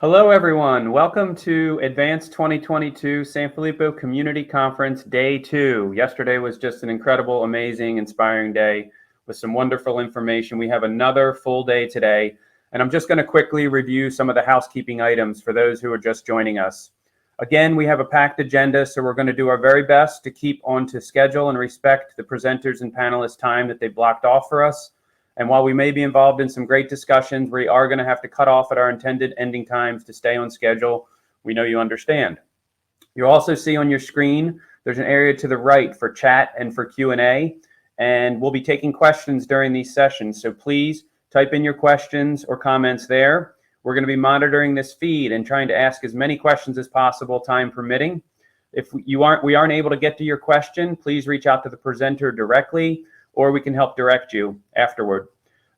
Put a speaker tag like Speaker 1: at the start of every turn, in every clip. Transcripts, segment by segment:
Speaker 1: Hello, everyone. Welcome to Advanced 2022 Sanfilippo Community Conference Day 2. Yesterday was just an incredible, amazing, inspiring day with some wonderful information. We have another full day today, and I'm just going to quickly review some of the housekeeping items for those who are just joining us. Again, we have a packed agenda, so we're going to do our very best to keep on to schedule and respect the presenters and panelists' time that they blocked off for us. And while we may be involved in some great discussions, we are going to have to cut off at our intended ending times to stay on schedule. We know you understand. You'll also see on your screen, there's an area to the right for chat and for Q&A, and we'll be taking questions during these sessions. So please type in your questions or comments there. We're going to be monitoring this feed and trying to ask as many questions as possible, time permitting. If we aren't able to get to your question, please reach out to the presenter directly, or we can help direct you afterward.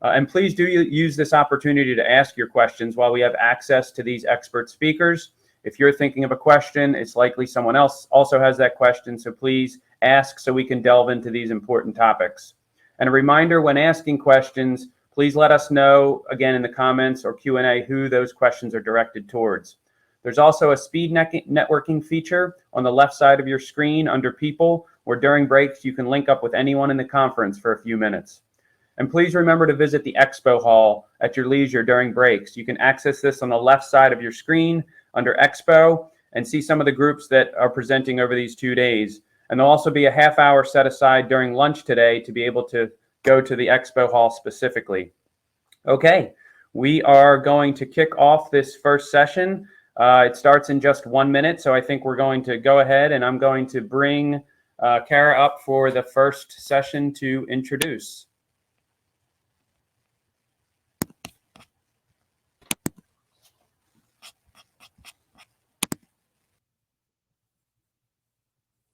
Speaker 1: And please do use this opportunity to ask your questions while we have access to these expert speakers. If you're thinking of a question, it's likely someone else also has that question, so please ask so we can delve into these important topics. And a reminder, when asking questions, please let us know, again, in the comments or Q&A, who those questions are directed towards. There's also a speed networking feature on the left side of your screen under People, where during breaks you can link up with anyone in the conference for a few minutes. And please remember to visit the Expo Hall at your leisure during breaks. You can access this on the left side of your screen under Expo and see some of the groups that are presenting over these 2 days. And there'll also be a half hour set aside during lunch today to be able to go to the Expo Hall specifically. Okay, we are going to kick off this first session. It starts in just 1 minute, so I think we're going to go ahead and I'm going to bring Kara up for the first session to introduce.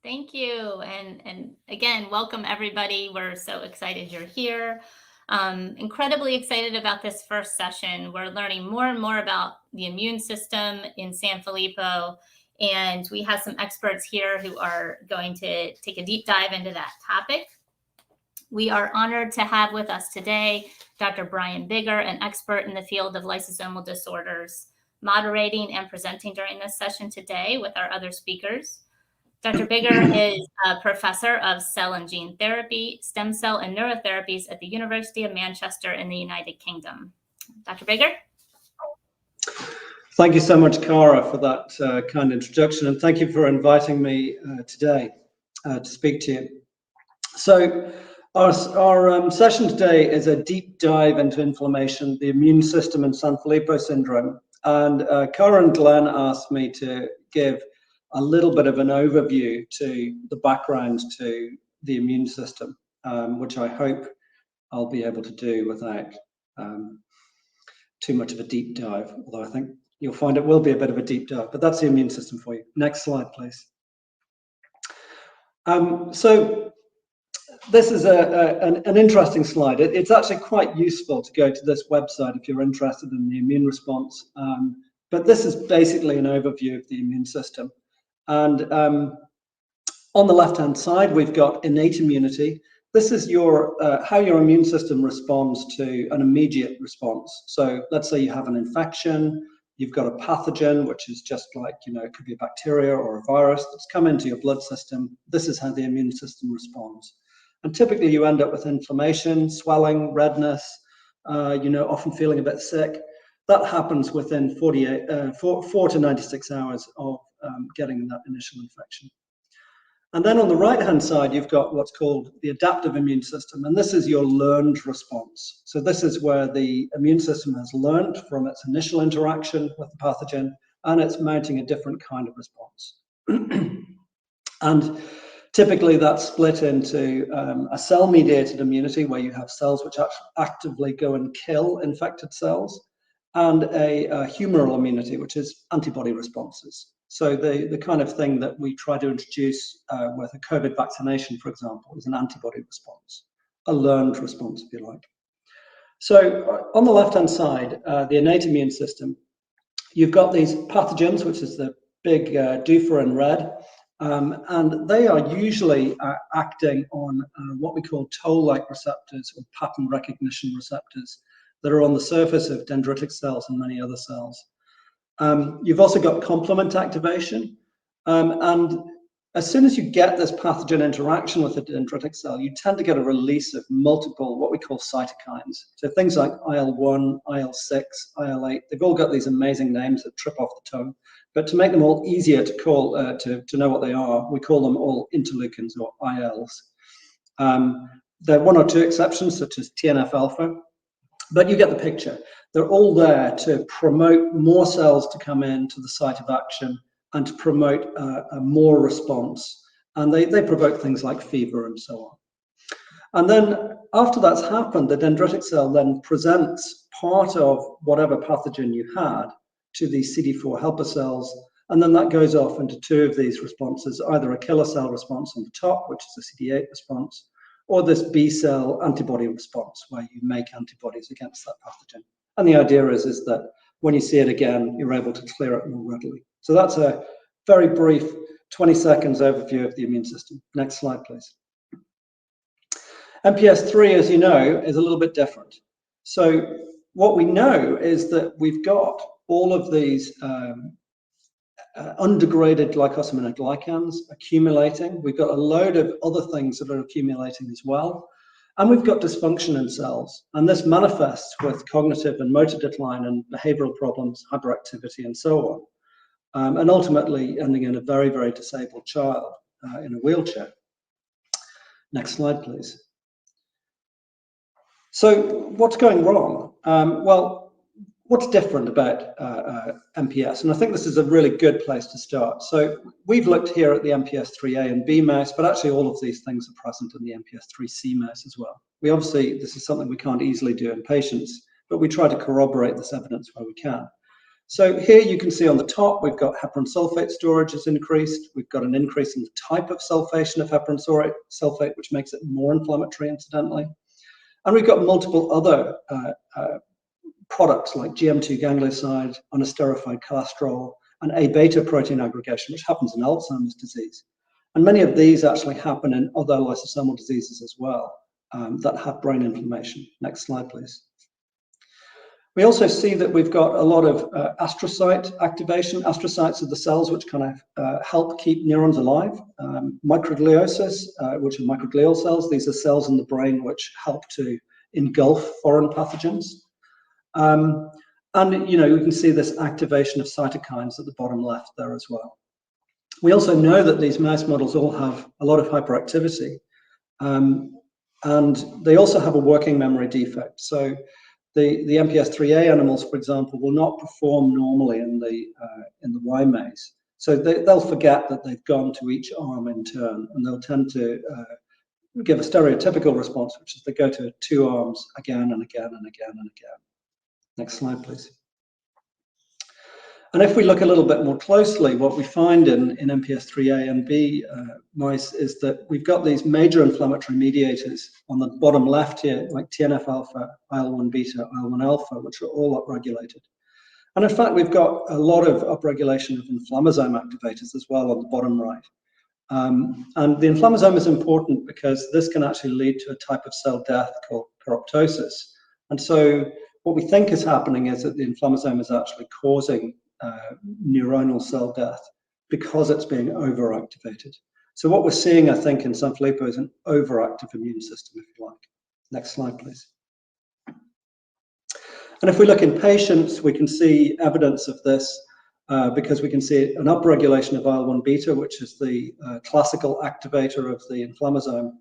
Speaker 2: Thank you. And again, welcome everybody. We're so excited you're here. Incredibly excited about this first session. We're learning more and more about the immune system in Sanfilippo, and we have some experts here who are going to take a deep dive into that topic. We are honored to have with us today Dr. Brian Bigger, an expert in the field of lysosomal disorders, moderating and presenting during this session today with our other speakers. Dr. Bigger is a professor of cell and gene therapy, stem cell and neurotherapies at the University of Manchester in the United Kingdom. Dr. Bigger?
Speaker 3: Thank you so much, Cara, for that kind introduction, and thank you for inviting me today to speak to you. So our session today is a deep dive into inflammation, the immune system, and Sanfilippo syndrome. And Cara and Glenn asked me to give a little bit of an overview to the background to the immune system, which I hope I'll be able to do without too much of a deep dive, although I think you'll find it will be a bit of a deep dive, but that's the immune system for you. Next slide, please. So this is an interesting slide. It's actually quite useful to go to this website if you're interested in the immune response, but this is basically an overview of the immune system. And on the left-hand side, we've got innate immunity. This is your how your immune system responds to an immediate response. So let's say you have an infection, you've got a pathogen, which is just like, it could be a bacteria or a virus that's come into your blood system. This is how the immune system responds. And typically you end up with inflammation, swelling, redness, often feeling a bit sick. That happens within 4 to 96 hours of getting that initial infection. And then on the right-hand side, you've got what's called the adaptive immune system, and this is your learned response. So this is where the immune system has learned from its initial interaction with the pathogen, and it's mounting a different kind of response. And typically that's split into a cell-mediated immunity, where you have cells which actively go and kill infected cells, and a humoral immunity, which is antibody responses. So the kind of thing that we try to introduce with a COVID vaccination, for example, is an antibody response, a learned response, if you like. So on the left-hand side, the innate immune system, you've got these pathogens, which is the big doofer in red, and they are usually acting on what we call toll-like receptors or pattern recognition receptors that are on the surface of dendritic cells and many other cells. You've also got complement activation. And as soon as you get this pathogen interaction with a dendritic cell, you tend to get a release of multiple, what we call cytokines. So things like IL-1, IL-6, IL-8, they've all got these amazing names that trip off the tongue. But to make them all easier to call, to know what they are, we call them all interleukins or ILs. There are one or two exceptions, such as TNF-alpha, but you get the picture. They're all there to promote more cells to come in to the site of action and to promote a more response. And they provoke things like fever and so on. And then after that's happened, the dendritic cell then presents part of whatever pathogen you had to these CD4 helper cells. And then that goes off into two of these responses, either a killer cell response on the top, which is a CD8 response, or this B cell antibody response, where you make antibodies against that pathogen. And the idea is that when you see it again, you're able to clear it more readily. So that's a very brief 20 seconds overview of the immune system. Next slide, please. MPS III, as you know, is a little bit different. So what we know is that we've got all of these undegraded glycosaminoglycans accumulating. We've got a load of other things that are accumulating as well. And we've got dysfunction in cells. And this manifests with cognitive and motor decline and behavioral problems, hyperactivity, and so on. And ultimately ending in a very, very disabled child in a wheelchair. Next slide, please. So what's going wrong? Well, what's different about MPS? And I think this is a really good place to start. So we've looked here at the MPS IIIA and B mouse, but actually all of these things are present in the MPS IIIC mouse as well. We obviously, this is something we can't easily do in patients, but we try to corroborate this evidence where we can. So here you can see on the top, we've got heparan sulfate storage is increased. We've got an increase in the type of sulfation of heparan sulfate, which makes it more inflammatory, incidentally. And we've got multiple other products like GM2 ganglioside, unesterified cholesterol, and A-beta protein aggregation, which happens in Alzheimer's disease. And many of these actually happen in other lysosomal diseases as well that have brain inflammation. Next slide, please. We also see that we've got a lot of astrocyte activation. Astrocytes are the cells which kind of help keep neurons alive. Microgliosis, which are microglial cells. These are cells in the brain which help to engulf foreign pathogens. And you know, we can see this activation of cytokines at the bottom left there as well. We also know that these mouse models all have a lot of hyperactivity, and they also have a working memory defect. So the MPS IIIA animals, for example, will not perform normally in the Y maze. So they'll forget that they've gone to each arm in turn, and they'll tend to give a stereotypical response, which is they go to two arms again and again and again and again. Next slide, please. And if we look a little bit more closely, what we find in MPS IIIA and B mice is that we've got these major inflammatory mediators on the bottom left here, like TNF-alpha, IL-1 beta, IL-1 alpha, which are all upregulated. And in fact, we've got a lot of upregulation of inflammasome activators as well on the bottom right. And the inflammasome is important because this can actually lead to a type of cell death called pyroptosis. And so what we think is happening is that the inflammasome is actually causing neuronal cell death because it's being overactivated. So what we're seeing, I think, in Sanfilippo is an overactive immune system, if you like. Next slide, please. And if we look in patients, we can see evidence of this because we can see an upregulation of IL-1 beta, which is the classical activator of the inflammasome,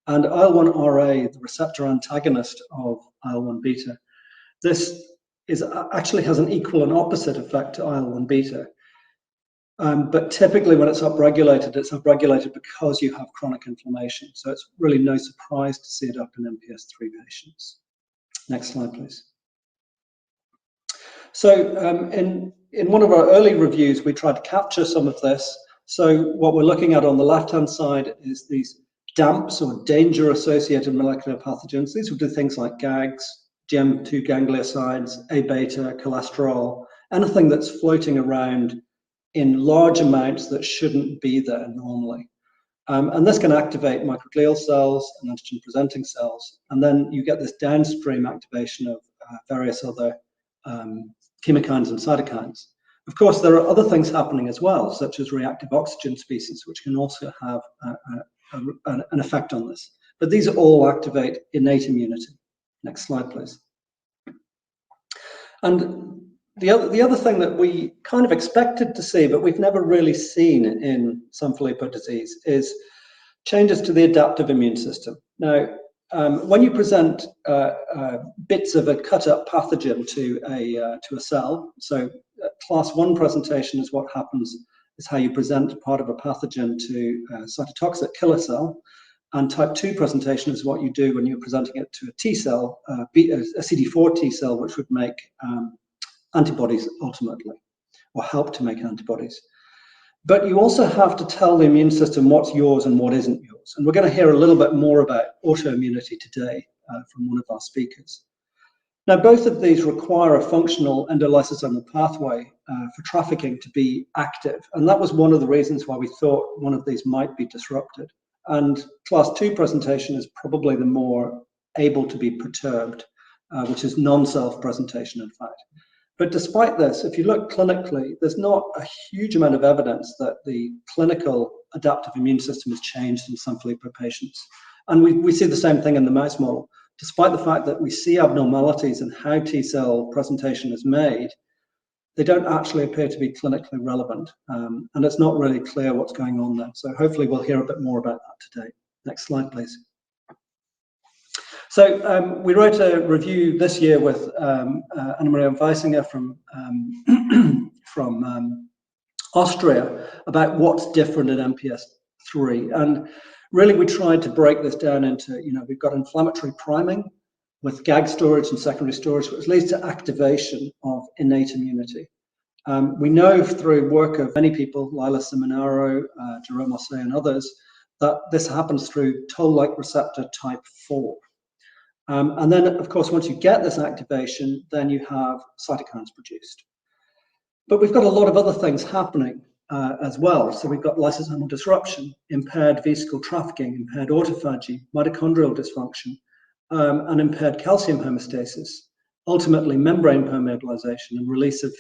Speaker 3: and IL-1RA, the receptor antagonist of IL-1 beta. This actually has an equal and opposite effect to IL-1 beta. But typically when it's upregulated because you have chronic inflammation. So it's really no surprise to see it up in MPS III patients. Next slide, please. So in one of our early reviews, we tried to capture some of this. So what we're looking at on the left-hand side is these DAMPs, or danger-associated molecular pathogens. These would do things like GAGs, GM2 gangliosides, A-beta, cholesterol, anything that's floating around in large amounts that shouldn't be there normally. And this can activate microglial cells and antigen-presenting cells. And then you get this downstream activation of various other chemokines and cytokines. Of course, there are other things happening as well, such as reactive oxygen species, which can also have an effect on this. But these all activate innate immunity. Next slide, please. And the other thing that we kind of expected to see, but we've never really seen in Sanfilippo disease, is changes to the adaptive immune system. Now, when you present bits of a cut-up pathogen to a cell, so class 1 presentation is what happens, is how you present part of a pathogen to a cytotoxic killer cell, and type 2 presentation is what you do when you're presenting it to a T cell, a CD4 T cell, which would make antibodies ultimately, or help to make antibodies. But you also have to tell the immune system what's yours and what isn't yours. And we're going to hear a little bit more about autoimmunity today from one of our speakers. Now, both of these require a functional endolysosomal pathway for trafficking to be active. And that was one of the reasons why we thought one of these might be disrupted. And class 2 presentation is probably the more able to be perturbed, which is non-self presentation, in fact. But despite this, if you look clinically, there's not a huge amount of evidence that the clinical adaptive immune system has changed in Sanfilippo patients. And we see the same thing in the mouse model. Despite the fact that we see abnormalities in how T cell presentation is made, they don't actually appear to be clinically relevant. And it's not really clear what's going on there. So hopefully we'll hear a bit more about that today. Next slide, please. So we wrote a review this year with Anna-Maria Weisinger from Austria about what's different in MPS III. And really we tried to break this down into, we've got inflammatory priming with GAG storage and secondary storage, which leads to activation of innate immunity. We know through work of many people, Lila Seminaro, Jerome Ossé, and others, that this happens through toll-like receptor type 4. And then, of course, once you get this activation, then you have cytokines produced. But we've got a lot of other things happening as well. So we've got lysosomal disruption, impaired vesicle trafficking, impaired autophagy, mitochondrial dysfunction, and impaired calcium homeostasis, ultimately membrane permeabilization and release of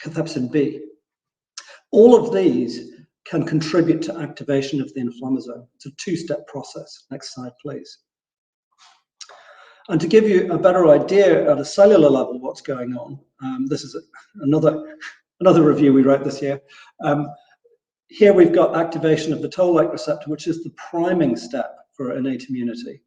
Speaker 3: cathepsin B. All of these can contribute to activation of the inflammasome. It's a two-step process. Next slide, please. And to give you a better idea at a cellular level what's going on, this is another review we wrote this year. Here we've got activation of the toll-like receptor, which is the priming step for innate immunity.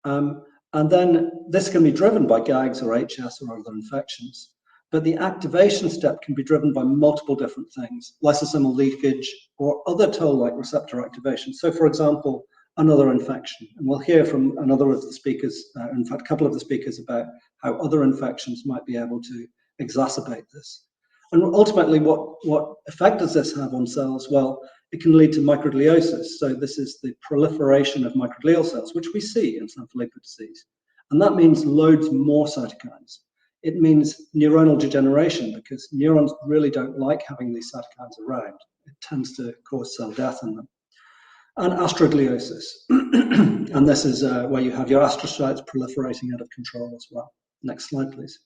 Speaker 3: And then this can be driven by GAGs or HS or other infections. But the activation step can be driven by multiple different things, lysosomal leakage or other toll-like receptor activation. So, for example, another infection. And we'll hear from another of the speakers, in fact, a couple of the speakers, about how other infections might be able to exacerbate this. And ultimately, what effect does this have on cells? Well, it can lead to microgliosis. So this is the proliferation of microglial cells, which we see in Sanfilippo disease. And that means loads more cytokines. It means neuronal degeneration, because neurons really don't like having these cytokines around. It tends to cause cell death in them. And astrogliosis. And this is where you have your astrocytes proliferating out of control as well. Next slide, please.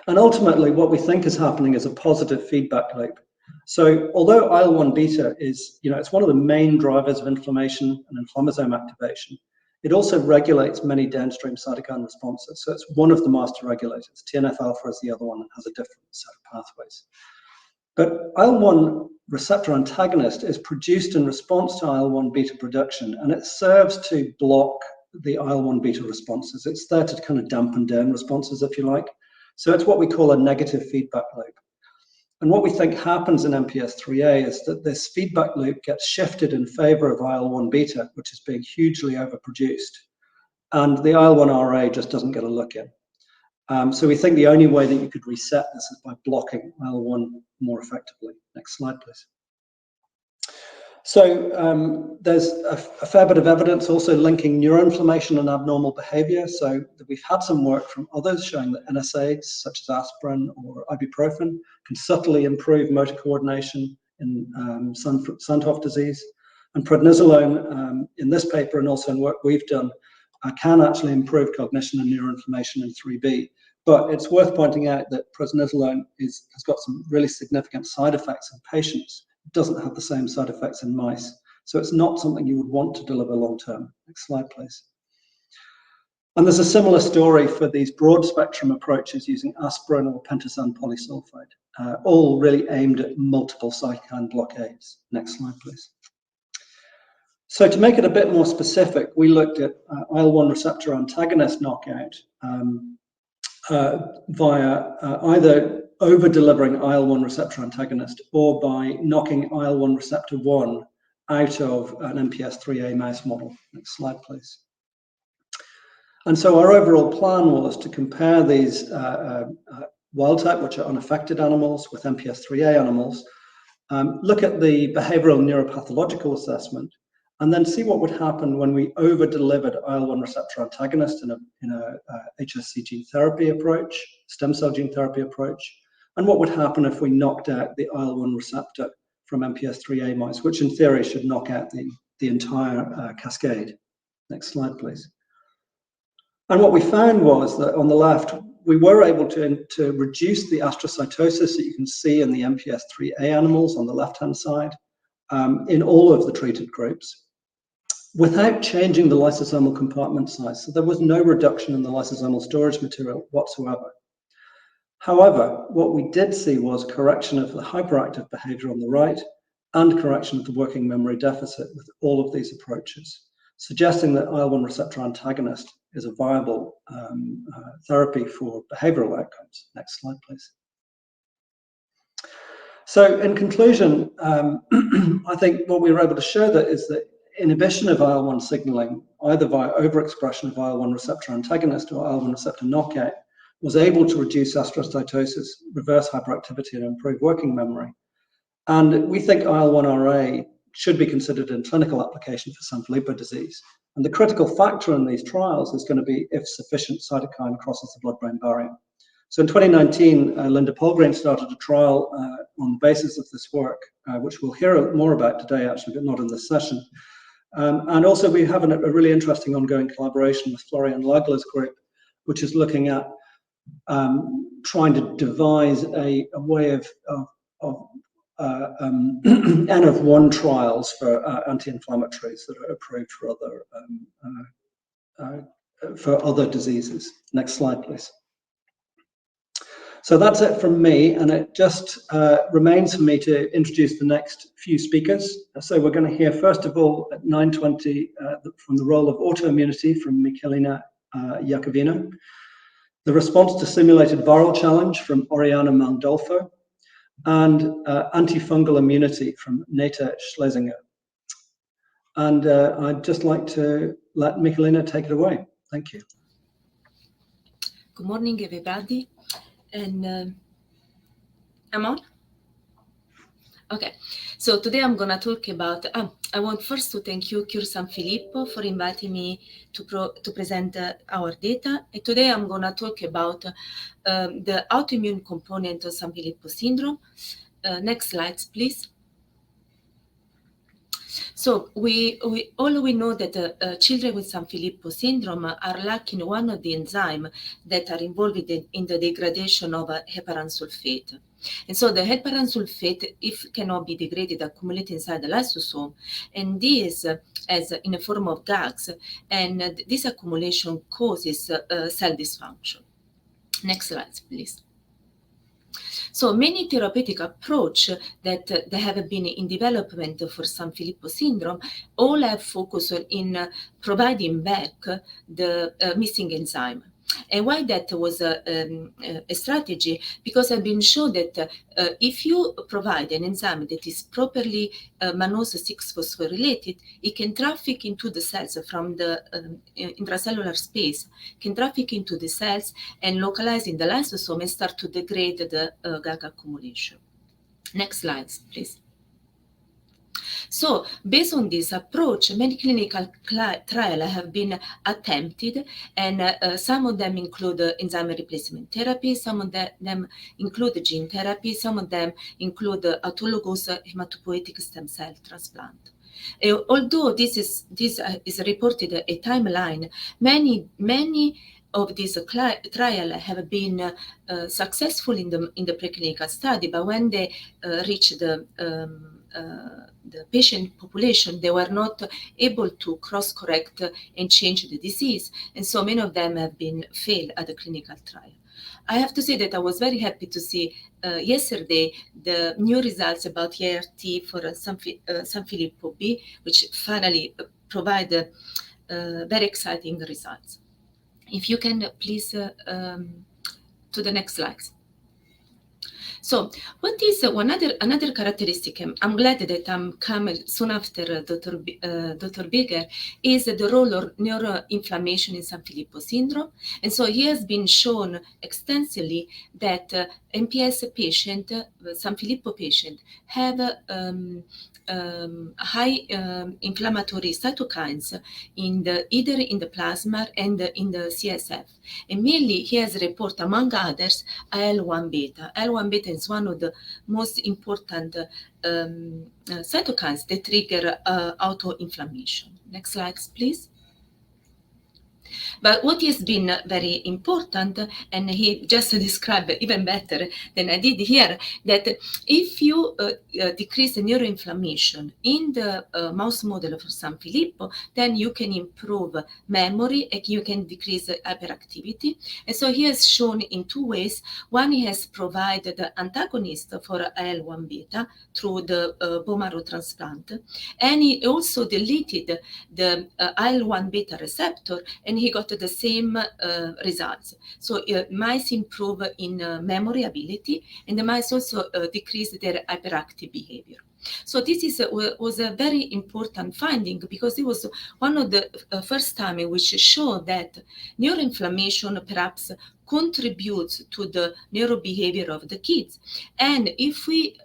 Speaker 3: And ultimately, what we think is happening is a positive feedback loop. So although IL-1 beta is, it's one of the main drivers of inflammation and inflammasome activation, it also regulates many downstream cytokine responses. So it's one of the master regulators. TNF-alpha is the other one that has a different set of pathways. But IL-1 receptor antagonist is produced in response to IL-1 beta production, and it serves to block the IL-1 beta responses. It's there to kind of dampen down responses, if you like. So it's what we call a negative feedback loop. And what we think happens in MPS IIIA is that this feedback loop gets shifted in favor of IL-1 beta, which is being hugely overproduced. And the IL-1RA just doesn't get a look in. So we think the only way that you could reset this is by blocking IL-1 more effectively. Next slide, please. So there's a fair bit of evidence also linking neuroinflammation and abnormal behavior. So we've had some work from others showing that NSAIDs, such as aspirin or ibuprofen, can subtly improve motor coordination in Sanfilippo disease. And prednisolone, in this paper and also in work we've done, can actually improve cognition and neuroinflammation in 3B. But it's worth pointing out that prednisolone has got some really significant side effects in patients. It doesn't have the same side effects in mice. So it's not something you would want to deliver long term. Next slide, please. And there's a similar story for these broad spectrum approaches using aspirin or pentosan polysulfide, all really aimed at multiple cytokine blockades. Next slide, please. So to make it a bit more specific, we looked at IL-1 receptor antagonist knockout via either over-delivering IL-1 receptor antagonist or by knocking IL-1 receptor 1 out of an MPS IIIA mouse model. Next slide, please. And so our overall plan was to compare these wild type, which are unaffected animals, with MPS IIIA animals, look at the behavioral neuropathological assessment, and then see what would happen when we over-delivered IL-1 receptor antagonist in a HSC gene therapy approach, stem cell gene therapy approach, and what would happen if we knocked out the IL-1 receptor from MPS IIIA mice, which in theory should knock out the entire cascade. Next slide, please. And what we found was that on the left, we were able to reduce the astrocytosis that you can see in the MPS IIIA animals on the left-hand side in all of the treated groups, without changing the lysosomal compartment size. So there was no reduction in the lysosomal storage material whatsoever. However, what we did see was correction of the hyperactive behavior on the right and correction of the working memory deficit with all of these approaches, suggesting that IL-1 receptor antagonist is a viable therapy for behavioral outcomes. Next slide, please. So in conclusion, I think what we were able to show that is that inhibition of IL-1 signaling, either via overexpression of IL-1 receptor antagonist or IL-1 receptor knockout, was able to reduce astrocytosis, reverse hyperactivity, and improve working memory. And we think IL-1RA should be considered in clinical application for Sanfilippo disease. And the critical factor in these trials is going to be if sufficient cytokine crosses the blood-brain barrier. So in 2019, Linda Polgren started a trial on the basis of this work, which we'll hear more about today, actually, but not in this session. And also we have a really interesting ongoing collaboration with Florian Lagler's group, which is looking at trying to devise a way of N of 1 trials for anti-inflammatories that are approved for other diseases. Next slide, please. So that's it from me, and it just remains for me to introduce the next few speakers. So we're going to hear, first of all, at 9:20 from the role of autoimmunity from Michelina Iacovino, the response to simulated viral challenge from Oriana Mandolfo, and antifungal immunity from Neta Shlezinger. And I'd just like to let Michelina take it away. Thank you.
Speaker 4: Good morning, everybody. And I'm on? Okay, so today I'm going to talk about, I want first to thank you, Cure Sanfilippo, for inviting me to present our data. And today I'm going to talk about the autoimmune component of Sanfilippo syndrome. Next slides, please. So we know that children with Sanfilippo syndrome are lacking one of the enzymes that are involved in the degradation of heparan sulfate. And so the heparan sulfate, if cannot be degraded, accumulate inside the lysosome, and this as in a form of GAGs, and this accumulation causes cell dysfunction. Next slide, please. So many therapeutic approach that have been in development for Sanfilippo syndrome all have focused in providing back the missing enzyme. And why that was a strategy? Because I've been shown that if you provide an enzyme that is properly mannose 6-phosphorylated, it can traffic into the cells from the intracellular space, can traffic into the cells and localize in the lysosome and start to degrade the GAG accumulation. Next slides, please. So based on this approach, many clinical trials have been attempted, and some of them include enzyme replacement therapy, some of them include gene therapy, some of them include autologous hematopoietic stem cell transplant. Although this is reported a timeline, many of this trial have been successful in the preclinical study, but when they reached the patient population, they were not able to cross-correct and change the disease, and so many of them have been failed at the clinical trial. I have to say that I was very happy to see yesterday the new results about ERT for Sanfilippo B, which finally provide very exciting results. If you can please to the next slides. So what is another characteristic? I'm glad that I'm coming soon after Dr. Bigger, is the role of neuroinflammation in Sanfilippo syndrome. And so he has been shown extensively that MPS patient, Sanfilippo patient, have high inflammatory cytokines either in the plasma and in the CSF. And mainly he has reported, among others, IL-1 beta. IL-1 beta is one of the most important cytokines that trigger autoinflammation. Next slide, please. But what has been very important, and he just described even better than I did here, that if you decrease the neuroinflammation in the mouse model for Sanfilippo, then you can improve memory and you can decrease hyperactivity. And so he has shown in two ways. One, he has provided the antagonist for IL-1 beta through the bone marrow transplant, and he also deleted the IL-1 beta receptor, and he got the same results. So mice improve in memory ability, and the mice also decrease their hyperactive behavior. So this was a very important finding, because it was one of the first time in which showed that neuroinflammation perhaps contributes to the neurobehavior of the kids. And if we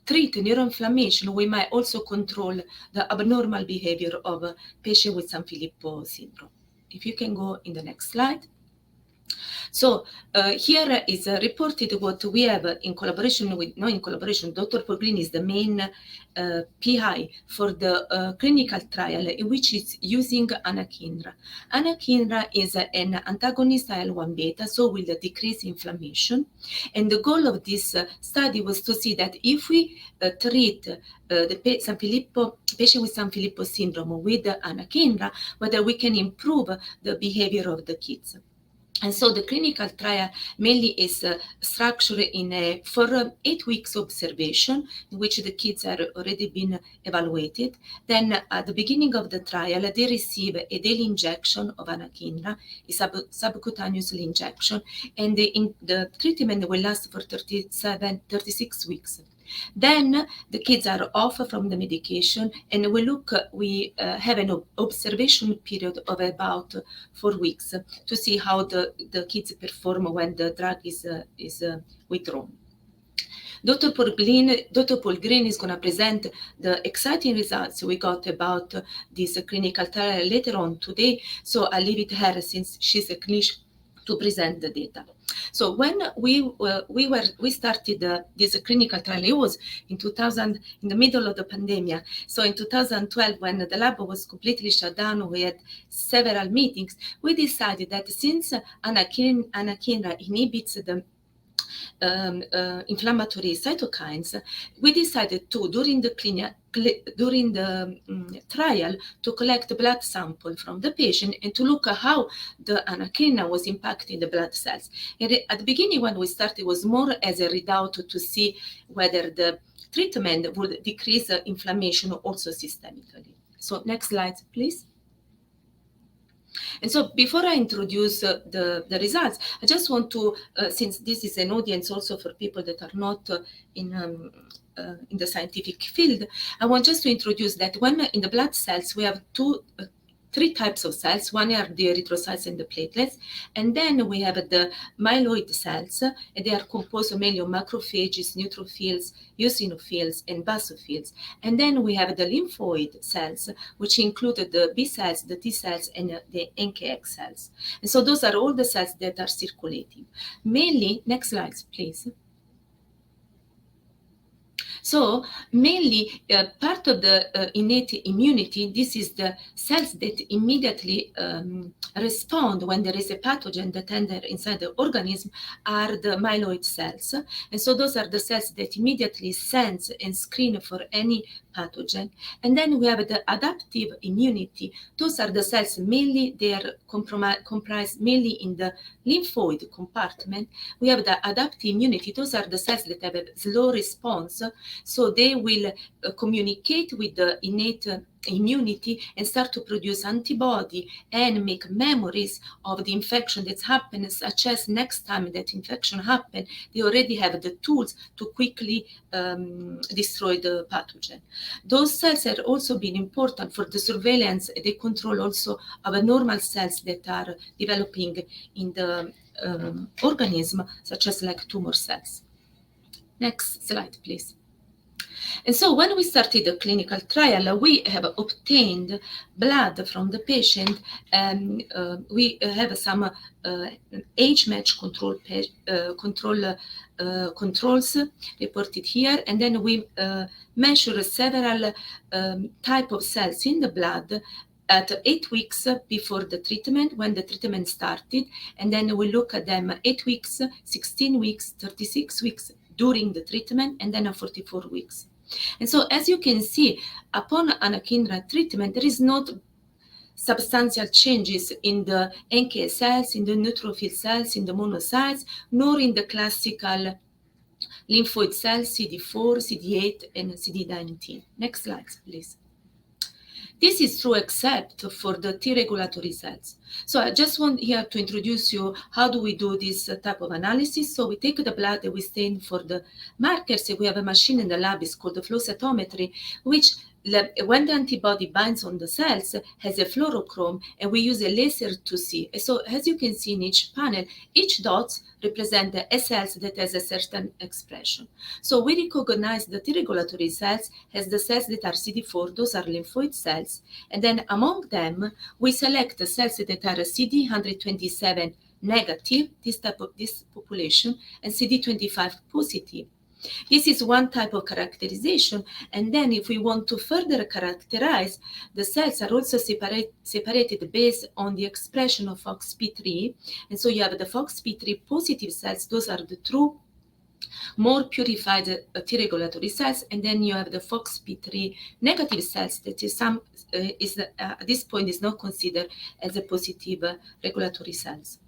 Speaker 4: treat neuroinflammation, we might also control the abnormal behavior of a patient with Sanfilippo syndrome. If you can go in the next slide. So here is reported what we have in collaboration with, not in collaboration, Dr. Poglini is the main PI for the clinical trial, which is using anakinra. Anakinra is an antagonist IL-1 beta, so will decrease inflammation. And the goal of this study was to see that if we treat the patient with Sanfilippo syndrome with anakinra, whether we can improve the behavior of the kids. And so the clinical trial mainly is structured in for 8 weeks observation, in which the kids are already been evaluated. Then at the beginning of the trial, they receive a daily injection of anakinra, a subcutaneous injection, and the treatment will last for 36 weeks. Then the kids are off from the medication, and we have an observation period of about 4 weeks to see how the kids perform when the drug is withdrawn. Dr. Paul Green is going to present the exciting results we got about this clinical trial later on today, so I'll leave it to her since she's a clinician to present the data. So when we started this clinical trial, it was in 2000, in the middle of the pandemic. So in 2012, when the lab was completely shut down, we had several meetings. We decided that since anakinra inhibits the inflammatory cytokines, we decided to, during the trial, to collect blood sample from the patient and to look at how the anakinra was impacting the blood cells. And at the beginning, when we started, it was more as a readout to see whether the treatment would decrease inflammation also systemically. So next slide, please. And so before I introduce the results, I just want to, since this is an audience also for people that are not in the scientific field, I want just to introduce that when in the blood cells, we have three types of cells. One are the erythrocytes and the platelets, and then we have the myeloid cells, and they are composed mainly of macrophages, neutrophils, eosinophils, and basophils. And then we have the lymphoid cells, which include the B cells, the T cells, and the NK cells. And so those are all the cells that are circulating. Mainly, next slide, please. So mainly part of the innate immunity, this is the cells that immediately respond when there is a pathogen that enter inside the organism, are the myeloid cells. And so those are the cells that immediately sense and screen for any pathogen. And then we have the adaptive immunity. Those are the cells mainly, they are comprised mainly in the lymphoid compartment. We have the adaptive immunity. Those are the cells that have a slow response. So they will communicate with the innate immunity and start to produce antibody and make memories of the infection that's happened, such as next time that infection happened, they already have the tools to quickly destroy the pathogen. Those cells have also been important for the surveillance and the control also of normal cells that are developing in the organism, such as like tumor cells. Next slide, please. And so when we started the clinical trial, we have obtained blood from the patient, and we have some age match controls reported here, and then we measure several type of cells in the blood at 8 weeks before the treatment, when the treatment started, and then we look at them 8 weeks, 16 weeks, 36 weeks during the treatment, and then 44 weeks. And so, as you can see, upon anakinra treatment, there is not substantial changes in the NK cells, in the neutrophil cells, in the monocytes, nor in the classical lymphoid cells, CD4, CD8, and CD19. Next slide, please. This is true except for the T regulatory cells. So I just want here to introduce you how do we do this type of analysis. So we take the blood and we stain for the markers. We have a machine in the lab, it's called the flow cytometry, which when the antibody binds on the cells has a fluorochrome, and we use a laser to see. So as you can see in each panel, each dot represents the cells that has a certain expression. So we recognize the T regulatory cells as the cells that are CD4, those are lymphoid cells, and then among them we select the cells that are CD127 negative, this population, and CD25 positive. This is one type of characterization, and then if we want to further characterize, the cells are also separated based on the expression of FOXP3, and so you have the FOXP3 positive cells, those are the true, more purified T regulatory cells, and then you have the FOXP3 negative cells that is at this point is not considered as a positive regulatory cells.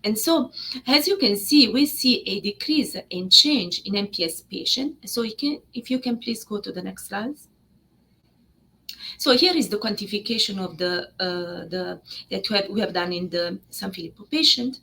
Speaker 4: And so, as you can see, we see a decrease in change in MPS patient. So if you can please go to the next slide. So here is the quantification of that we have done in the Sanfilippo patient.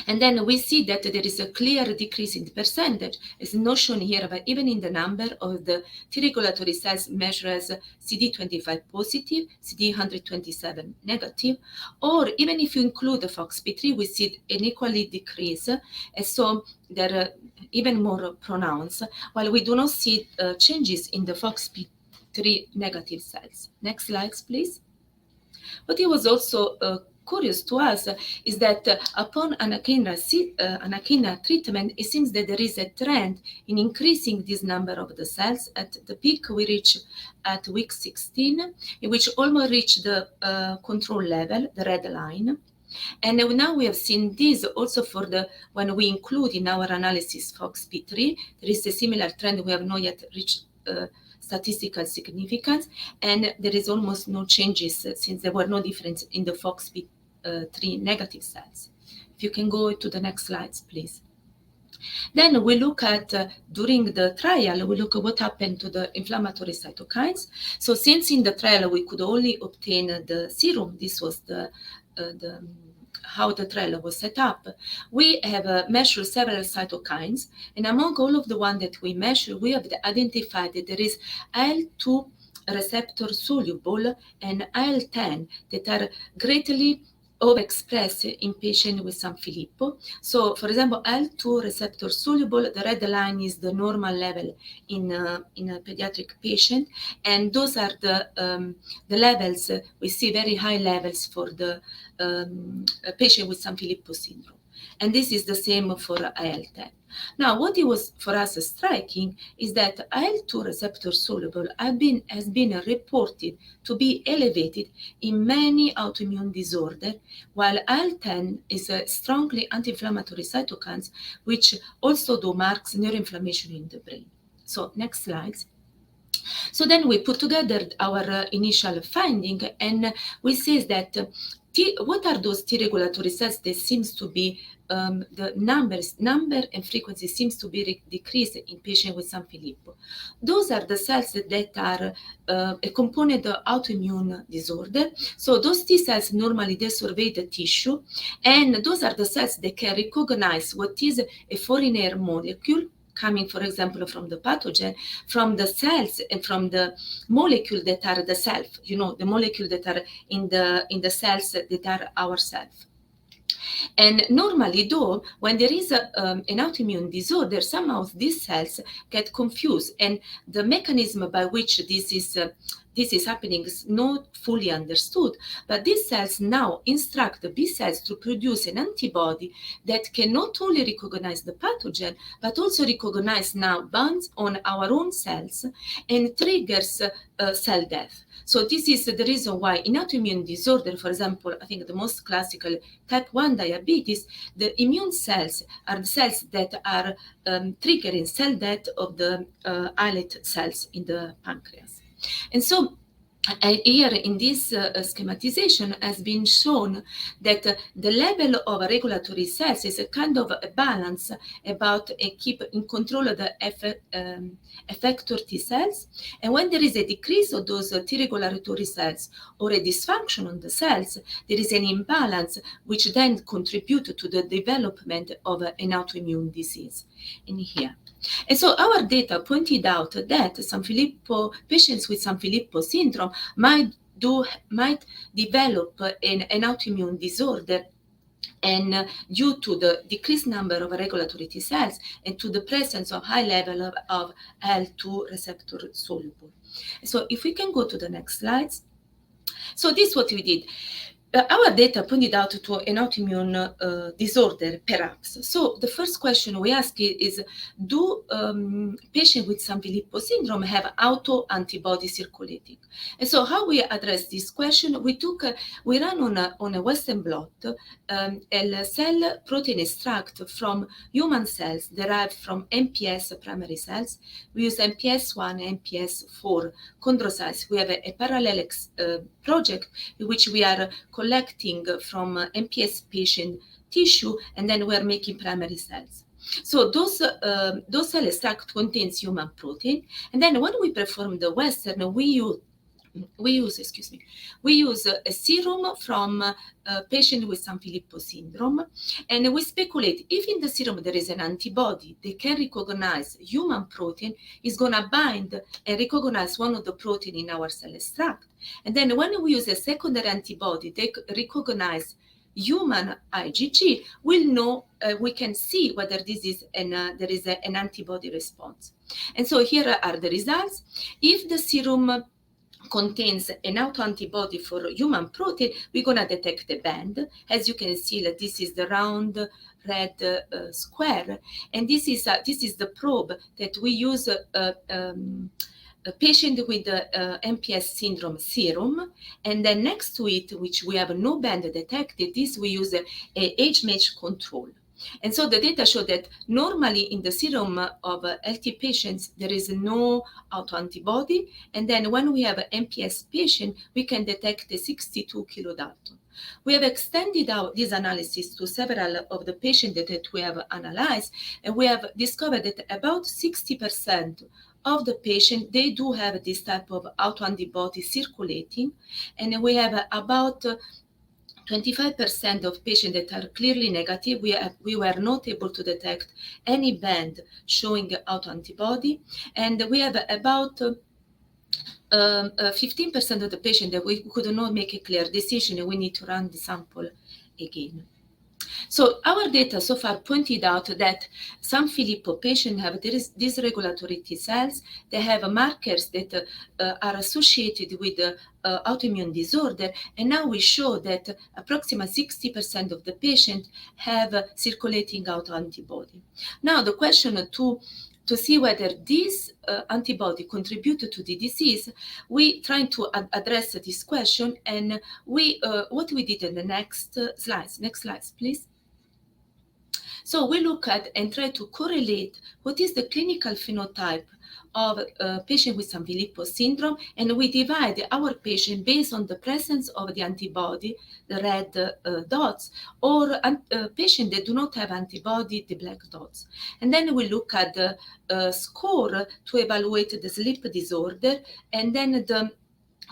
Speaker 4: And then we see that there is a clear decrease in the percentage. It's not shown here, but even in the number of the T regulatory cells measured as CD25 positive, CD127 negative, or even if you include the FOXP3, we see an equally decrease. And so they're even more pronounced, while we do not see changes in the FOXP3 negative cells. Next slides, please. What it was also curious to us is that upon anakinra treatment, it seems that there is a trend in increasing this number of the cells. At the peak, we reach at week 16, in which almost reached the control level, the red line. And now we have seen this also for when we include in our analysis FOXP3, there is a similar trend. We have not yet reached statistical significance, and there is almost no changes since there were no difference in the FOXP3 negative cells. If you can go to the next slides, please. Then we look at, during the trial, we look at what happened to the inflammatory cytokines. So since in the trial we could only obtain the serum, this was how the trial was set up, we have measured several cytokines, and among all of the ones that we measure, we have identified that there is IL-2 receptor soluble and IL-10 that are greatly overexpressed in patients with Sanfilippo. So, for example, IL-2 receptor soluble, the red line is the normal level in a pediatric patient, and those are the levels. We see very high levels for the patient with Sanfilippo syndrome. And this is the same for IL-10. Now, what it was for us striking is that IL-2 receptor soluble has been reported to be elevated in many autoimmune disorders, while IL-10 is a strongly anti-inflammatory cytokine, which also marks neuroinflammation in the brain. So next slide. So then we put together our initial finding, and we say that what are those T regulatory cells that seems to be the number and frequency seems to be decreased in patients with Sanfilippo. Those are the cells that are a component of autoimmune disorder. So those T cells normally they survey the tissue, and those are the cells that can recognize what is a foreign air molecule coming, for example, from the pathogen, from the cells and from the molecule that are the self, the molecule that are in the cells that are our self. And normally, though, when there is an autoimmune disorder, somehow these cells get confused, and the mechanism by which this is happening is not fully understood. But these cells now instruct the B cells to produce an antibody that can not only recognize the pathogen, but also recognize now bonds on our own cells and triggers cell death. So this is the reason why in autoimmune disorder, for example, I think the most classical type 1 diabetes, the immune cells are the cells that are triggering cell death of the islet cells in the pancreas. And so here in this schematization has been shown that the level of regulatory cells is a kind of a balance about keep in control of the effector T cells. And when there is a decrease of those T regulatory cells or a dysfunction on the cells, there is an imbalance which then contributes to the development of an autoimmune disease in here. And so our data pointed out that patients with Sanfilippo syndrome might develop an autoimmune disorder, and due to the decreased number of regulatory T cells and to the presence of high level of IL-2 receptor soluble. So if we can go to the next slides. So this is what we did. Our data pointed out to an autoimmune disorder, perhaps. So the first question we ask is, do patients with Sanfilippo syndrome have autoantibody circulating? And so how we address this question, we ran on a Western blot a cell protein extract from human cells derived from MPS primary cells. We use MPS 1 and MPS 4 chondrocytes. We have a parallel project in which we are collecting from MPS patient tissue, and then we're making primary cells. So those cell extract contains human protein, and then when we perform the Western, we use a serum from a patient with Sanfilippo syndrome, and we speculate if in the serum there is an antibody that can recognize human protein, is going to bind and recognize one of the protein in our cell extract. And then when we use a secondary antibody that recognize human IgG, we'll know, we can see whether this is there is an antibody response. And so here are the results. If the serum contains an autoantibody for human protein, we're going to detect a band. As you can see, this is the round red square, and this is the probe that we use a patient with MPS syndrome serum, and then next to it, which we have no band detected, this we use a age match control. And so the data show that normally in the serum of LT patients, there is no autoantibody. And then when we have an MPS patient, we can detect a 62 kilodalton. We have extended out this analysis to several of the patients that we have analyzed, and we have discovered that about 60% of the patient, they do have this type of autoantibody circulating. And we have about 25% of patients that are clearly negative. We were not able to detect any band showing autoantibody. And we have about 15% of the patients that we could not make a clear decision, and we need to run the sample again. So our data so far pointed out that Sanfilippo patients have dysregulatory T cells. They have markers that are associated with autoimmune disorder. And now we show that approximately 60% of the patients have circulating autoantibody. Now the question to see whether this antibody contributed to the disease, we trying to address this question, and what we did in the next slides. Next slides, please. So we look at and try to correlate what is the clinical phenotype of a patient with Sanfilippo syndrome, and we divide our patient based on the presence of the antibody, the red dots, or patients that do not have antibody, the black dots. And then we look at the score to evaluate the sleep disorder, and then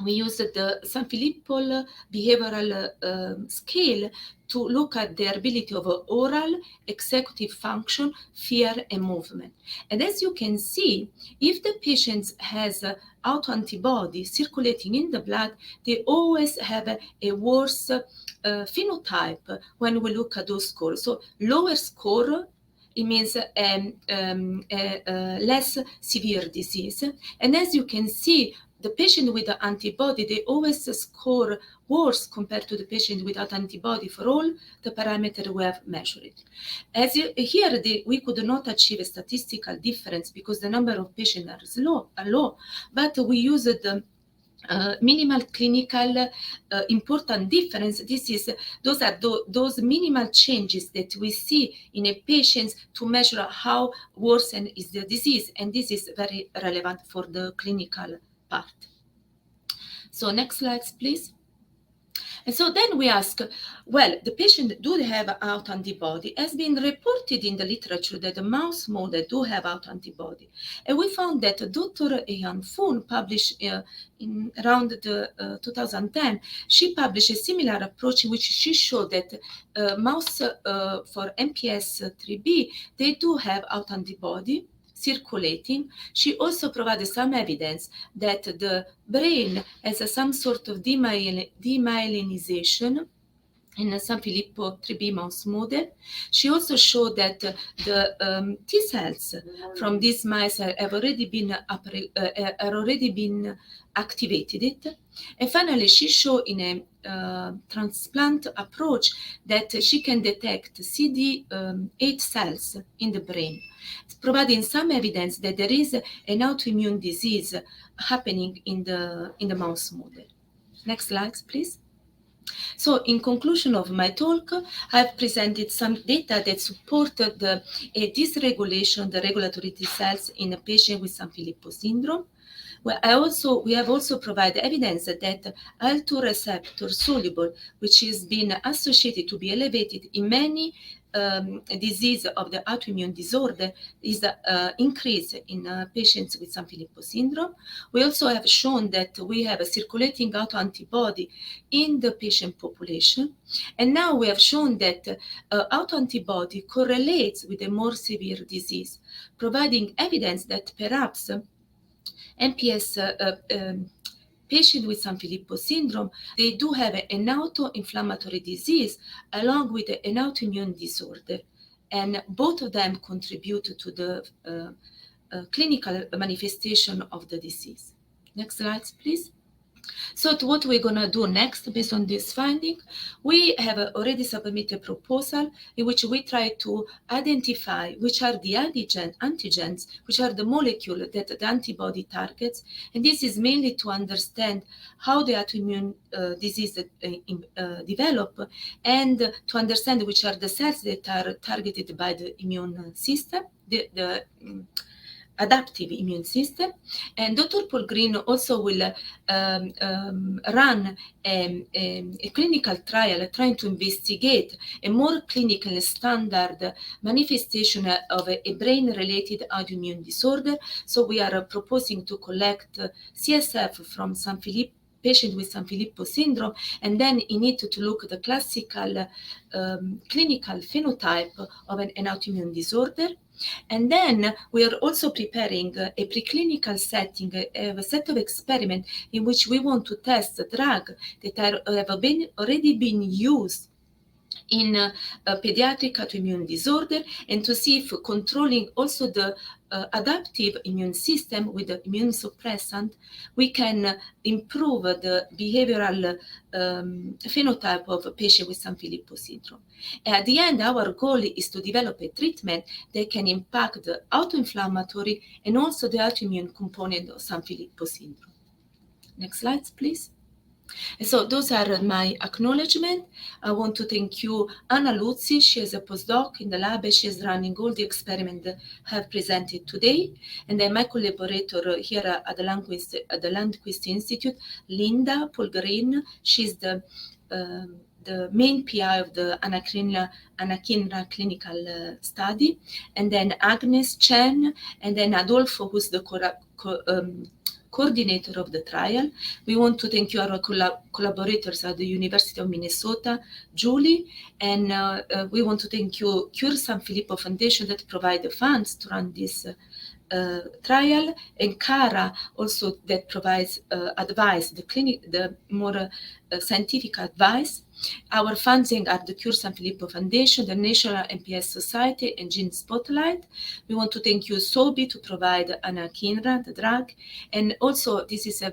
Speaker 4: we use the Sanfilippo behavioral scale to look at the ability of oral, executive function, fear, and movement. And as you can see, if the patient has autoantibody circulating in the blood, they always have a worse phenotype when we look at those scores. So lower score, it means less severe disease. And as you can see, the patient with the antibody, they always score worse compared to the patient without antibody for all the parameters we have measured. As here, we could not achieve a statistical difference because the number of patients are low, but we used the minimal clinical important difference. Those are those minimal changes that we see in a patient to measure how worsened is the disease, and this is very relevant for the clinical part. So next slides, please. And so then we ask, well, the patient do have autoantibody. Has been reported in the literature that the mouse model do have autoantibody. And we found that Dr. Yan Fun published in around the 2010, she published a similar approach in which she showed that mouse for MPS IIIB, they do have autoantibody circulating. She also provided some evidence that the brain has some sort of demyelinization in a Sanfilippo IIIB mouse model. She also showed that the T cells from these mice have already been activated. And finally, she showed in a transplant approach that she can detect CD8 cells in the brain, providing some evidence that there is an autoimmune disease happening in the mouse model. Next slide, please. So in conclusion of my talk, I've presented some data that support the dysregulation of the regulatory T cells in a patient with Sanfilippo syndrome. We have also provided evidence that IL-2 receptor soluble, which has been associated to be elevated in many disease of the autoimmune disorder, is increase in patients with Sanfilippo syndrome. We also have shown that we have a circulating autoantibody in the patient population. And now we have shown that autoantibody correlates with a more severe disease, providing evidence that perhaps MPS patient with Sanfilippo syndrome, they do have an auto-inflammatory disease along with an autoimmune disorder. And both of them contribute to the clinical manifestation of the disease. Next slide, please. So what we're going to do next based on this finding, we have already submitted a proposal in which we try to identify which are the antigens, which are the molecule that the antibody targets. And this is mainly to understand how the autoimmune disease develop, and to understand which are the cells that are targeted by the immune system, the adaptive immune system. And Dr. Paul Green also will run a clinical trial trying to investigate a more clinical standard manifestation of a brain-related autoimmune disorder. So we are proposing to collect CSF from patient with Sanfilippo syndrome, and then in it to look at the classical clinical phenotype of an autoimmune disorder. And then we are also preparing a preclinical setting, a set of experiments in which we want to test the drug that have already been used in pediatric autoimmune disorder, and to see if controlling also the adaptive immune system with the immune suppressant, we can improve the behavioral phenotype of a patient with Sanfilippo syndrome. At the end, our goal is to develop a treatment that can impact the autoinflammatory and also the autoimmune component of Sanfilippo syndrome. Next slide, please. And so those are my acknowledgement. I want to thank you, Anna Luzzi. She is a postdoc in the lab and she is running all the experiments that I have presented today. And then my collaborator here at the Lundquist Institute, Linda Polgarin. She's the main PI of the Anakinra clinical study. And then Agnes Chen, and then Adolfo, who's the coordinator of the trial. We want to thank you, our collaborators at the University of Minnesota, Julie, and we want to thank you, Cure Sanfilippo Foundation, that provide the funds to run this trial, and Cara also that provides advice, the more scientific advice. Our funding are the Cure Sanfilippo Foundation, the National MPS Society, and Gene Spotlight. We want to thank you, Sobi, to provide anakinra, the drug. And also, this is a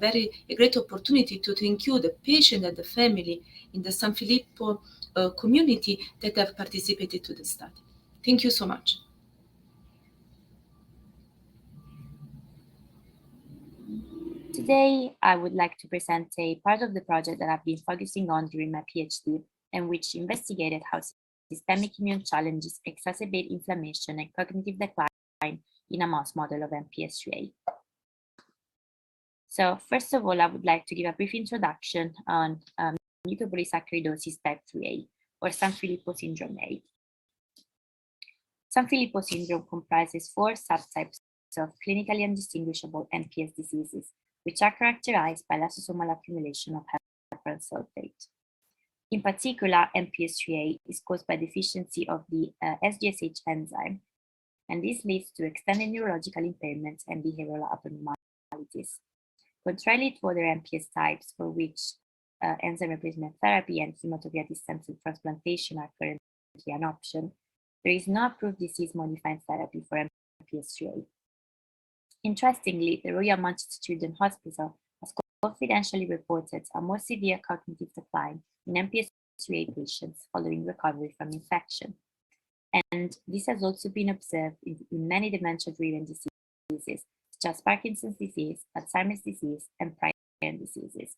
Speaker 4: great opportunity to thank you, the patient and the family in the Sanfilippo community that have participated to the study. Thank you so much.
Speaker 5: Today, I would like to present a part of the project that I've been focusing on during my PhD, and which investigated how systemic immune challenges exacerbate inflammation and cognitive decline in a mouse model of MPS IIIA. So first of all, I would like to give a brief introduction on mucopolysaccharidosis type 3A, or Sanfilippo syndrome A. Sanfilippo syndrome comprises 4 subtypes of clinically undistinguishable MPS diseases, which are characterized by lysosomal accumulation of heparan sulfate. In particular, MPS IIIA is caused by deficiency of the SGSH enzyme, and this leads to extended neurological impairments and behavioral abnormalities. Contrary to other MPS types for which enzyme replacement therapy and hematopoietic stem cell transplantation are currently an option, there is no approved disease-modifying therapy for MPS IIIA. Interestingly, the Royal Manchester Children's Hospital has confidentially reported a more severe cognitive decline in MPS IIIA patients following recovery from infection. And this has also been observed in many dementia-driven diseases, such as Parkinson's disease, Alzheimer's disease, and prion diseases.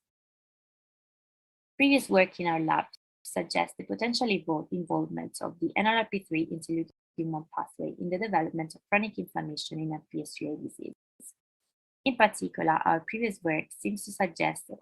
Speaker 5: Previous work in our lab suggests the potential involvement of the NLRP3 interleukin-1 pathway in the development of chronic inflammation in MPS IIIA disease. In particular, our previous work seems to suggest that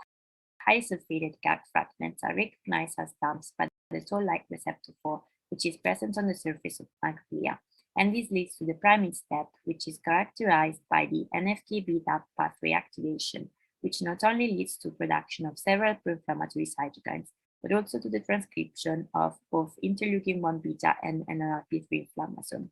Speaker 5: highly sulfated GAG fragments are recognized as dumps by the toll-like receptor 4, which is present on the surface of microglia. And this leads to the priming step, which is characterized by the NFK-beta pathway activation, which not only leads to production of several pro-inflammatory cytokines, but also to the transcription of both interleukin-1 beta and NLRP3 inflammasome.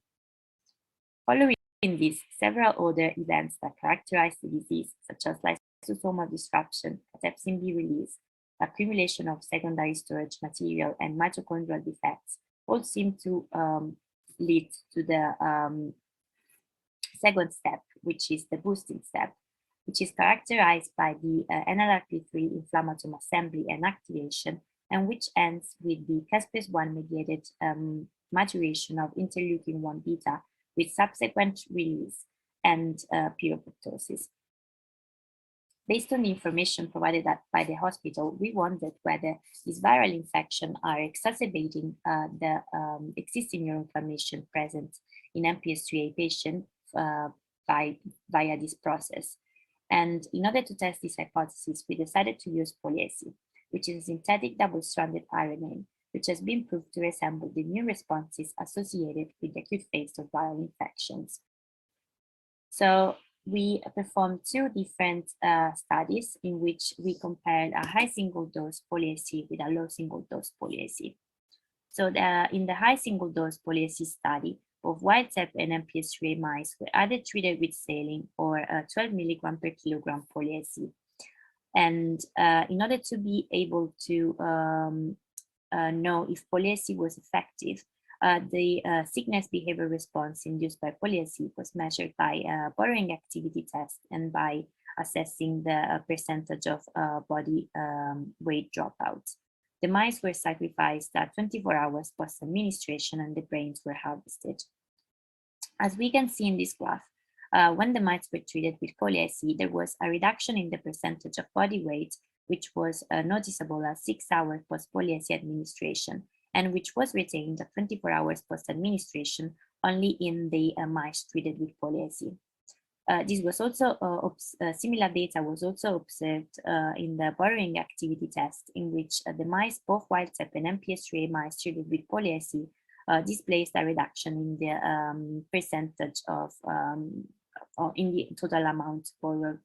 Speaker 5: Following this, several other events that characterize the disease, such as lysosomal disruption, cathepsin B release, accumulation of secondary storage material, and mitochondrial defects, all seem to lead to the second step, which is the boosting step, which is characterized by the NLRP3 inflammasome assembly and activation, and which ends with the caspase-1 mediated maturation of interleukin-1 beta with subsequent release and pyroptosis. Based on the information provided by the hospital, we wondered whether these viral infections are exacerbating the existing neuroinflammation present in MPS IIIA patients via this process. And in order to test this hypothesis, we decided to use polyesi, which is a synthetic double-stranded RNA, which has been proved to resemble the immune responses associated with the acute phase of viral infections. So we performed 2 different studies in which we compared a high single-dose polyesi with a low single-dose polyesi. So in the high single-dose polyesi study, both wild type and MPS IIIA mice were either treated with saline or 12 milligram per kilogram polyesi. And in order to be able to know if poly-AC was effective, the sickness behavior response induced by poly-AC was measured by a borrowing activity test and by assessing the percentage of body weight dropout. The mice were sacrificed at 24 hours post-administration and the brains were harvested. As we can see in this graph, when the mice were treated with poly-AC, there was a reduction in the percentage of body weight, which was noticeable at 6 hours post-poly-AC administration, and which was retained at 24 hours post-administration only in the mice treated with poly-AC. This was also similar data was also observed in the borrowing activity test, in which the mice, both wild-type and MPS IIIA mice treated with poly-AC, displays a reduction in the percentage of in the total amount borrowed.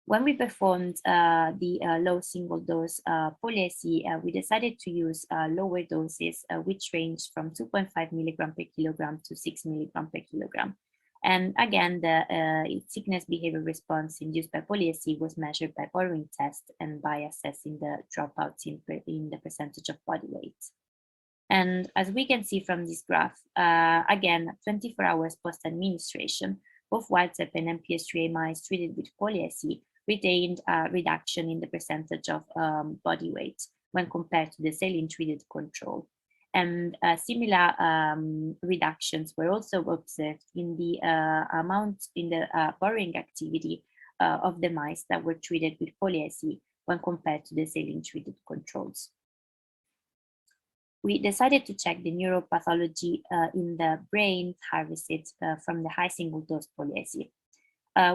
Speaker 5: When we performed the low single dose poly-AC, we decided to use lower doses, which ranged from 2.5 milligram per kilogram to 6 milligram per kilogram. And again, the sickness behavior response induced by poly-AC was measured by borrowing test and by assessing the dropouts in the percentage of body weight. And as we can see from this graph, again, 24 hours post-administration, both wild-type and MPS IIIA mice treated with poly-AC retained a reduction in the percentage of body weight when compared to the saline-treated control. And similar reductions were also observed in the amount in the borrowing activity of the mice that were treated with poly-AC when compared to the saline-treated controls. We decided to check the neuropathology in the brain harvested from the high single-dose poly-AC.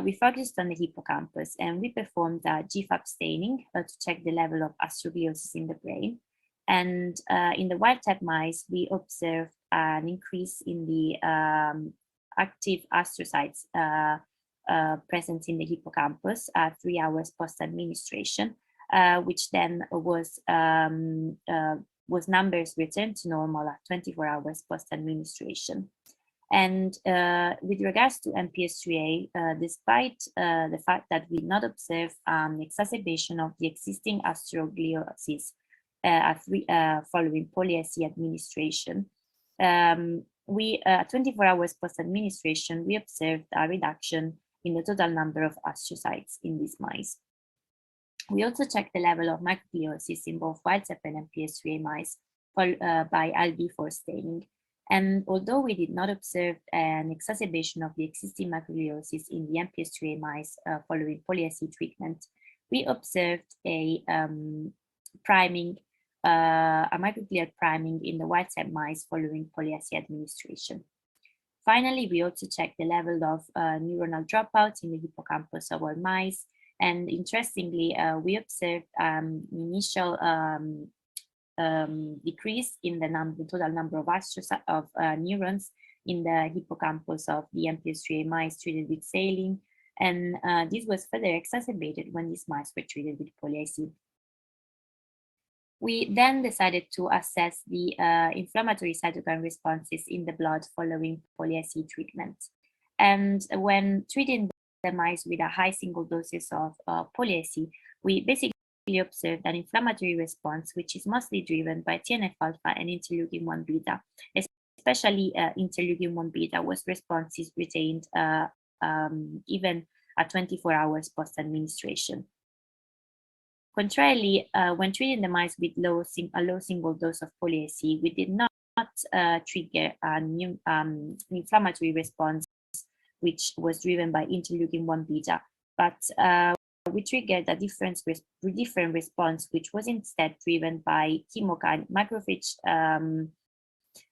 Speaker 5: We focused on the hippocampus and we performed GFAP staining to check the level of astrogliosis in the brain. And in the wild-type mice, we observed an increase in the active astrocytes present in the hippocampus at 3 hours post-administration, which then was numbers returned to normal at 24 hours post-administration. And with regards to MPS IIIA, despite the fact that we did not observe exacerbation of the existing astrogliosis following poly-AC administration, 24 hours post-administration, we observed a reduction in the total number of astrocytes in these mice. We also checked the level of microgliosis in both wild-type and MPS IIIA mice by LB4 staining. And although we did not observe an exacerbation of the existing microgliosis in the MPS IIIA mice following poly-AC treatment, we observed a microglial priming in the wild-type mice following poly-AC administration. Finally, we also checked the level of neuronal dropouts in the hippocampus of all mice. And interestingly, we observed initial decrease in the total number of neurons in the hippocampus of the MPS IIIA mice treated with saline. And this was further exacerbated when these mice were treated with poly-AC. We then decided to assess the inflammatory cytokine responses in the blood following poly-AC treatment. And when treating the mice with a high single doses of poly-AC, we basically observed an inflammatory response, which is mostly driven by TNF-alpha and interleukin-1 beta. Especially interleukin-1 beta was responses retained even at 24 hours post-administration. Contrarily, when treating the mice with a low single dose of poly-AC, we did not trigger an inflammatory response, which was driven by interleukin-1 beta, but we triggered a different response, which was instead driven by macrophage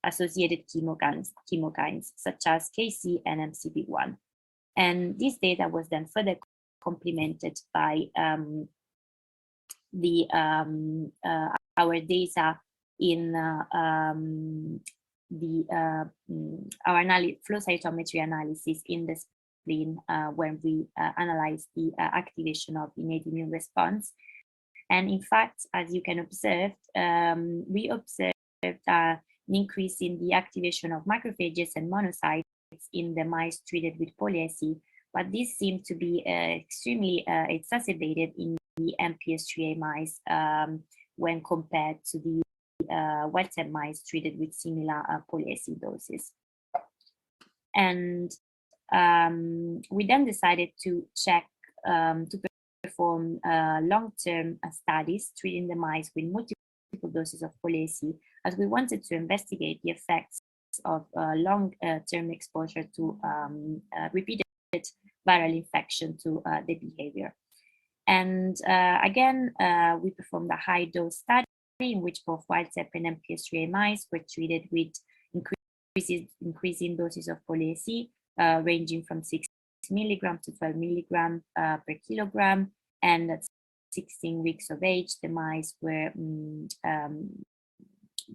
Speaker 5: associated chemokines, such as KC and MCP1. And this data was then further complemented by our data in our flow cytometry analysis in the spleen when we analyzed the activation of innate immune response. And in fact, as you can observe, we observed an increase in the activation of macrophages and monocytes in the mice treated with poly-AC, but this seemed to be extremely exacerbated in the MPS IIIA mice, when compared to the wild-type mice treated with similar poly-AC doses. And we then decided to check, to perform long-term studies treating the mice with multiple doses of poly-AC, as we wanted to investigate the effects of long-term exposure to repeated viral infection to the behavior. And again, we performed a high-dose study in which both wild-type and MPS3A mice were treated with increasing doses of poly-AC, ranging from 6 milligram to 12 milligram per kilogram. And at 16 weeks of age, the mice were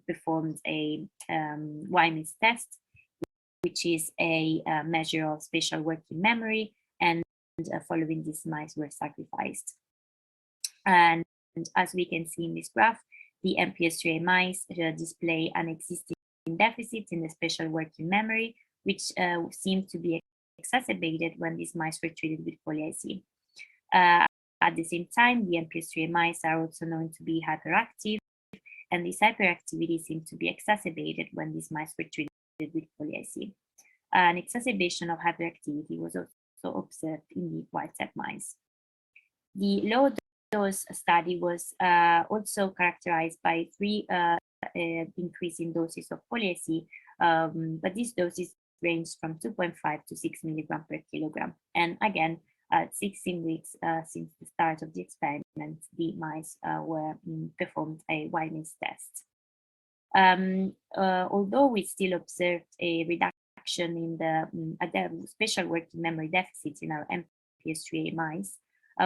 Speaker 5: performed a Wieman's test, which is a measure of spatial working memory, and following this, mice were sacrificed. And as we can see in this graph, the MPS3A mice display an existing deficit in the spatial working memory, which seemed to be exacerbated when these mice were treated with poly-AC. At the same time, the MPS3A mice are also known to be hyperactive, and this hyperactivity seemed to be exacerbated when these mice were treated with poly-AC. An exacerbation of hyperactivity was also observed in the wild-type mice. The low-dose study was also characterized by 3 increasing doses of poly-AC, but these doses ranged from 2.5 to 6 milligram per kilogram. And again, at 16 weeks since the start of the experiment, the mice were performed a Wieman's test. Although we still observed a reduction in the spatial working memory deficits in our MPS3A mice,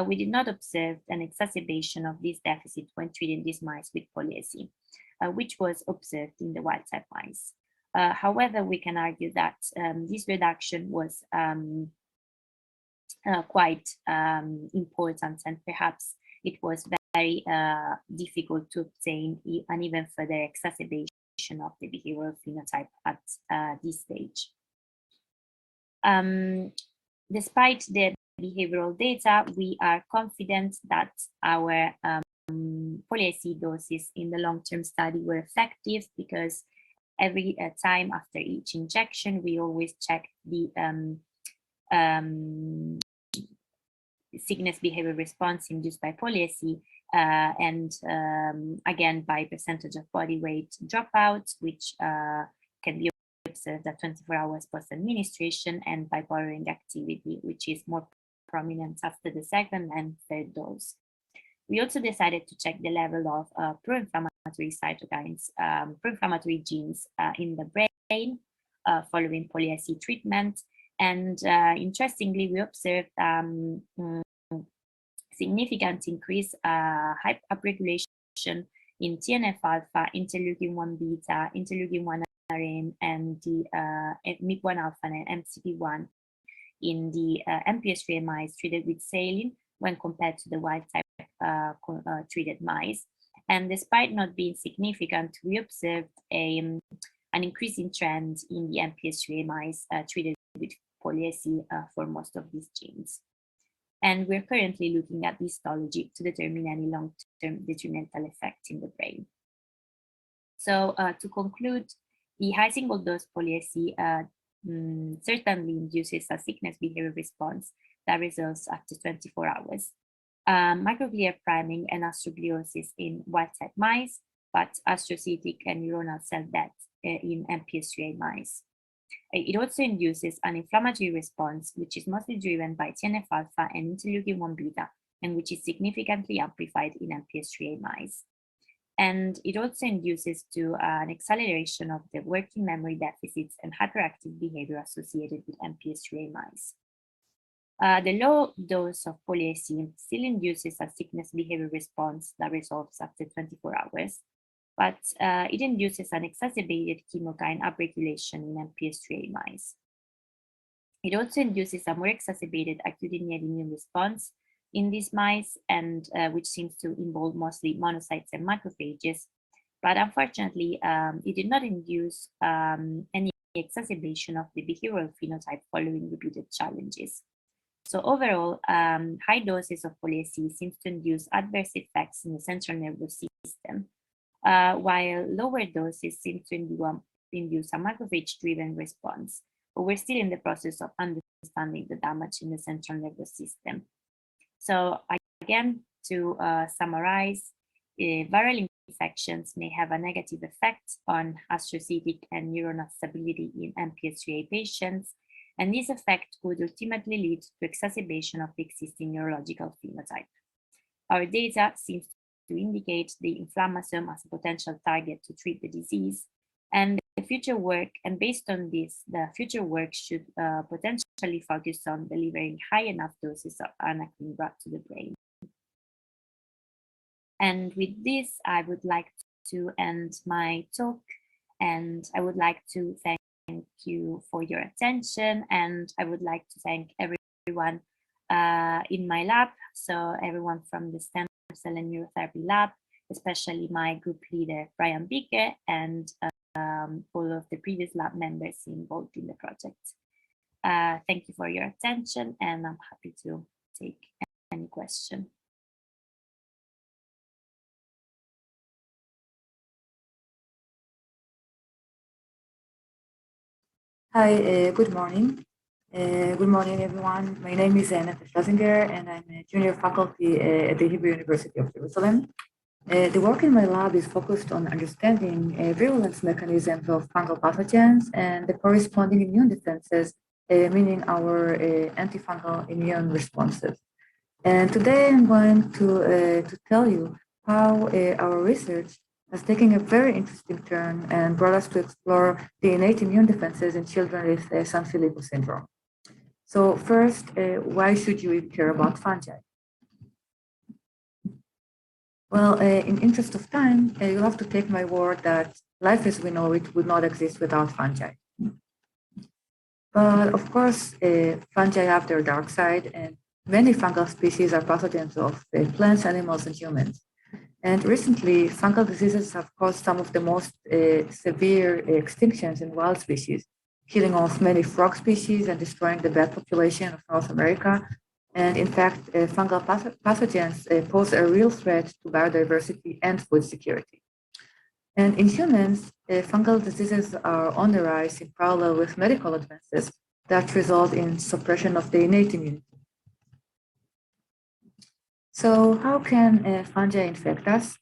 Speaker 5: we did not observe an exacerbation of this deficit when treating these mice with poly-AC, which was observed in the wild-type mice. However, we can argue that this reduction was quite important, and perhaps it was very difficult to obtain an even further exacerbation of the behavioral phenotype at this stage. Despite the behavioral data, we are confident that our poly-AC doses in the long-term study were effective, because every time after each injection, we always check the sickness behavior response induced by poly-AC, and again by percentage of body weight dropout, which can be observed at 24 hours post-administration, and by borrowing activity, which is more prominent after the second and third dose. We also decided to check the level of pro-inflammatory cytokines, pro-inflammatory genes in the brain following poly-AC treatment. And interestingly, we observed significant increase upregulation in TNF-alpha, interleukin-1 beta, interleukin-1 RN, and the MIP-1 alpha and MCP-1 in the MPS3A mice treated with saline when compared to the wild-type treated mice. And despite not being significant, we observed an increasing trend in the MPS3A mice treated with poly-AC for most of these genes. And we're currently looking at histology to determine any long-term detrimental effects in the brain. So to conclude, the high single-dose poly-AC certainly induces a sickness behavior response that resolves after 24 hours. Microglia priming and astrogliosis in wild-type mice, but astrocytic and neuronal cell death in MPS3A mice. It also induces an inflammatory response, which is mostly driven by TNF-alpha and interleukin-1 beta, and which is significantly amplified in MPS3A mice. And it also induces to an acceleration of the working memory deficits and hyperactive behavior associated with MPS3A mice. The low dose of poly-AC still induces a sickness behavior response that resolves after 24 hours, but it induces an exacerbated chemokine upregulation in MPS3A mice. It also induces a more exacerbated acute innate immune response in these mice, and which seems to involve mostly monocytes and macrophages. But unfortunately, it did not induce any exacerbation of the behavioral phenotype following repeated challenges. So overall, high doses of poly-SC seems to induce adverse effects in the central nervous system, while lower doses seem to induce a macrophage-driven response. But we're still in the process of understanding the damage in the central nervous system. So again, to summarize, viral infections may have a negative effect on astrocytic and neuronal stability in MPS IIIA patients, and this effect could ultimately lead to exacerbation of the existing neurological phenotype. Our data seems to indicate the inflammasome as a potential target to treat the disease, and the future work, and based on this, the future work should potentially focus on delivering high enough doses of anakinra to the brain. And with this, I would like to end my talk, and I would like to thank you for your attention, and I would like to thank everyone in my lab, so everyone from the stem cell and neurotherapy lab, especially my group leader, Brian Bicke, and all of the previous lab members involved in the project. Thank you for your attention, and I'm happy to take any question.
Speaker 6: Hi, good morning. Good morning, everyone. My name is Neta Shlezinger, and I'm a junior faculty at the Hebrew University of Jerusalem. The work in my lab is focused on understanding virulence mechanisms of fungal pathogens and the corresponding immune defenses, meaning our antifungal immune responses. And today I'm going to tell you how our research has taken a very interesting turn and brought us to explore the innate immune defenses in children with Sanfilippo syndrome. So first, why should you even care about fungi? Well, in interest of time, you'll have to take my word that life as we know it would not exist without fungi. But of course, fungi have their dark side, and many fungal species are pathogens of plants, animals, and humans. And recently, fungal diseases have caused some of the most severe extinctions in wild species, killing off many frog species and destroying the bat population of North America. And in fact, fungal pathogens pose a real threat to biodiversity and food security. And in humans, fungal diseases are on the rise in parallel with medical advances that result in suppression of the innate immunity. So how can fungi infect us?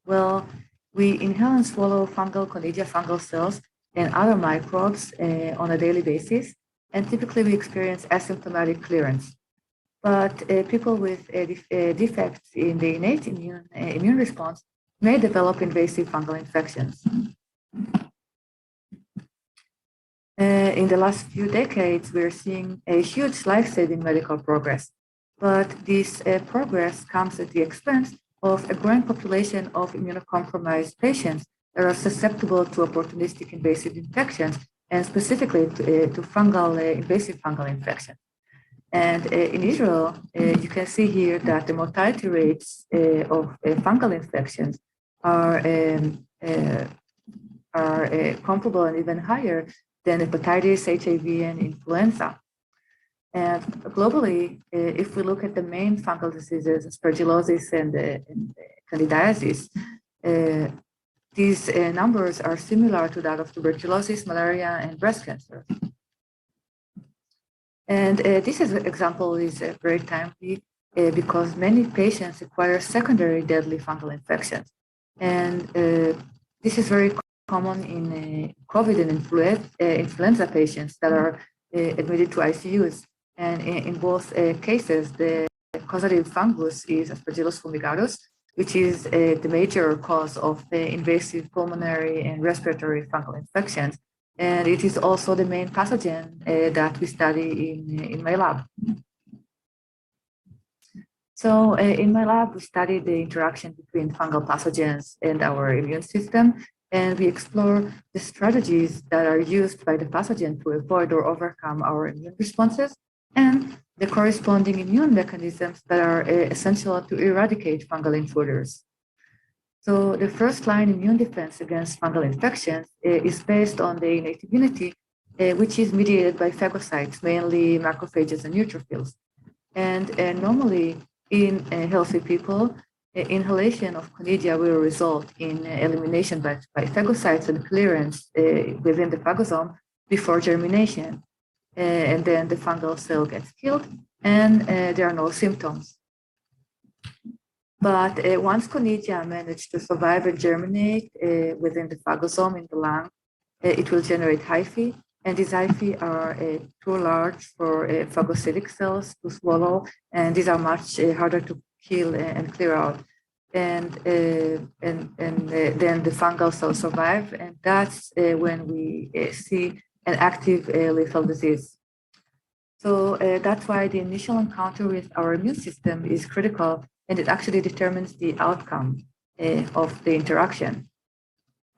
Speaker 6: Well, we inhale and swallow fungal Conidia fungal cells and other microbes on a daily basis, and typically we experience asymptomatic clearance. But people with defects in the innate immune response may develop invasive fungal infections. In the last few decades, we're seeing a huge life-saving medical progress. But this progress comes at the expense of a growing population of immunocompromised patients that are susceptible to opportunistic invasive infections, and specifically to invasive fungal infections. And in Israel, you can see here that the mortality rates of fungal infections are comparable and even higher than hepatitis, HIV, and influenza. And globally, if we look at the main fungal diseases, aspergillosis and candidiasis, these numbers are similar to that of tuberculosis, malaria, and breast cancer. And this example is very timely because many patients acquire secondary deadly fungal infections. And this is very common in COVID and influenza patients that are admitted to ICUs. And in both cases, the causative fungus is Aspergillus fumigatus, which is the major cause of invasive pulmonary and respiratory fungal infections. And it is also the main pathogen that we study in my lab. So in my lab, we studied the interaction between fungal pathogens and our immune system. And we explore the strategies that are used by the pathogen to avoid or overcome our immune responses, and the corresponding immune mechanisms that are essential to eradicate fungal intruders. So the first line immune defense against fungal infections is based on the innate immunity, which is mediated by phagocytes, mainly macrophages and neutrophils. And normally in healthy people, inhalation of conidia will result in elimination by phagocytes and clearance within the phagosome before germination. And then the fungal cell gets killed and there are no symptoms. But once conidia manage to survive and germinate within the phagosome in the lung, it will generate hyphae. And these hyphae are too large for phagocytic cells to swallow, and these are much harder to kill and clear out. And then the fungal cells survive, and that's when we see an active lethal disease. So that's why the initial encounter with our immune system is critical, and it actually determines the outcome of the interaction.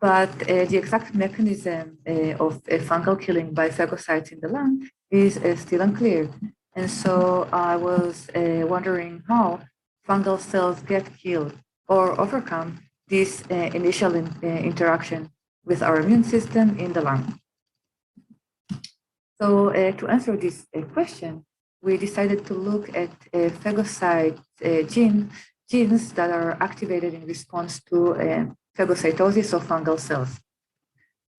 Speaker 6: But the exact mechanism of fungal killing by phagocytes in the lung is still unclear. And so I was wondering how fungal cells get killed or overcome this initial interaction with our immune system in the lung. So to answer this question, we decided to look at phagocyte genes that are activated in response to phagocytosis of fungal cells.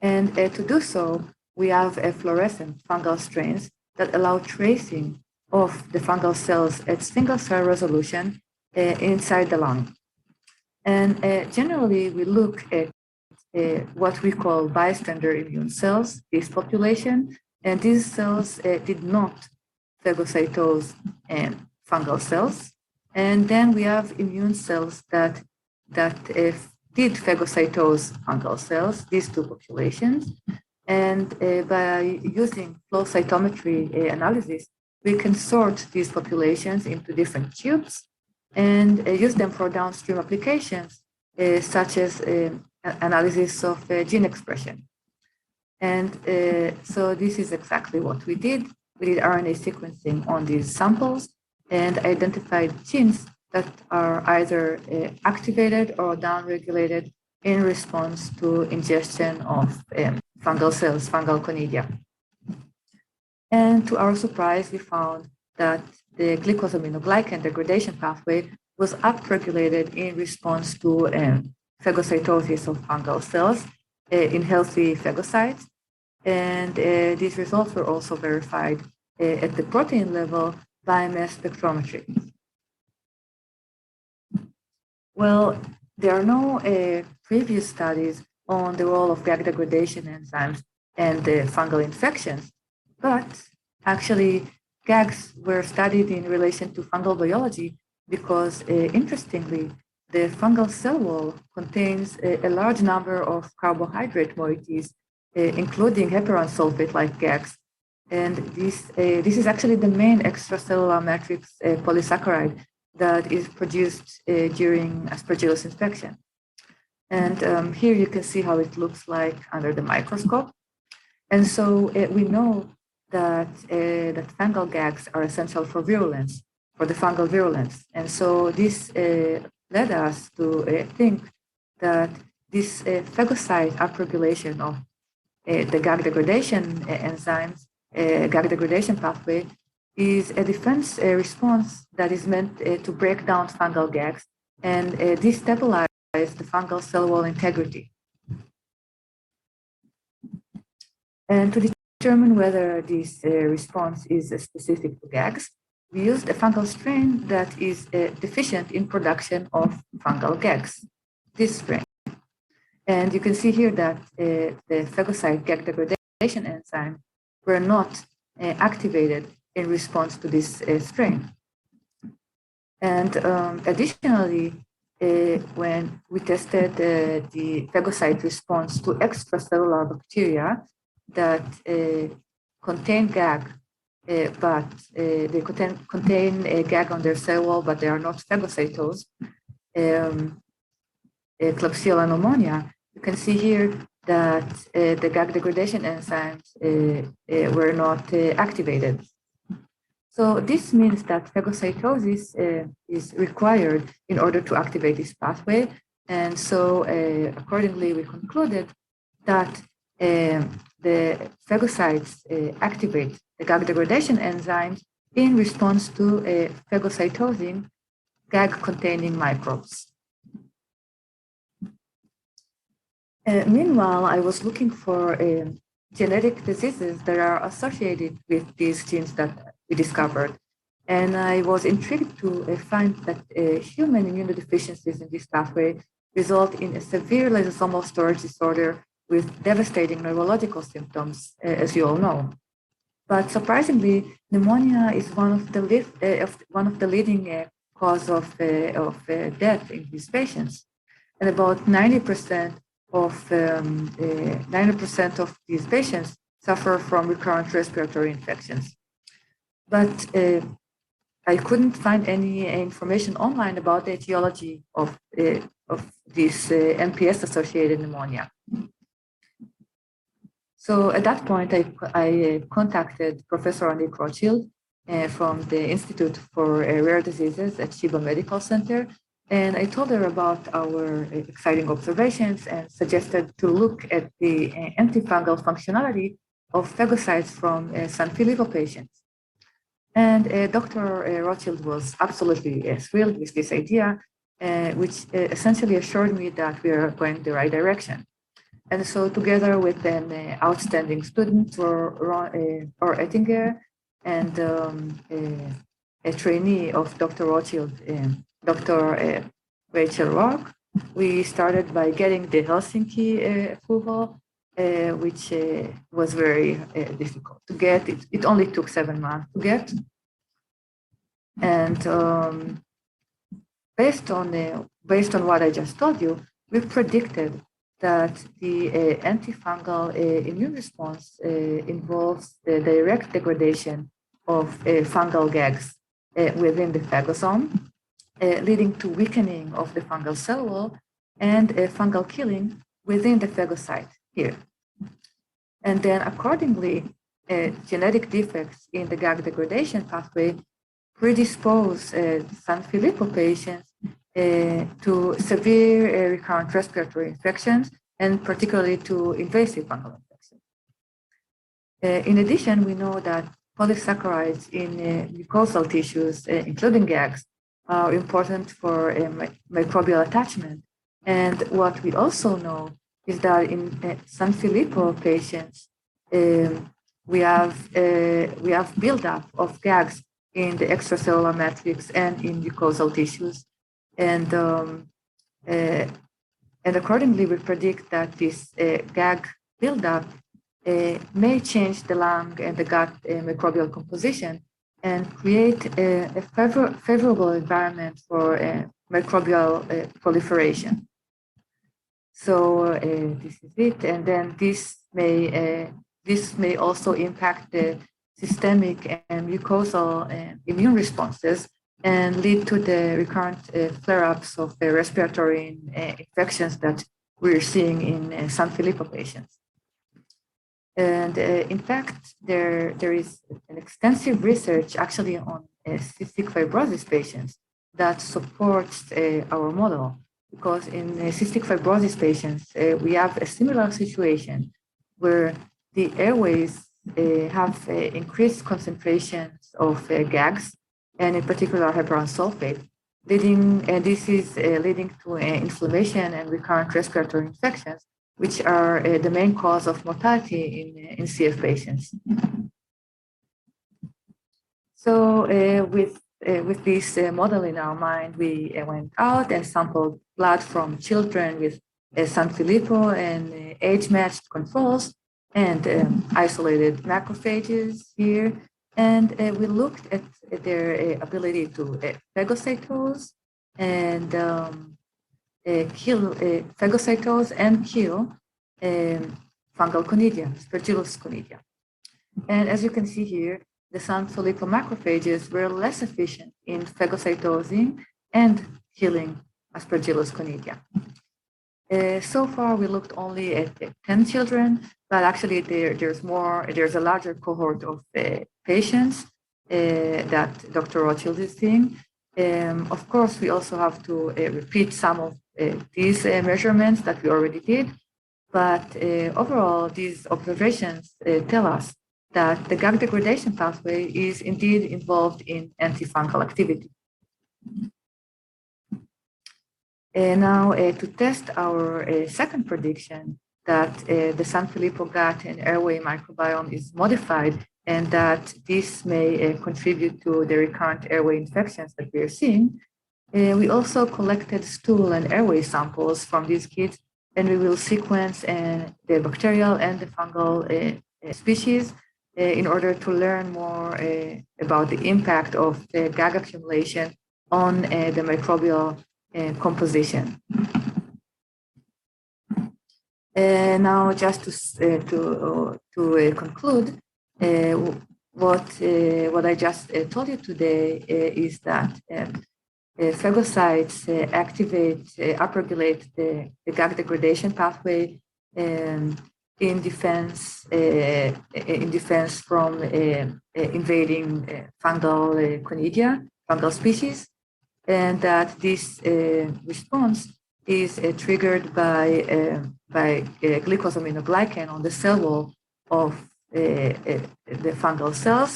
Speaker 6: And to do so, we have fluorescent fungal strains that allow tracing of the fungal cells at single cell resolution inside the lung. And generally, we look at what we call bystander immune cells, this population, and these cells did not phagocytose fungal cells. And then we have immune cells that did phagocytose fungal cells, these two populations. And by using flow cytometry analysis, we can sort these populations into different tubes and use them for downstream applications, such as analysis of gene expression. And so this is exactly what we did. We did RNA sequencing on these samples and identified genes that are either activated or downregulated in response to ingestion of fungal cells, fungal conidia. And to our surprise, we found that the glycosaminoglycan degradation pathway was upregulated in response to phagocytosis of fungal cells in healthy phagocytes. And these results were also verified at the protein level by mass spectrometry. Well, there are no previous studies on the role of GAG degradation enzymes and fungal infections, but actually GAGs were studied in relation to fungal biology because, interestingly, the fungal cell wall contains a large number of carbohydrate moieties, including heparan sulfate like GAGs. And this is actually the main extracellular matrix polysaccharide that is produced during Aspergillus infection. And here you can see how it looks like under the microscope. And so we know that fungal GAGs are essential for virulence, for the fungal virulence. And so this led us to think that this phagocyte upregulation of the GAG degradation enzymes, GAG degradation pathway, is a defense response that is meant to break down fungal GAGs and destabilize the fungal cell wall integrity. And to determine whether this response is specific to GAGs, we used a fungal strain that is deficient in production of fungal GAGs, this strain. And you can see here that the phagocyte GAG degradation enzymes were not activated in response to this strain. And additionally, when we tested the phagocyte response to extracellular bacteria that contain GAG, but they contain GAG on their cell wall, but they are not phagocytosed, Klebsiella pneumonia, you can see here that the GAG degradation enzymes were not activated. So this means that phagocytosis is required in order to activate this pathway. And so accordingly, we concluded that the phagocytes activate the GAG degradation enzymes in response to phagocytosing GAG-containing microbes. Meanwhile, I was looking for genetic diseases that are associated with these genes that we discovered. And I was intrigued to find that human immunodeficiencies in this pathway result in a severe lysosomal storage disorder with devastating neurological symptoms, as you all know. But surprisingly, pneumonia is one of the leading cause of death in these patients, and about 90% of these patients suffer from recurrent respiratory infections. But I couldn't find any information online about the etiology of this MPS-associated pneumonia. So at that point, I contacted Professor Nick Rothschild from the Institute for Rare Diseases at Sheba Medical Center, and I told her about our exciting observations and suggested to look at the antifungal functionality of phagocytes from Sanfilippo patients. And Dr. Rothschild was absolutely thrilled with this idea, which essentially assured me that we are going the right direction. And so together with an outstanding student, or Ettinger, and a trainee of Dr. Rothschild, Dr. Rachel Rock, we started by getting the Helsinki approval, which was very difficult to get. It only took 7 months to get. And based on what I just told you, we predicted that the antifungal immune response involves the direct degradation of fungal gags within the phagosome, leading to weakening of the fungal cell wall and fungal killing within the phagocyte here. And then accordingly, genetic defects in the GAG degradation pathway predispose Sanfilippo patients to severe recurrent respiratory infections, and particularly to invasive fungal infections. In addition, we know that polysaccharides in mucosal tissues, including GAGs, are important for microbial attachment. And what we also know is that in Sanfilippo patients, we have buildup of GAGs in the extracellular matrix and in mucosal tissues. And accordingly, we predict that this GAG buildup may change the lung and the gut microbial composition and create a favorable environment for microbial proliferation. So this is it, and then this may also impact the systemic and mucosal immune responses and lead to the recurrent flare-ups of the respiratory infections that we're seeing in Sanfilippo patients. And in fact, there is an extensive research actually on cystic fibrosis patients that supports our model, because in cystic fibrosis patients, we have a similar situation where the airways have increased concentrations of GAGs, and in particular heparan sulfate, and this is leading to inflammation and recurrent respiratory infections, which are the main cause of mortality in CF patients. So with this model in our mind, we went out and sampled blood from children with Sanfilippo and age-matched controls, and isolated macrophages here. And we looked at their ability to phagocytose and kill phagocytose and kill fungal conidia, Aspergillus conidia. And as you can see here, the Sanfilippo macrophages were less efficient in phagocytosing and killing Aspergillus conidia. So far, we looked only at 10 children, but actually there's a larger cohort of patients that Dr. Rothschild is seeing. Of course, we also have to repeat some of these measurements that we already did, but overall, these observations tell us that the GAG degradation pathway is indeed involved in antifungal activity. Now, to test our second prediction that the Sanfilippo gut and airway microbiome is modified and that this may contribute to the recurrent airway infections that we are seeing, we also collected stool and airway samples from these kids, and we will sequence the bacterial and the fungal species in order to learn more about the impact of the GAG accumulation on the microbial composition. Now, just to conclude, what I just told you today is that phagocytes upregulate the GAG degradation pathway in defense from invading fungal conidia, fungal species, and that this response is triggered by glycosaminoglycan on the cell wall of the fungal cells,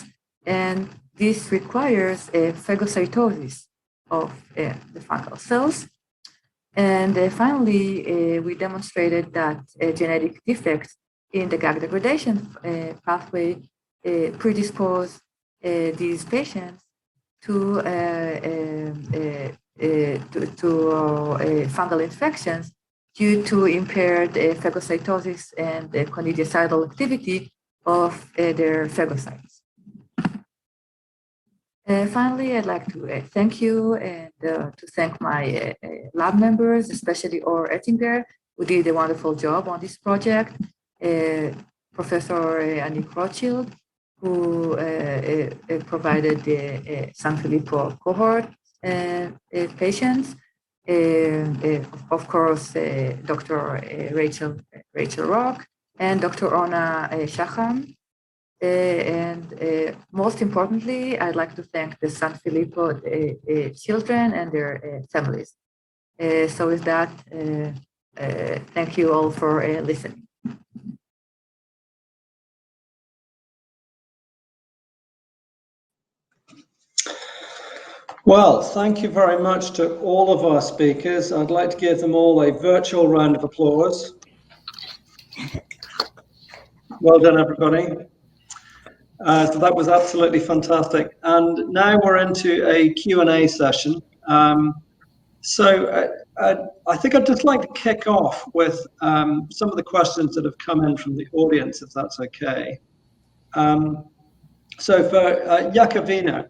Speaker 6: and this requires a phagocytosis of the fungal cells. And finally, we demonstrated that genetic defects in the GAG degradation pathway predispose these patients to fungal infections due to impaired phagocytosis and conidicidal activity of their phagocytes. Finally, I'd like to thank you and to thank my lab members, especially Or Ettinger, who did a wonderful job on this project, Professor Annick Rothschild, who provided the Sanfilippo cohort patients, of course, Dr. Rachel Rock and Dr. Ona Shacham. And most importantly, I'd like to thank the Sanfilippo children and their families. So with that, thank you all for listening.
Speaker 3: Well, thank you very much to all of our speakers. I'd like to give them all a virtual round of applause. Well done, everybody. So that was absolutely fantastic. And now we're into a Q&A session. I think I'd just like to kick off with some of the questions that have come in from the audience, if that's okay. So for Iacovino,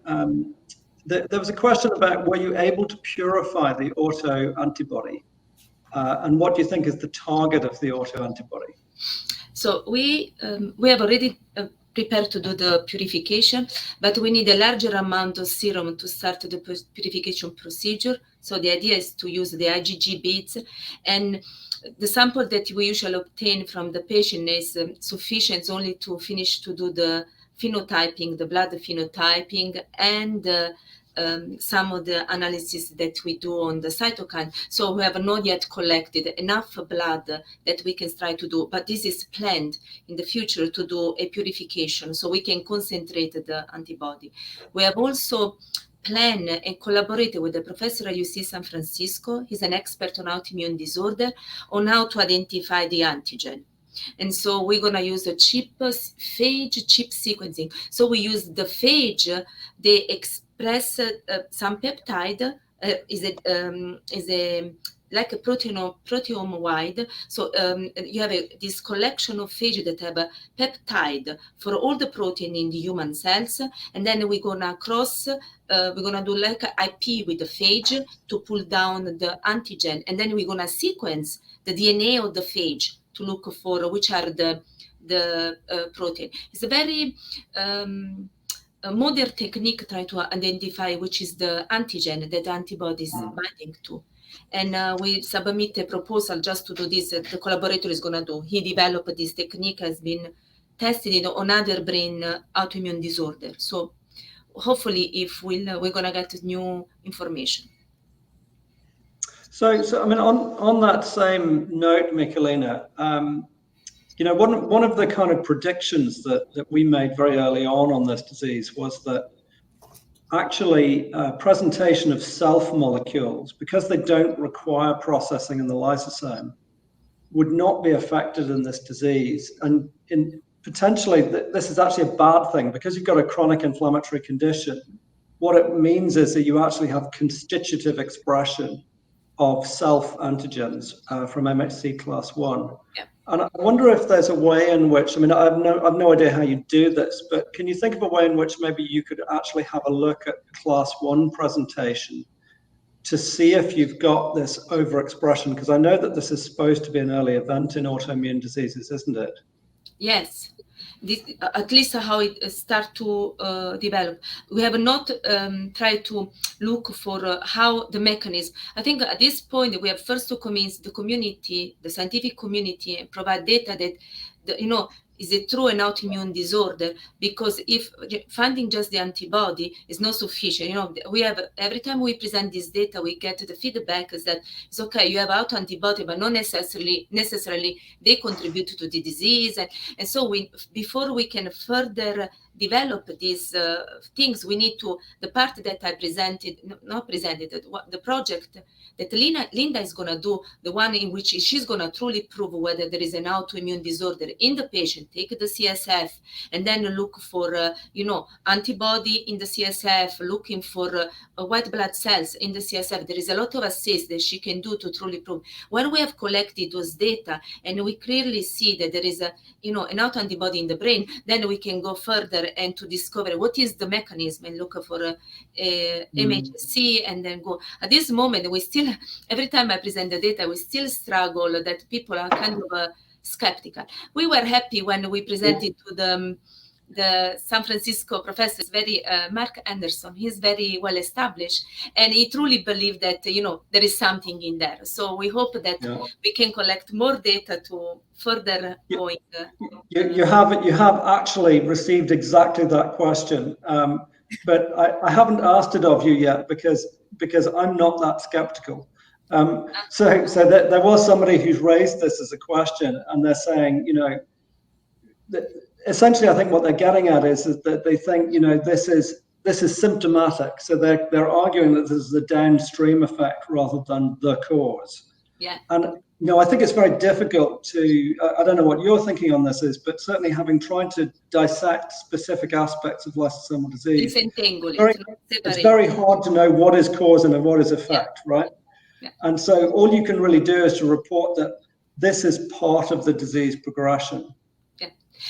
Speaker 3: there was a question about, were you able to purify the autoantibody? And what do you think is the target of the autoantibody?
Speaker 4: So we have already prepared to do the purification, but we need a larger amount of serum to start the purification procedure. So the idea is to use the IgG beads, and the sample that we usually obtain from the patient is sufficient only to finish to do the phenotyping, the blood phenotyping, and some of the analysis that we do on the cytokine. So we have not yet collected enough blood that we can try to do, but this is planned in the future to do a purification so we can concentrate the antibody. We have also planned and collaborated with the professor at UC San Francisco. He's an expert on autoimmune disorder, on how to identify the antigen. And so we're going to use a phage chip sequencing. So we use the phage, they express some peptide, is like a proteome wide. So you have this collection of phage that have a peptide for all the protein in the human cells. And then we're going to we're going to do like an IP with the phage to pull down the antigen. And then we're going to sequence the DNA of the phage to look for which are the protein. It's a very modern technique trying to identify which is the antigen that the antibody is binding to. And we submit a proposal just to do this. The collaborator is going to do. He developed this technique, has been tested on other brain autoimmune disorder. So hopefully, if we're going to get new information. So
Speaker 3: I mean, on that same note, Michelina, you know, one of the kind of predictions that we made very early on this disease was that actually presentation of self molecules, because they don't require processing in the lysosome, would not be affected in this disease. And potentially this is actually a bad thing, because you've got a chronic inflammatory condition. What it means is that you actually have constitutive expression of self antigens from MHC class 1.
Speaker 4: Yeah.
Speaker 3: And I wonder if there's a way in which, I mean, I've no idea how you do this, but can you think of a way in which maybe you could actually have a look at class 1 presentation to see if you've got this overexpression? Because I know that this is supposed to be an early event in autoimmune diseases, isn't it?
Speaker 4: Yes. This, at least how it start to develop. We have not tried to look for how the mechanism. I think at this point we have first to convince the community, the scientific community, and provide data that, you know, is it true an autoimmune disorder? Because if finding just the antibody is not sufficient, you know, we have, every time we present this data, we get the feedback is that it's okay, you have autoantibody, but not necessarily they contribute to the disease. And so before we can further develop these things, we need to, the part that I presented, the project that Linda is going to do, the one in which she's going to truly prove whether there is an autoimmune disorder in the patient, take the CSF, and then look for, you know, antibody in the CSF, looking for white blood cells in the CSF. There is a lot of assays that she can do to truly prove. When we have collected those data and we clearly see that there is a, you know, an autoantibody in the brain, then we can go further and to discover what is the mechanism and look for MHC and then go. At this moment, we still, every time I present the data, we still struggle that people are kind of skeptical. We were happy when we presented to the San Francisco professor, very Mark Anderson. He's very well established, and he truly believed that, you know, there is something in there. So we hope that we can collect more data to further going.
Speaker 3: You have actually received exactly that question, but I haven't asked it of you yet because I'm not that skeptical. So there was somebody who's raised this as a question, and they're saying, you know, that essentially I think what they're getting at is that they think, you know, this is symptomatic. So they're arguing that this is a downstream effect rather than the cause.
Speaker 4: Yeah.
Speaker 3: And you know, I think it's very difficult to, I don't know what your thinking on this is, but certainly having tried to dissect specific aspects of lysosomal disease, it's very hard to know what is cause and what is effect, right? Yeah. And so all you can really do is to report that this is part of the disease progression.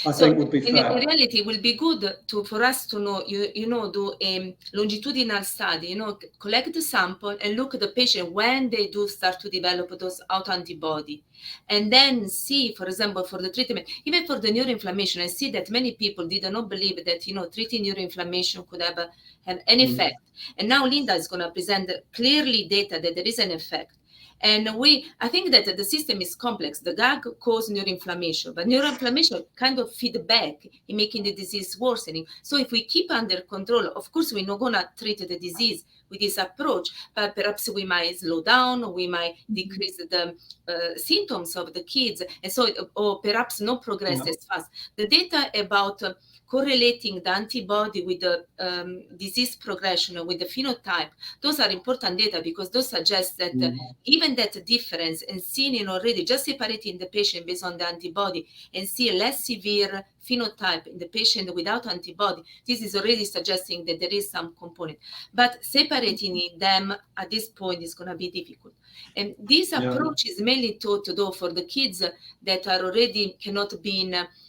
Speaker 3: I think would be fair.
Speaker 4: In reality, it will be good for us to know, you know, do a longitudinal study, you know, collect the sample and look at the patient when they do start to develop those autoantibody, and then see, for example, for the treatment, even for the neuroinflammation, I see that many people did not believe that, you know, treating neuroinflammation could have an effect. And now Linda is going to present clearly data that there is an effect. And I think that the system is complex. The gag causes neuroinflammation, but neuroinflammation kind of feedback in making the disease worsening. So if we keep under control, of course, we're not going to treat the disease with this approach, but perhaps we might slow down, we might decrease the symptoms of the kids, and so, or perhaps not progress as fast. The data about correlating the antibody with the disease progression, with the phenotype, those are important data because those suggest that even that difference and seeing already just separating the patient based on the antibody and see a less severe phenotype in the patient without antibody, this is already suggesting that there is some component. But separating them at this point is going to be difficult. And this approach is mainly taught though for the kids that are already cannot be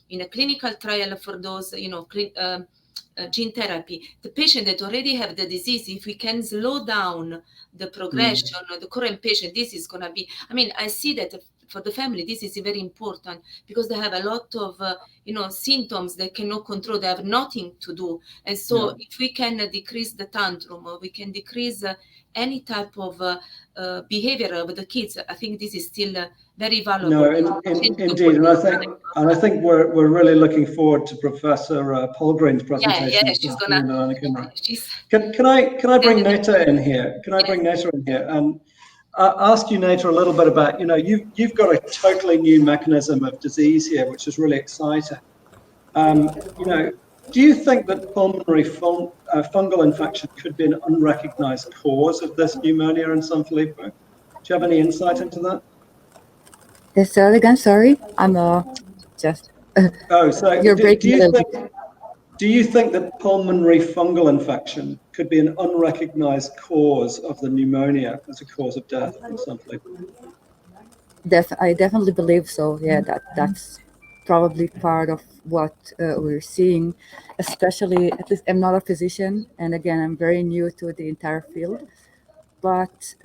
Speaker 4: in a clinical trial for those, you know, gene therapy. The patient that already have the disease, if we can slow down the progression of the current patient, this is going to be, I mean, I see that for the family, this is very important because they have a lot of, you know, symptoms they cannot control. They have nothing to do. And so if we can decrease the tantrum, or we can decrease any type of behavior of the kids, I think this is still very valuable.
Speaker 3: No, indeed. And I think we're really looking forward to Professor Polgreen's presentation.
Speaker 4: Yeah, she's gonna.
Speaker 3: Can I bring Neta in here? And ask you, Neta, a little bit about, you've got a totally new mechanism of disease here, which is really exciting. Do you think that pulmonary fungal infection could be an unrecognized cause of this pneumonia in Sanfilippo? Do you have any insight into that?
Speaker 6: Yes, again, sorry, I'm just.
Speaker 3: So
Speaker 6: you're breaking a little bit.
Speaker 3: Do you think that pulmonary fungal infection could be an unrecognized cause of the pneumonia as a cause of death in Sanfilippo?
Speaker 6: I definitely believe so. Yeah, that's probably part of what we're seeing, especially, at least I'm not a physician, and again, I'm very new to the entire field, but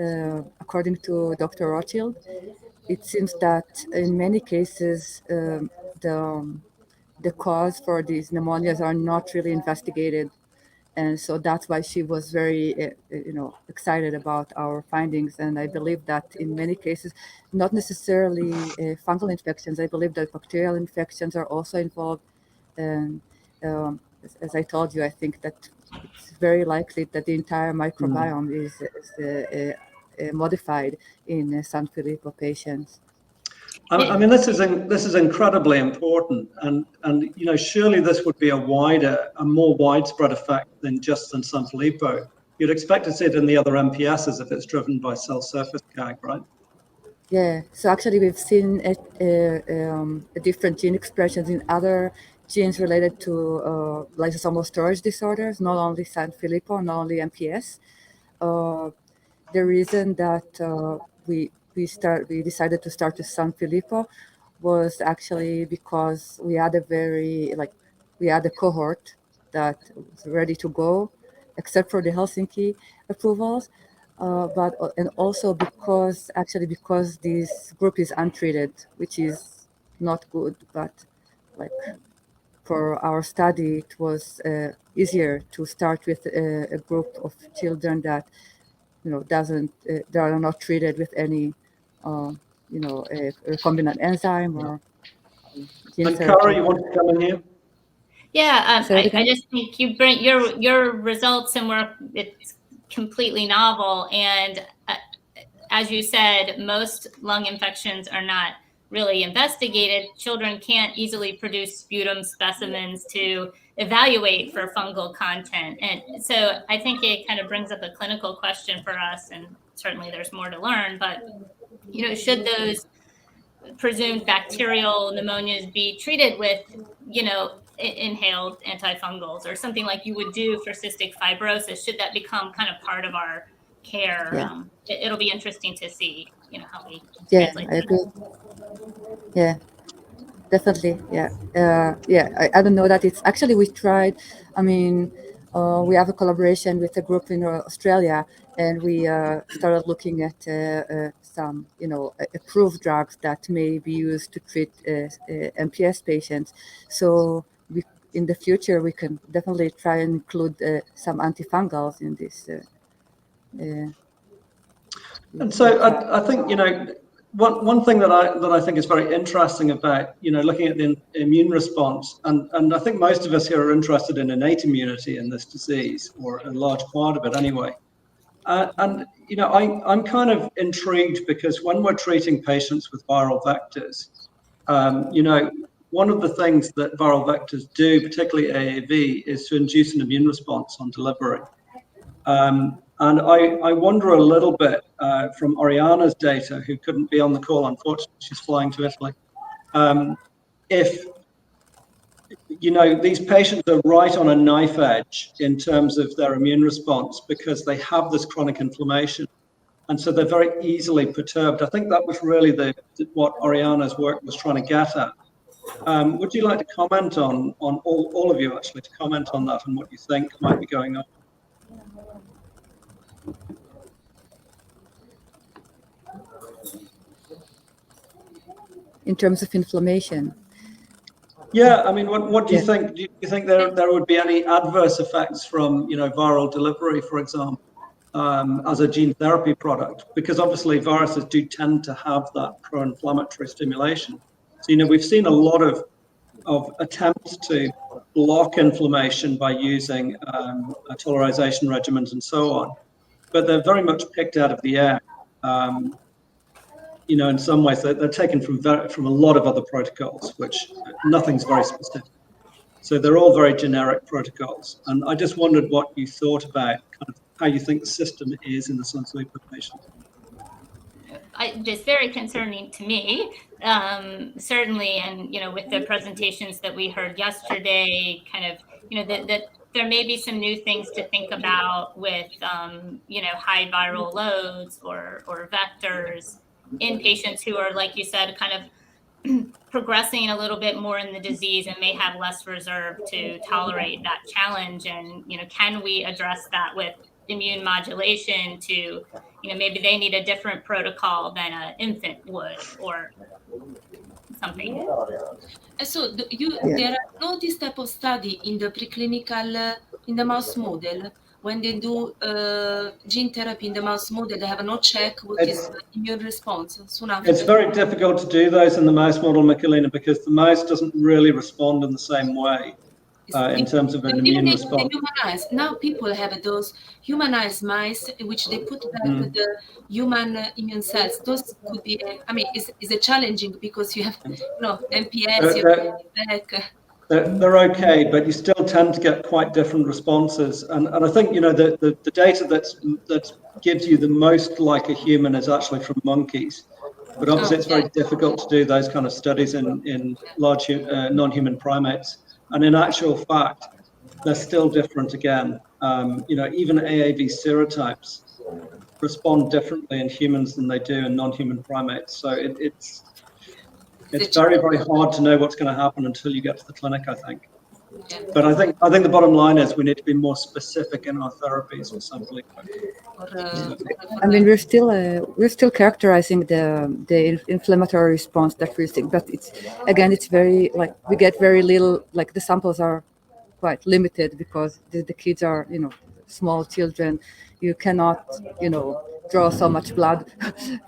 Speaker 6: according to Dr. Rothschild, it seems that in many cases, the cause for these pneumonias are not really investigated. And so that's why she was very, excited about our findings. And I believe that in many cases, not necessarily fungal infections, I believe that bacterial infections are also involved. And as I told you, I think that it's very likely that the entire microbiome is modified in Sanfilippo patients.
Speaker 3: I mean, this is incredibly important, and surely this would be a more widespread effect than just in Sanfilippo. You'd expect to see it in the other MPSs if it's driven by cell surface CAG, right?
Speaker 6: Yeah. So actually, we've seen different gene expressions in other genes related to lysosomal storage disorders, not only Sanfilippo, not only MPS. The reason that we decided to start with Sanfilippo was actually because we had a cohort that was ready to go, except for the Helsinki approvals, and also because this group is untreated, which is not good, but like for our study, it was easier to start with a group of children that they are not treated with any a recombinant enzyme or gene
Speaker 3: And
Speaker 6: therapy.
Speaker 3: Cara, you want to come in here?
Speaker 2: Yeah, I just think you bring your results and work. It's completely novel, and as you said, most lung infections are not really investigated. Children can't easily produce sputum specimens to evaluate for fungal content, and so I think it kind of brings up a clinical question for us. And certainly, there's more to learn, but should those presumed bacterial pneumonias be treated with, inhaled antifungals or something like you would do for cystic fibrosis? Should that become kind of part of our care?
Speaker 6: Yeah.
Speaker 2: It'll be interesting to see, how we
Speaker 6: translate.
Speaker 2: I
Speaker 6: agree. Yeah, definitely. Yeah. I don't know that it's actually we tried. I mean, we have a collaboration with a group in Australia, and we started looking at some, approved drugs that may be used to treat MPS patients. So in the future, we can definitely try and include some antifungals in this.
Speaker 3: And so I think, one thing that I think is very interesting about, looking at the immune response, and I think most of us here are interested in innate immunity in this disease, or a large part of it anyway. I'm kind of intrigued because when we're treating patients with viral vectors, one of the things that viral vectors do, particularly AAV, is to induce an immune response on delivery. And I wonder a little bit from Oriana's data, who couldn't be on the call, unfortunately, she's flying to Italy, if these patients are right on a knife edge in terms of their immune response because they have this chronic inflammation, and so they're very easily perturbed. I think that was really what Oriana's work was trying to get at. Would you like to comment on all of you actually to comment on that and what you think might be going on?
Speaker 6: In terms of inflammation.
Speaker 3: Yeah, I mean, what do you think? Do you think there would be any adverse effects from viral delivery, for example, as a gene therapy product? Because obviously viruses do tend to have that pro-inflammatory stimulation. So we've seen a lot of attempts to block inflammation by using tolerization regimens and so on, but they're very much picked out of the air. you know, in some ways they're taken from a lot of other protocols, which nothing's very specific. So they're all very generic protocols. And I just wondered what you thought about kind of how you think the system is in the Sanfilippo patient.
Speaker 2: Just very concerning to me, certainly. And, you know, with the presentations that we heard yesterday, kind of, you know, that there may be some new things to think about with, you know, high viral loads or vectors in patients who are, like you said, kind of progressing a little bit more in the disease and may have less reserve to tolerate that challenge. And, you know, can we address that with immune modulation to, you know, maybe they need a different protocol than an infant would or something.
Speaker 4: So there are no this type of study in the preclinical, in the mouse model. When they do gene therapy in the mouse model, they have not checked what is the immune response soon after.
Speaker 3: It's very difficult to do those in the mouse model, Michelina, because the mouse doesn't really respond in the same way in terms of an immune response.
Speaker 4: Now people have those humanized mice, which they put back the human immune cells. Those could be, I mean, it's a challenging because you have, you know, MPS, you have back.
Speaker 3: They're okay, but you still tend to get quite different responses. And I think, you know, the data that gives you the most like a human is actually from monkeys. But obviously it's very difficult to do those kind of studies in large non-human primates. And in actual fact, they're still different again. You know, even AAV serotypes respond differently in humans than they do in non-human primates. So it's very, very hard to know what's going to happen until you get to the clinic, I think. But I think the bottom line is we need to be more specific in our therapies with Sanfilippo.
Speaker 6: I mean, we're still characterizing the inflammatory response that we're seeing, but it's very, like, we get very little, like the samples are quite limited because the kids are, you know, small children. You cannot, you know, draw so much blood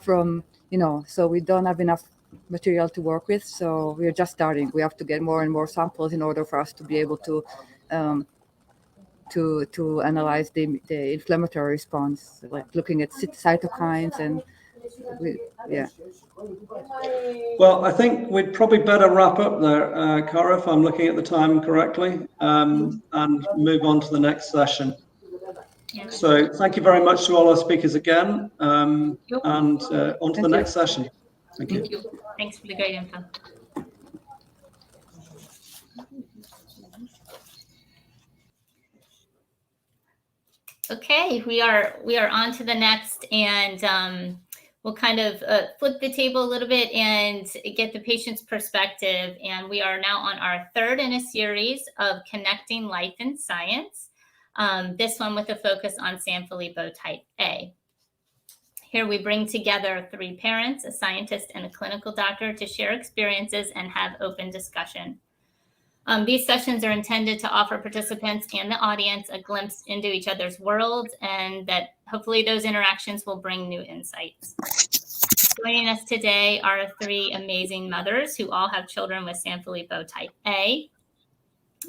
Speaker 6: from, you know, so we don't have enough material to work with. So we're just starting. We have to get more and more samples in order for us to be able to analyze the inflammatory response, like looking at cytokines and
Speaker 3: Well, I think we'd probably better wrap up there, Cara, if I'm looking at the time correctly, and move on to the next session. So thank you very much to all our speakers again, and on to the next session. Thank you.
Speaker 2: Thanks for the great info. Okay, we are on to the next, and we'll kind of flip the table a little bit and get the patient's perspective. And we are now on our third in a series of Connecting Life and Science, this one with a focus on Sanfilippo type A. Here we bring together 3 parents, a scientist, and a clinical doctor to share experiences and have open discussion. These sessions are intended to offer participants and the audience a glimpse into each other's worlds, and that hopefully those interactions will bring new insights. Joining us today are 3 amazing mothers who all have children with Sanfilippo type A.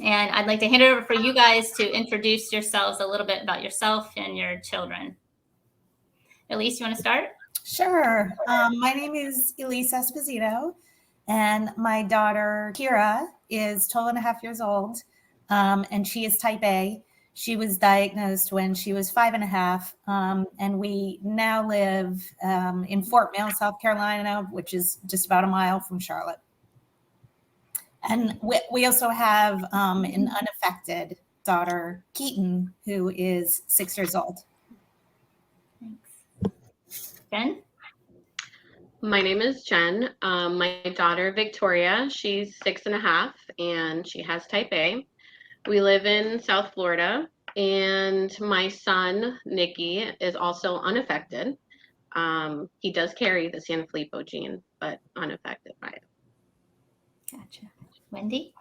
Speaker 2: And I'd like to hand it over for you guys to introduce yourselves a little bit about yourself and your children. Elise, you want to start?
Speaker 7: Sure. My name is Elise Esposito, and my daughter, Tierra, is 12 and a half years old, and she is type A. She was diagnosed when she was 5 and a half, and we now live in Fort Mill, South Carolina, which is just about a mile from Charlotte. And we also have an unaffected daughter, Keaton, who is 6 years old.
Speaker 2: Jenn?
Speaker 8: My name is Jenn. My daughter, Victoria, she's 6 and a half, and she has type A. We live in South Florida, and my son, Nicky, is also unaffected. He does carry the Sanfilippo gene, but unaffected by it.
Speaker 2: Gotcha. Wendy?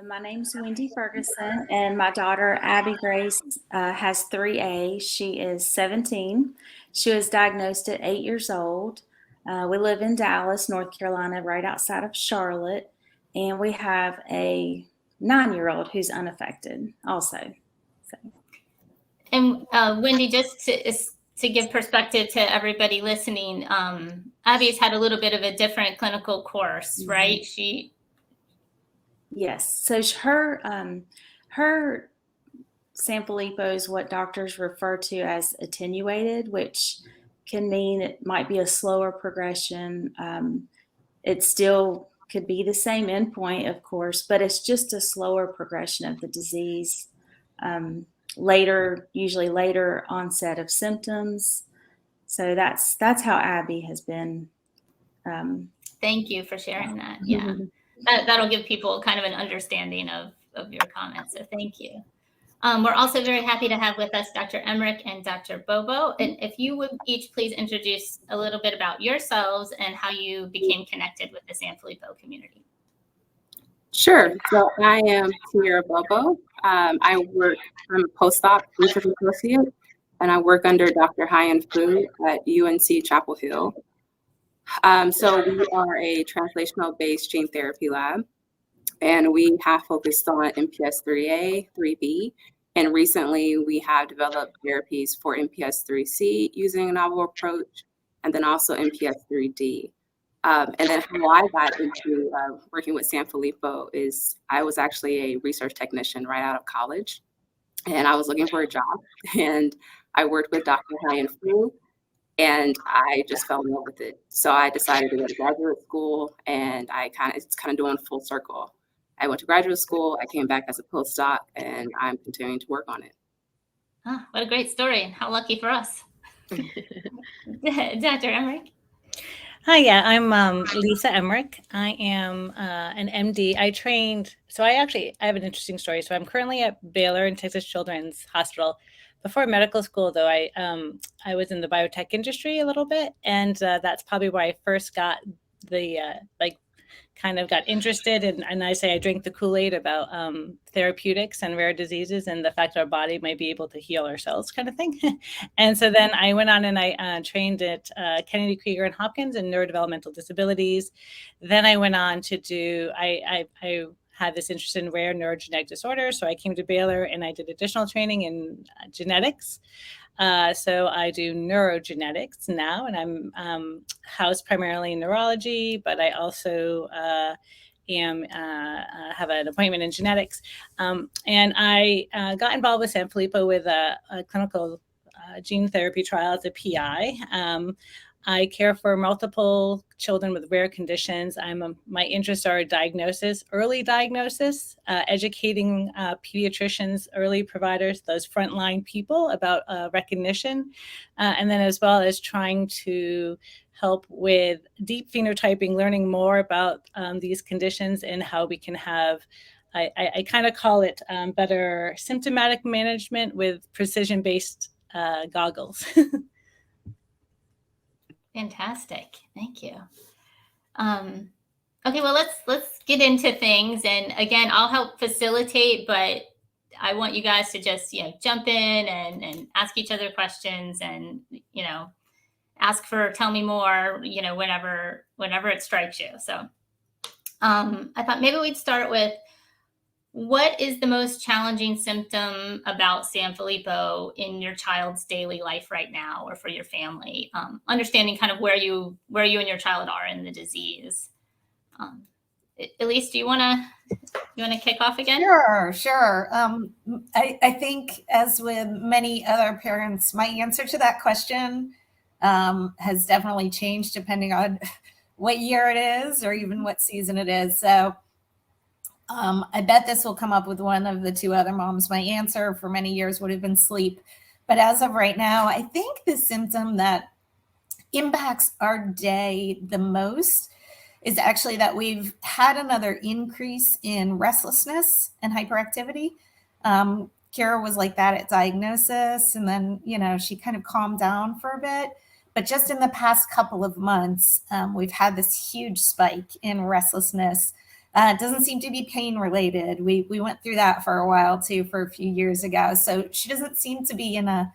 Speaker 9: My name's Wendy Ferguson, and my daughter, Abby Grace, has 3A. She is 17. She was diagnosed at 8 years old. We live in Dallas, North Carolina, right outside of Charlotte, and we have a 9-year-old who's unaffected also. So.
Speaker 2: And Wendy, just to to give perspective to everybody listening, Abby's had a little bit of a different clinical course, right?
Speaker 9: Yes. So her Sanfilippo is what doctors refer to as attenuated, which can mean it might be a slower progression. It still could be the same endpoint, of course, but it's just a slower progression of the disease. Usually later onset of symptoms. So that's how Abby has been.
Speaker 2: Thank you for sharing that. Yeah, that'll give people kind of an understanding of your comments. So thank you. We're also very happy to have with us Dr. Emrick and Dr. Bobo. And if you would each please introduce a little bit about yourselves and how you became connected with the Sanfilippo community.
Speaker 10: Sure. So I am Tierra Bobo. I'm a postdoc research associate, and I work under Dr. Hyan Fu at UNC Chapel Hill. So we are a translational-based gene therapy lab, and we have focused on MPS IIIA, IIIB, and recently we have developed therapies for MPS IIIC using a novel approach, and then also MPS IIID. And then how I got into working with Sanfilippo is I was actually a research technician right out of college, and I was looking for a job, and I worked with Dr. Hyan Fu, and I just fell in love with it. So I decided to go to graduate school, and it's kind of doing full circle. I went to graduate school, I came back as a postdoc, and I'm continuing to work on it.
Speaker 2: Oh, what a great story. How lucky for us. Dr. Emrick.
Speaker 11: Hi, yeah, I'm Lisa Emrick. I am an MD. I have an interesting story. So I'm currently at Baylor and Texas Children's Hospital. Before medical school, though, I was in the biotech industry a little bit, and that's probably where I first got the kind of got interested. And I say I drank the Kool-Aid about therapeutics and rare diseases and the fact our body might be able to heal ourselves, kind of thing. And so then I went on and I trained at Kennedy Krieger and Hopkins in neurodevelopmental disabilities. Then I went on to do I had this interest in rare neurogenetic disorders. So I came to Baylor and I did additional training in genetics. So I do neurogenetics now, and I'm housed primarily in neurology, but I also have an appointment in genetics. And I got involved with Sanfilippo with a clinical gene therapy trial as a PI. I care for multiple children with rare conditions. My interests are diagnosis, early diagnosis, educating pediatricians, early providers, those frontline people about recognition, and then as well as trying to help with deep phenotyping, learning more about these conditions and how we can have, I kind of call it better symptomatic management with precision-based goggles.
Speaker 2: Fantastic. Thank you. Okay, well, let's get into things. And again, I'll help facilitate, but I want you guys to just, jump in and ask each other questions and, ask for, tell me more, whenever it strikes you. So I thought maybe we'd start with, what is the most challenging symptom about Sanfilippo in your child's daily life right now, or for your family? Understanding kind of where you and your child are in the disease. Elise, do you want to kick off again?
Speaker 7: Sure. I think, as with many other parents, my answer to that question has definitely changed depending on what year it is or even what season it is. So I bet this will come up with one of the two other moms. My answer for many years would have been sleep. But as of right now, I think the symptom that impacts our day the most is actually that we've had another increase in restlessness and hyperactivity. Kira was like that at diagnosis, and then, she kind of calmed down for a bit. But just in the past couple of months, we've had this huge spike in restlessness. It doesn't seem to be pain related. We went through that for a while too, for a few years ago. So she doesn't seem to be in a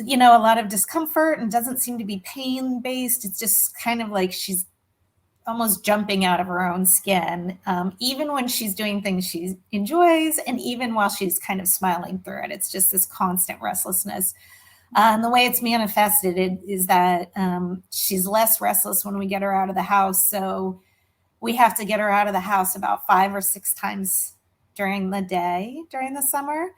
Speaker 7: lot of discomfort, and doesn't seem to be pain based. It's just kind of like she's almost jumping out of her own skin, even when she's doing things she enjoys, and even while she's kind of smiling through it. It's just this constant restlessness. And the way it's manifested is that she's less restless when we get her out of the house. So we have to get her out of the house about 5 or 6 times during the day during the summer.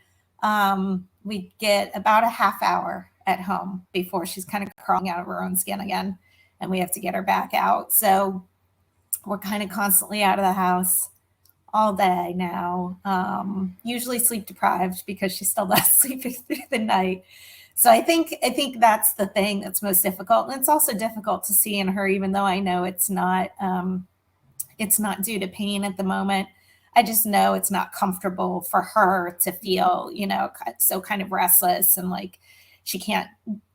Speaker 7: We get about a half hour at home before she's kind of crawling out of her own skin again, and we have to get her back out. So we're kind of constantly out of the house all day now, usually sleep deprived because she still does sleep through the night. So I think that's the thing that's most difficult. And it's also difficult to see in her, even though I know it's not due to pain at the moment. I just know it's not comfortable for her to feel, so kind of restless and like she can't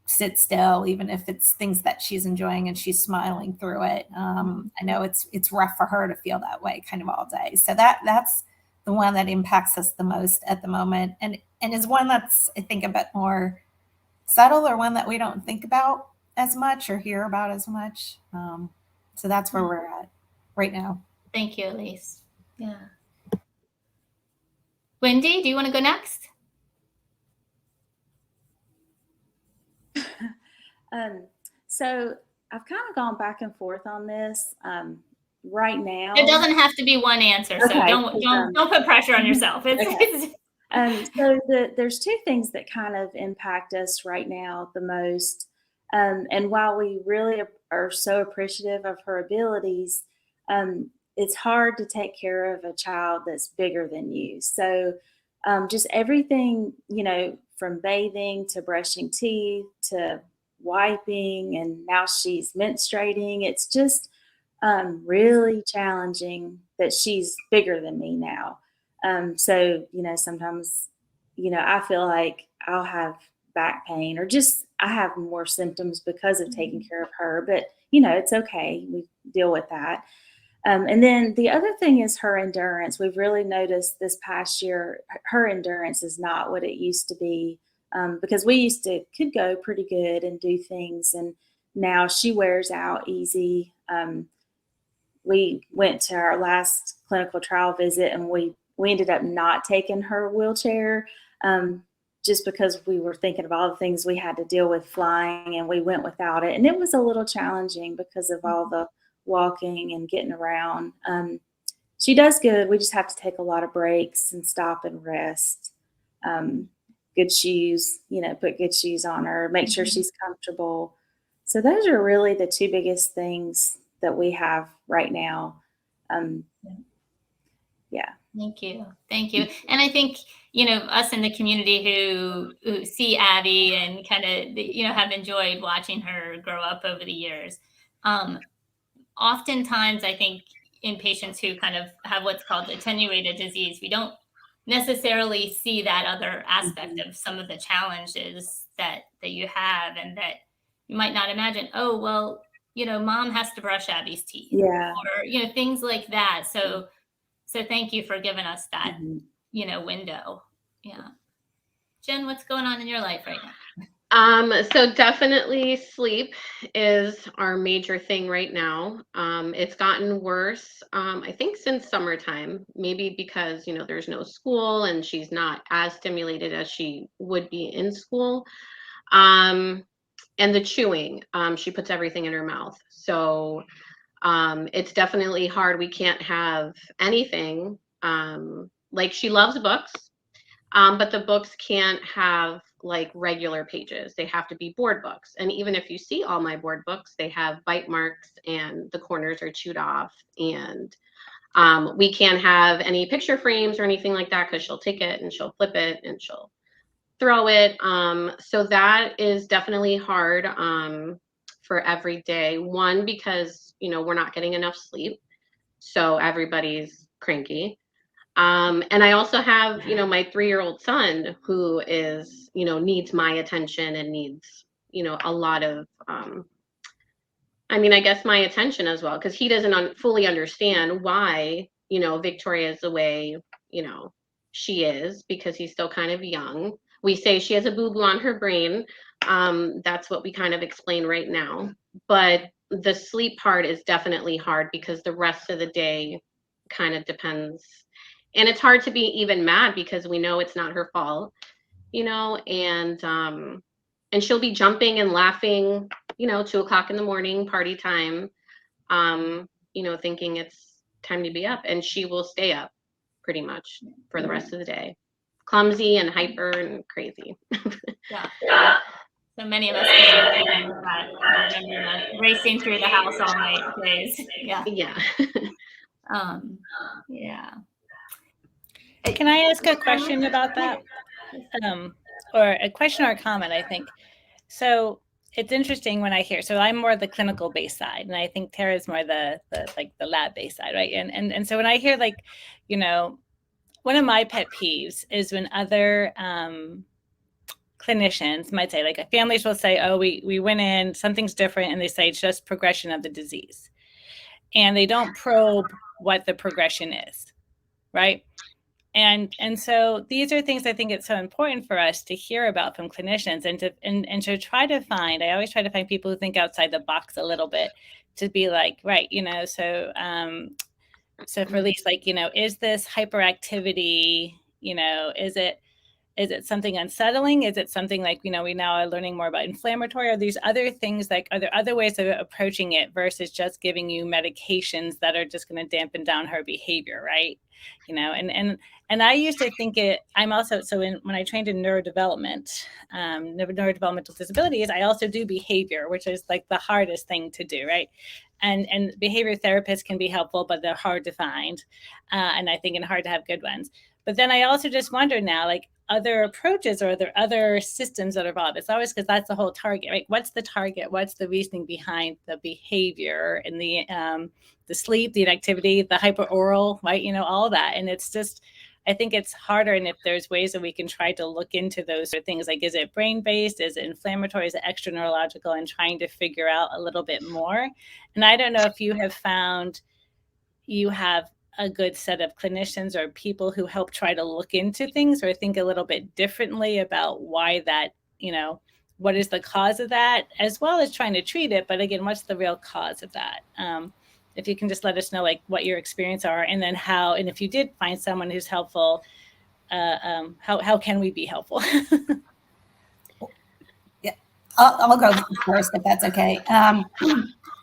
Speaker 7: sit still, even if it's things that she's enjoying and she's smiling through it. I know it's rough for her to feel that way kind of all day. So that's the one that impacts us the most at the moment, and is one that's, I think, a bit more subtle, or one that we don't think about as much or hear about as much. So that's where we're at right now.
Speaker 2: Thank you, Elise. Yeah. Wendy, do you want to go next?
Speaker 9: So I've kind of gone back and forth on this. Right now,
Speaker 2: It doesn't have to be one answer, so
Speaker 9: Okay,
Speaker 2: don't put pressure on yourself.
Speaker 9: So there's 2 things that kind of impact us right now the most. And while we really are so appreciative of her abilities, it's hard to take care of a child that's bigger than you. So just everything, from bathing to brushing teeth to wiping, and now she's menstruating. It's just really challenging that she's bigger than me now. So, sometimes, I feel like I'll have back pain, or just I have more symptoms because of taking care of her, but it's okay. We deal with that. And then the other thing is her endurance. We've really noticed this past year, her endurance is not what it used to be, because we could go pretty good and do things, and now she wears out easy. We went to our last clinical trial visit, and we ended up not taking her wheelchair, just because we were thinking of all the things we had to deal with flying, and we went without it. And it was a little challenging because of all the walking and getting around. She does good. We just have to take a lot of breaks and stop and rest. Good shoes, put good shoes on her, make sure she's comfortable. So those are really the 2 biggest things that we have right now. Yeah.
Speaker 2: Thank you. And I think, us in the community who see Abby and kind of, have enjoyed watching her grow up over the years. Oftentimes, I think in patients who kind of have what's called attenuated disease, we don't necessarily see that other aspect of some of the challenges that you have, and that you might not imagine. Oh, well, mom has to brush Abby's teeth,
Speaker 9: Yeah.
Speaker 2: or things like that. So thank you for giving us that window. Yeah. Jenn, what's going on in your life right now?
Speaker 8: So definitely sleep is our major thing right now. It's gotten worse, I think, since summertime, maybe because, there's no school and she's not as stimulated as she would be in school. And the chewing, she puts everything in her mouth. So it's definitely hard. We can't have anything. Like, she loves books, but the books can't have like regular pages. They have to be board books. And even if you see all my board books, they have bite marks and the corners are chewed off. And we can't have any picture frames or anything like that, because she'll take it and she'll flip it and she'll throw it. So that is definitely hard for every day. One, because, we're not getting enough sleep. So everybody's cranky. And I also have, my 3-year-old son who is, needs my attention and needs, a lot of, I guess my attention as well, because he doesn't fully understand why, Victoria is the way, she is, because he's still kind of young. We say she has a boo-boo on her brain. That's what we kind of explain right now. But the sleep part is definitely hard, because the rest of the day kind of depends. And it's hard to be even mad, because we know it's not her fault, and and she'll be jumping and laughing, 2:00 in the morning, party time, thinking it's time to be up, and she will stay up pretty much for the rest of the day. Clumsy and hyper and crazy.
Speaker 2: Yeah. So many of us can remember that. I remember the racing through the house all night days. Yeah.
Speaker 8: Yeah.
Speaker 2: Yeah.
Speaker 11: Can I ask a question about that? Or a question or a comment, I think. So it's interesting when I hear, so I'm more the clinical based side, and I think Tara is more the lab based side, right? And so when I hear one of my pet peeves is when other clinicians might say, like, families will say, oh, we went in, something's different, and they say it's just progression of the disease. And they don't probe what the progression is, right? And so these are things I think it's so important for us to hear about from clinicians, and to try to find, I always try to find people who think outside the box a little bit, to be like, right, so for Elise, is this hyperactivity, is it something unsettling? Is it something like, we now are learning more about inflammatory? Are these other things, are there other ways of approaching it versus just giving you medications that are just going to dampen down her behavior, right? And I used to think I'm also, when I trained in neurodevelopmental disabilities, I also do behavior, which is like the hardest thing to do, right? And behavior therapists can be helpful, but they're hard to find. And I think and hard to have good ones. But then I also just wonder now, other approaches, or are there other systems that are involved? It's always, because that's the whole target, right? What's the target? What's the reasoning behind the behavior and the sleep, the inactivity, the hyperoral, right? All that. And it's just, I think it's harder. And if there's ways that we can try to look into those things, is it brain-based? Is it inflammatory? Is it extra neurological? And trying to figure out a little bit more. And I don't know if you have found you have a good set of clinicians or people who help try to look into things, or think a little bit differently about why that, what is the cause of that, as well as trying to treat it. But again, what's the real cause of that? If you can just let us know what your experience are, and then how, and if you did find someone who's helpful, how can we be helpful?
Speaker 7: Yeah, I'll go first if that's okay.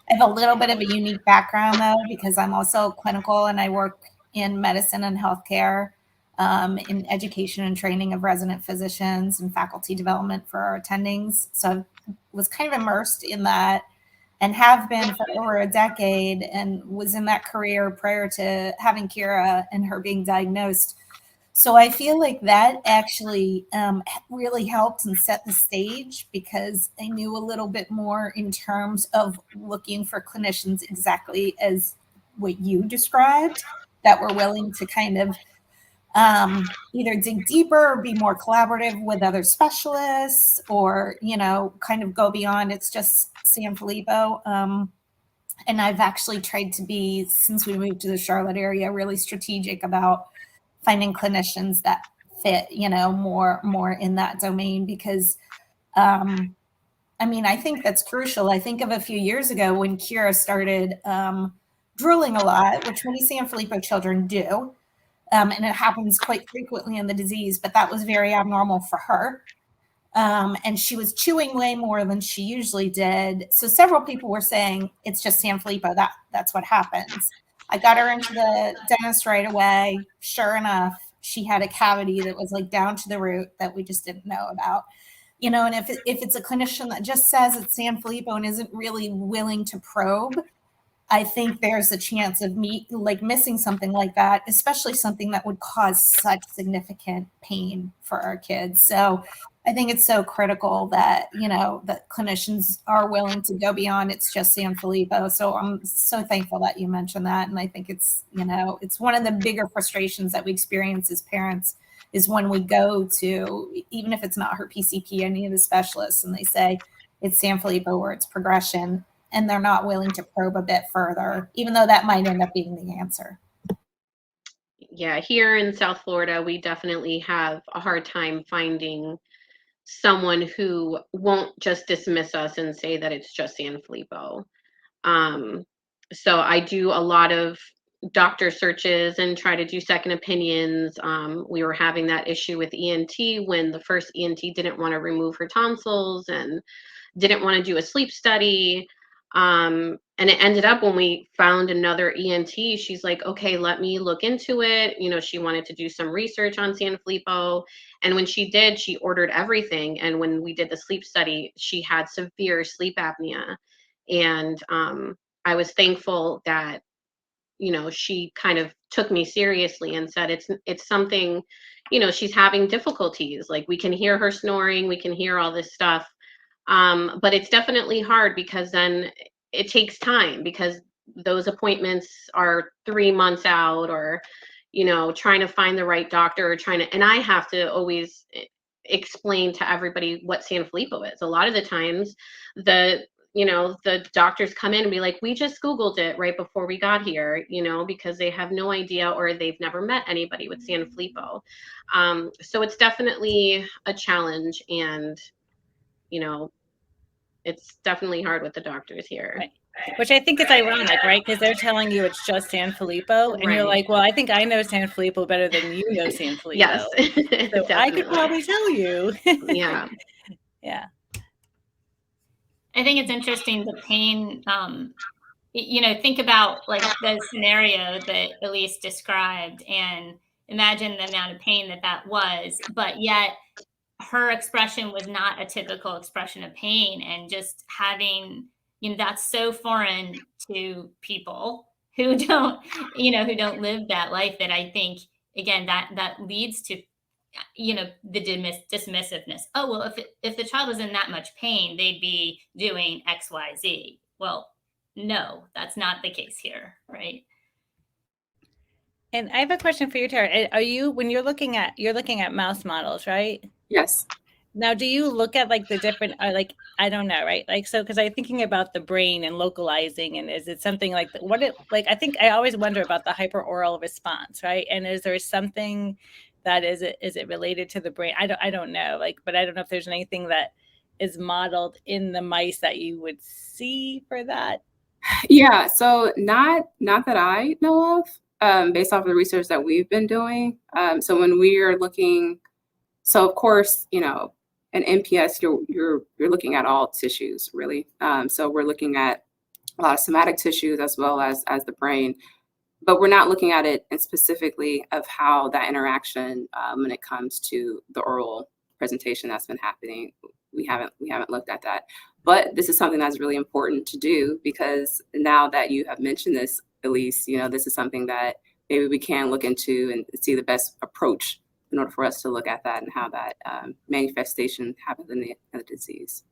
Speaker 7: I have a little bit of a unique background though, because I'm also clinical and I work in medicine and healthcare, in education and training of resident physicians and faculty development for our attendings. So I was kind of immersed in that, and have been for over a decade, and was in that career prior to having Kira and her being diagnosed. So I feel like that actually really helped and set the stage, because I knew a little bit more in terms of looking for clinicians exactly as what you described, that were willing to kind of either dig deeper or be more collaborative with other specialists, or, kind of go beyond it's just Sanfilippo. And I've actually tried to be, since we moved to the Charlotte area, really strategic about finding clinicians that fit, more in that domain, because, I think that's crucial. I think of a few years ago when Kira started drooling a lot, which many Sanfilippo children do, and it happens quite frequently in the disease, but that was very abnormal for her. And she was chewing way more than she usually did. So several people were saying, it's just Sanfilippo, that's what happens. I got her into the dentist right away. Sure enough, she had a cavity that was down to the root that we just didn't know about. And if it's a clinician that just says it's Sanfilippo and isn't really willing to probe, I think there's a chance of missing something like that, especially something that would cause such significant pain for our kids. So I think it's so critical that, that clinicians are willing to go beyond it's just Sanfilippo. So I'm so thankful that you mentioned that. And I think it's, it's one of the bigger frustrations that we experience as parents, is when we go to, even if it's not her PCP, any of the specialists, and they say it's Sanfilippo or it's progression, and they're not willing to probe a bit further, even though that might end up being the answer.
Speaker 8: Yeah, here in South Florida, we definitely have a hard time finding someone who won't just dismiss us and say that it's just Sanfilippo. So I do a lot of doctor searches and try to do second opinions. We were having that issue with ENT when the first ENT didn't want to remove her tonsils and didn't want to do a sleep study. And it ended up when we found another ENT, she's like, okay, let me look into it. You know, she wanted to do some research on Sanfilippo. And when she did, she ordered everything. And when we did the sleep study, she had severe sleep apnea. And I was thankful that, you know, she kind of took me seriously and said, it's something, you know, she's having difficulties. Like, we can hear her snoring, we can hear all this stuff. But it's definitely hard because then it takes time, because those appointments are 3 months out, or, you know, trying to find the right doctor, or and I have to always explain to everybody what Sanfilippo is. A lot of the times the doctors come in and be like, we just Googled it right before we got here, you know, because they have no idea, or they've never met anybody with Sanfilippo. So it's definitely a challenge, and, you know, it's definitely hard with the doctors here.
Speaker 11: Right. Which I think is ironic, right? Because they're telling you it's just Sanfilippo, and you're like, well, I think I know Sanfilippo better than you know Sanfilippo.
Speaker 8: Yes,
Speaker 11: so I could probably tell you.
Speaker 8: Yeah.
Speaker 11: Yeah.
Speaker 2: I think it's interesting, the pain, you know, think about like the scenario that Elise described, and imagine the amount of pain that was, but yet her expression was not a typical expression of pain. And just having, you know, that's so foreign to people who don't, you know, who don't live that life, that I think, again, that leads to, you know, the dismissiveness. Oh, well, if the child was in that much pain, they'd be doing X, Y, Z. Well, no, that's not the case here, right?
Speaker 11: And I have a question for you, Tierra. Are you, when you're looking at mouse models, right?
Speaker 10: Yes.
Speaker 11: Now, do you look at like the different, like, I don't know, right? Like, so, because I'm thinking about the brain and localizing, and is it something like I think I always wonder about the hyperoral response, right? And is there something that is it related to the brain? I don't know, like, but I don't know if there's anything that is modeled in the mice that you would see for that.
Speaker 10: Yeah, so not that I know of, based off of the research that we've been doing. So when we are looking, so of course, you know, an NPS, you're looking at all tissues, really. So we're looking at a lot of somatic tissues as well as the brain, but we're not looking at it specifically of how that interaction when it comes to the oral presentation that's been happening. We haven't looked at that, but this is something that's really important to do, because now that you have mentioned this, Elise, you know, this is something that maybe we can look into and see the best approach in order for us to look at that and how that manifestation happens in the disease.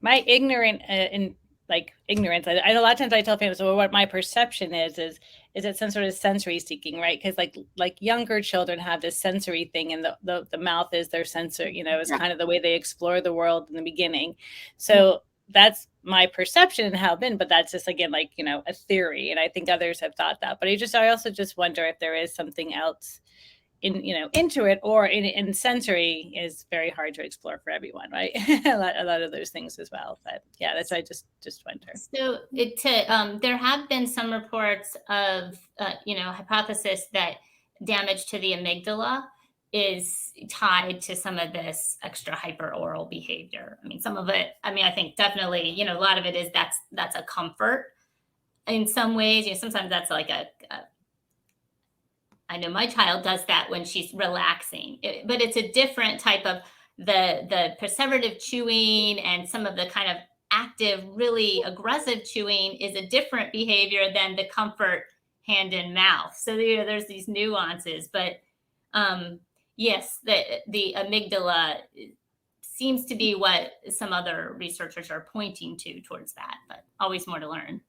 Speaker 11: My ignorance, I know a lot of times I tell families, well, what my perception is it some sort of sensory seeking, right? Because like younger children have this sensory thing, and the mouth is their sensor, you know, is kind of the way they explore the world in the beginning. So that's my perception and how it's been, but that's just, again, like, you know, a theory, and I think others have thought that. But I also just wonder if there is something else into it, or in sensory is very hard to explore for everyone, right? a lot of those things as well. But yeah, that's why I just wonder.
Speaker 2: So there have been some reports of hypothesis that damage to the amygdala is tied to some of this extra hyperoral behavior. I mean, some of it, I think definitely, you know, a lot of it is that's a comfort in some ways. You know, sometimes that's like I know my child does that when she's relaxing, but it's a different type of the perseverative chewing, and some of the kind of active, really aggressive chewing is a different behavior than the comfort hand in mouth. So there's these nuances, but yes, the amygdala seems to be what some other researchers are pointing towards that, but always more to learn.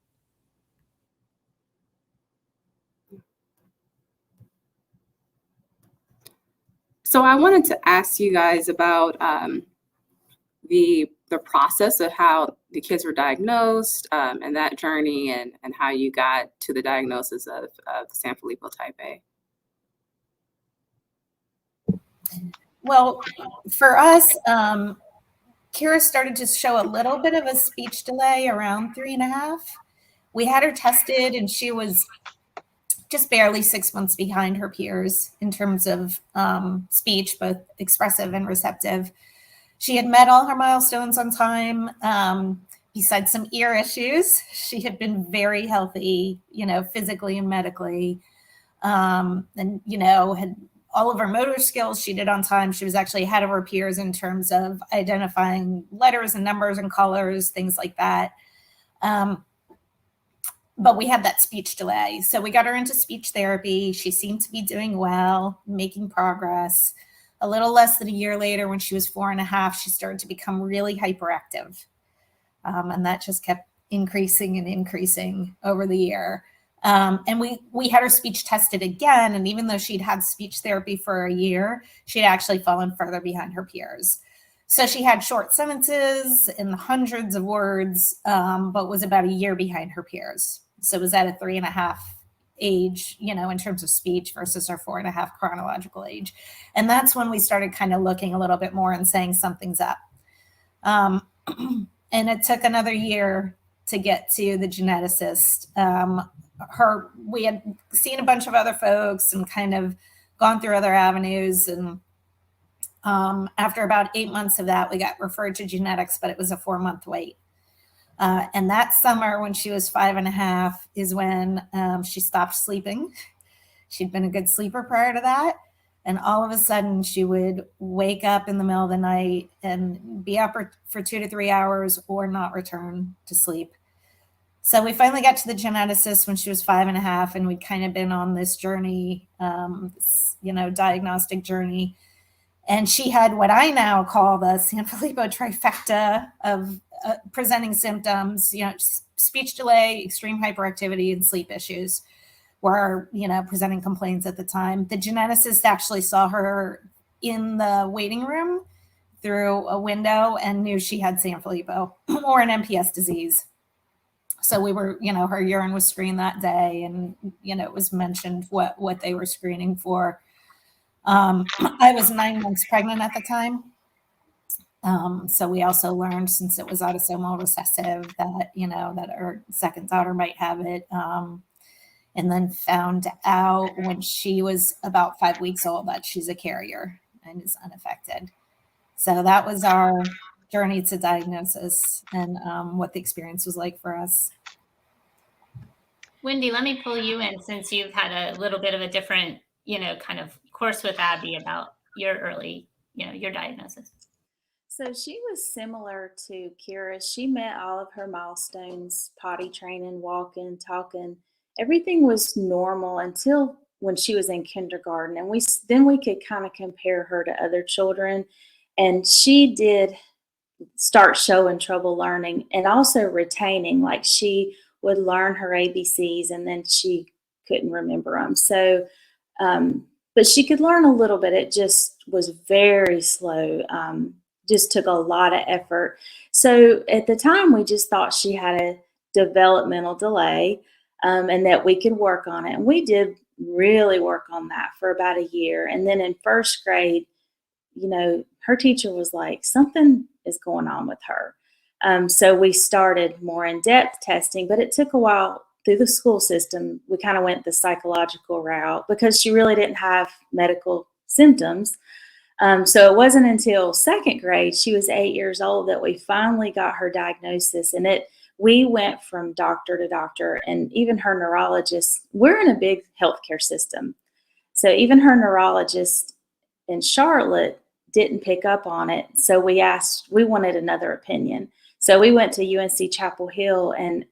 Speaker 10: So I wanted to ask you guys about the process of how the kids were diagnosed, and that journey, and how you got to the diagnosis of Sanfilippo type A.
Speaker 7: Well, for us, Kira started to show a little bit of a speech delay around 3.5. We had her tested, and she was just barely 6 months behind her peers in terms of speech, both expressive and receptive. She had met all her milestones on time. Besides some ear issues, she had been very healthy, physically and medically. And, had all of her motor skills she did on time. She was actually ahead of her peers in terms of identifying letters and numbers and colors, things like that. But we had that speech delay. So we got her into speech therapy. She seemed to be doing well, making progress. A little less than a year later, when she was 4.5, she started to become really hyperactive. And that just kept increasing and increasing over the year. And we had her speech tested again. And even though she'd had speech therapy for a year, she'd actually fallen further behind her peers. So she had short sentences in the hundreds of words, but was about a year behind her peers. So it was at a 3.5 age, in terms of speech versus her 4.5 chronological age. And that's when we started kind of looking a little bit more and saying something's up. And it took another year to get to the geneticist. We had seen a bunch of other folks and kind of gone through other avenues. And after about 8 months of that, we got referred to genetics, but it was a 4-month wait. And that summer, when she was 5.5, is when she stopped sleeping. She'd been a good sleeper prior to that. And all of a sudden, she would wake up in the middle of the night and be up for 2 to 3 hours or not return to sleep. So we finally got to the geneticist when she was 5.5, and we'd kind of been on this journey, diagnostic journey. And she had what I now call the Sanfilippo trifecta of presenting symptoms, speech delay, extreme hyperactivity, and sleep issues were, presenting complaints at the time. The geneticist actually saw her in the waiting room through a window and knew she had Sanfilippo or an MPS disease. So we were, her urine was screened that day, and, it was mentioned what they were screening for. I was 9 months pregnant at the time. So we also learned, since it was autosomal recessive, that, that our second daughter might have it. And then found out when she was about 5 weeks old that she's a carrier and is unaffected. So that was our journey to diagnosis and what the experience was like for us.
Speaker 2: Wendy, let me pull you in, since you've had a little bit of a different, kind of course with Abby about your early, your diagnosis.
Speaker 9: So she was similar to Kira. She met all of her milestones: potty training, walking, talking. Everything was normal until when she was in kindergarten. And then we could kind of compare her to other children. And she did start showing trouble learning and also retaining. Like, she would learn her ABCs and then she couldn't remember them. So, but she could learn a little bit. It just was very slow. Just took a lot of effort. So at the time, we just thought she had a developmental delay, and that we could work on it. And we did really work on that for about a year. And then in first grade, her teacher was like, something is going on with her. So we started more in-depth testing, but it took a while through the school system. We kind of went the psychological route because she really didn't have medical symptoms. So it wasn't until second grade, she was 8 years old, that we finally got her diagnosis. And we went from doctor to doctor, and even her neurologist. We're in a big healthcare system. So even her neurologist in Charlotte didn't pick up on it. So we wanted another opinion. So we went to UNC Chapel Hill, and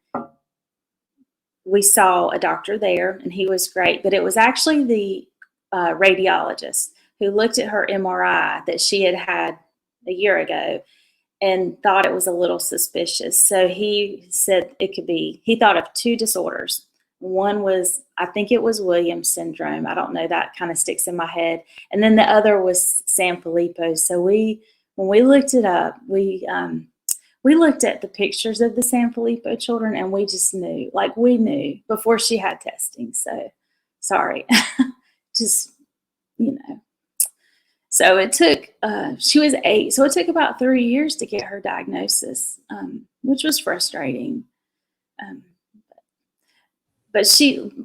Speaker 9: we saw a doctor there, and he was great. But it was actually the radiologist who looked at her MRI that she had had a year ago and thought it was a little suspicious. So he said he thought of 2 disorders. One was, I think it was Williams syndrome. I don't know, that kind of sticks in my head. And then the other was Sanfilippo. So when we looked it up, we looked at the pictures of the Sanfilippo children, and we just knew, we knew before she had testing. So sorry, just, So it took, she was 8, so it took about 3 years to get her diagnosis, which was frustrating. but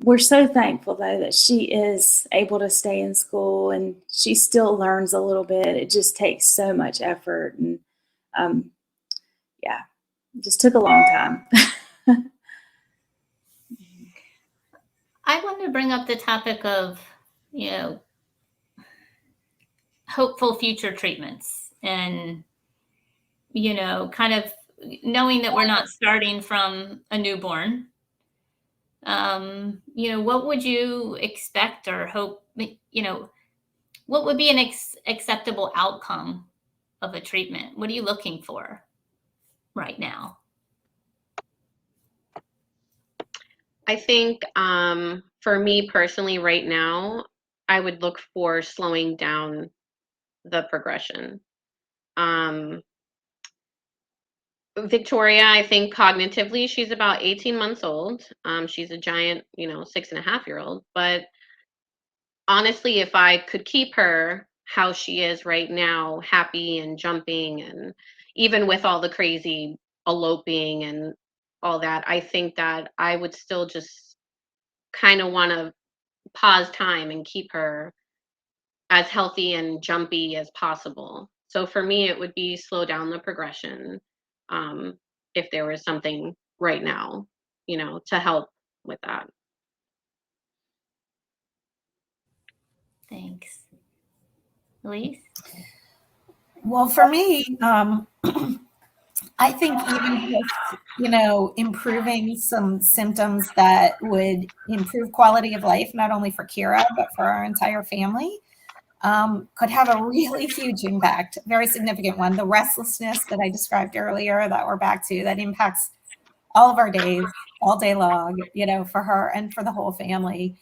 Speaker 9: we're so thankful though that she is able to stay in school, and she still learns a little bit. It just takes so much effort, and yeah, it just took a long time.
Speaker 2: I want to bring up the topic of, hopeful future treatments, and, kind of knowing that we're not starting from a newborn. What would you expect or hope, what would be an acceptable outcome of a treatment? What are you looking for right now?
Speaker 8: I think for me personally right now, I would look for slowing down the progression. Victoria, I think cognitively, she's about 18 months old. She's a giant, 6.5-year-old. But honestly, if I could keep her how she is right now, happy and jumping, and even with all the crazy eloping and all that, I think that I would still just kind of want to pause time and keep her as healthy and jumpy as possible. So for me, it would be slow down the progression. If there was something right now, to help with that.
Speaker 2: Thanks. Elise?
Speaker 7: Well, for me, I think even just, improving some symptoms that would improve quality of life, not only for Kira, but for our entire family, could have a really huge impact, very significant one. The restlessness that I described earlier that we're back to, that impacts all of our days, all day long, for her and for the whole family.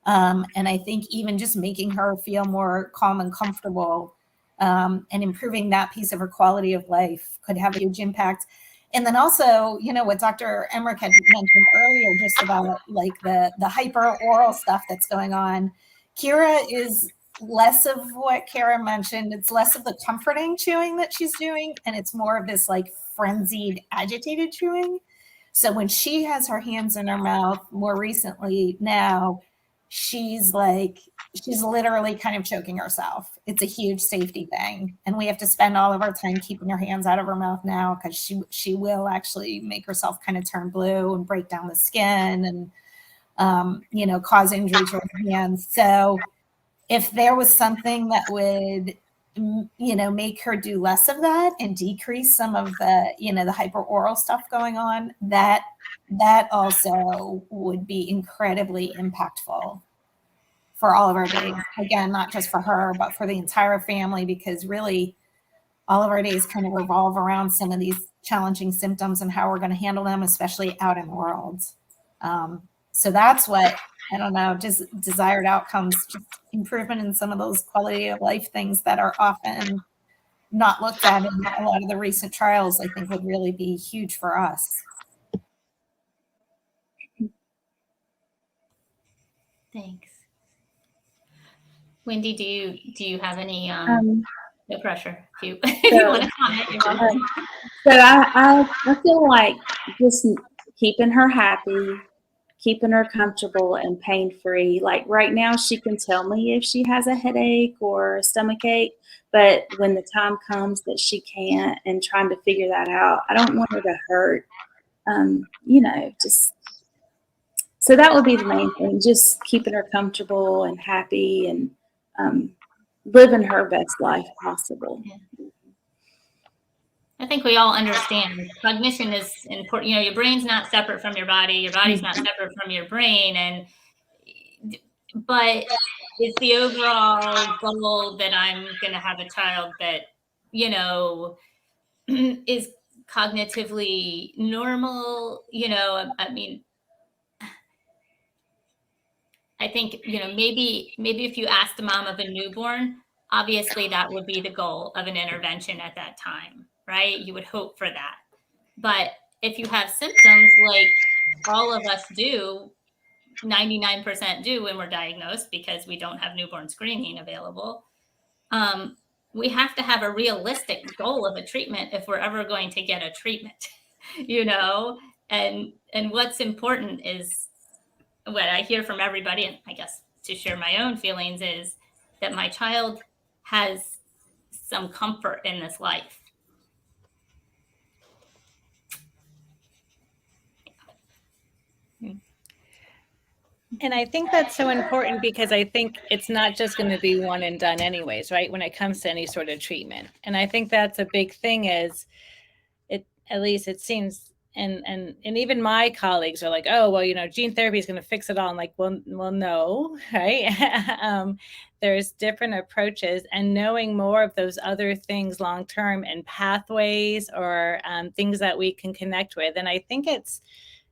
Speaker 7: And I think even just making her feel more calm and comfortable, and improving that piece of her quality of life could have a huge impact. And then also, what Dr. Emrick had mentioned earlier, just about like the hyper oral stuff that's going on. Kira is less of what Kara mentioned. It's less of the comforting chewing that she's doing, and it's more of this like frenzied, agitated chewing. So when she has her hands in her mouth more recently now, she's literally kind of choking herself. It's a huge safety thing. And we have to spend all of our time keeping her hands out of her mouth now, because she will actually make herself kind of turn blue and break down the skin and, cause injury to her hands. So if there was something that would, make her do less of that and decrease some of the, the hyperoral stuff going on, that also would be incredibly impactful for all of our days. Again, not just for her, but for the entire family, because really all of our days kind of revolve around some of these challenging symptoms and how we're going to handle them, especially out in the world. So that's what, I don't know, just desired outcomes, just improvement in some of those quality of life things that are often not looked at in a lot of the recent trials, I think would really be huge for us.
Speaker 2: Thanks. Wendy, do you have any, no pressure, if you want to comment, you're welcome.
Speaker 9: So I feel like just keeping her happy, keeping her comfortable and pain-free. Like right now, she can tell me if she has a headache or a stomach ache, but when the time comes that she can't, and trying to figure that out, I don't want her to hurt, just, so that would be the main thing, just keeping her comfortable and happy and living her best life possible.
Speaker 2: Yeah. I think we all understand cognition is important. Your brain's not separate from your body. Your body's not separate from your brain. But it's the overall goal that I'm going to have a child that, is cognitively normal. I think, maybe if you asked the mom of a newborn, obviously that would be the goal of an intervention at that time, right? You would hope for that. But if you have symptoms like all of us do, 99% do when we're diagnosed, because we don't have newborn screening available, we have to have a realistic goal of a treatment if we're ever going to get a treatment, and what's important is what I hear from everybody, and I guess to share my own feelings, is that my child has some comfort in this life.
Speaker 11: And I think that's so important because I think it's not just going to be one and done anyways, right? When it comes to any sort of treatment. And I think that's a big thing is it, at least it seems, and even my colleagues are like, oh, well, you know, gene therapy is going to fix it all. I'm like, well, no, right? There's different approaches, and knowing more of those other things long-term and pathways or things that we can connect with. And I think it's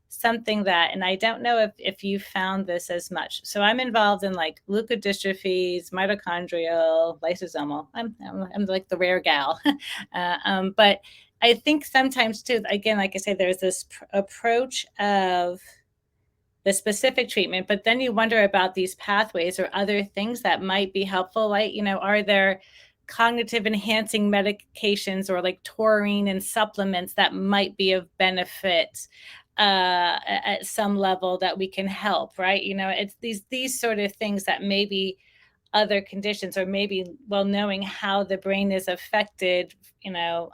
Speaker 11: something that, and I don't know if you found this as much. So I'm involved in like leukodystrophies, mitochondrial, lysosomal. I'm like the rare gal. But I think sometimes too, again, like I say, there's this approach of the specific treatment, but then you wonder about these pathways or other things that might be helpful. Like, you know, are there cognitive enhancing medications or like taurine and supplements that might be of benefit at some level that we can help, right? You know, it's these sort of things that maybe other conditions, or maybe, well, knowing how the brain is affected, you know,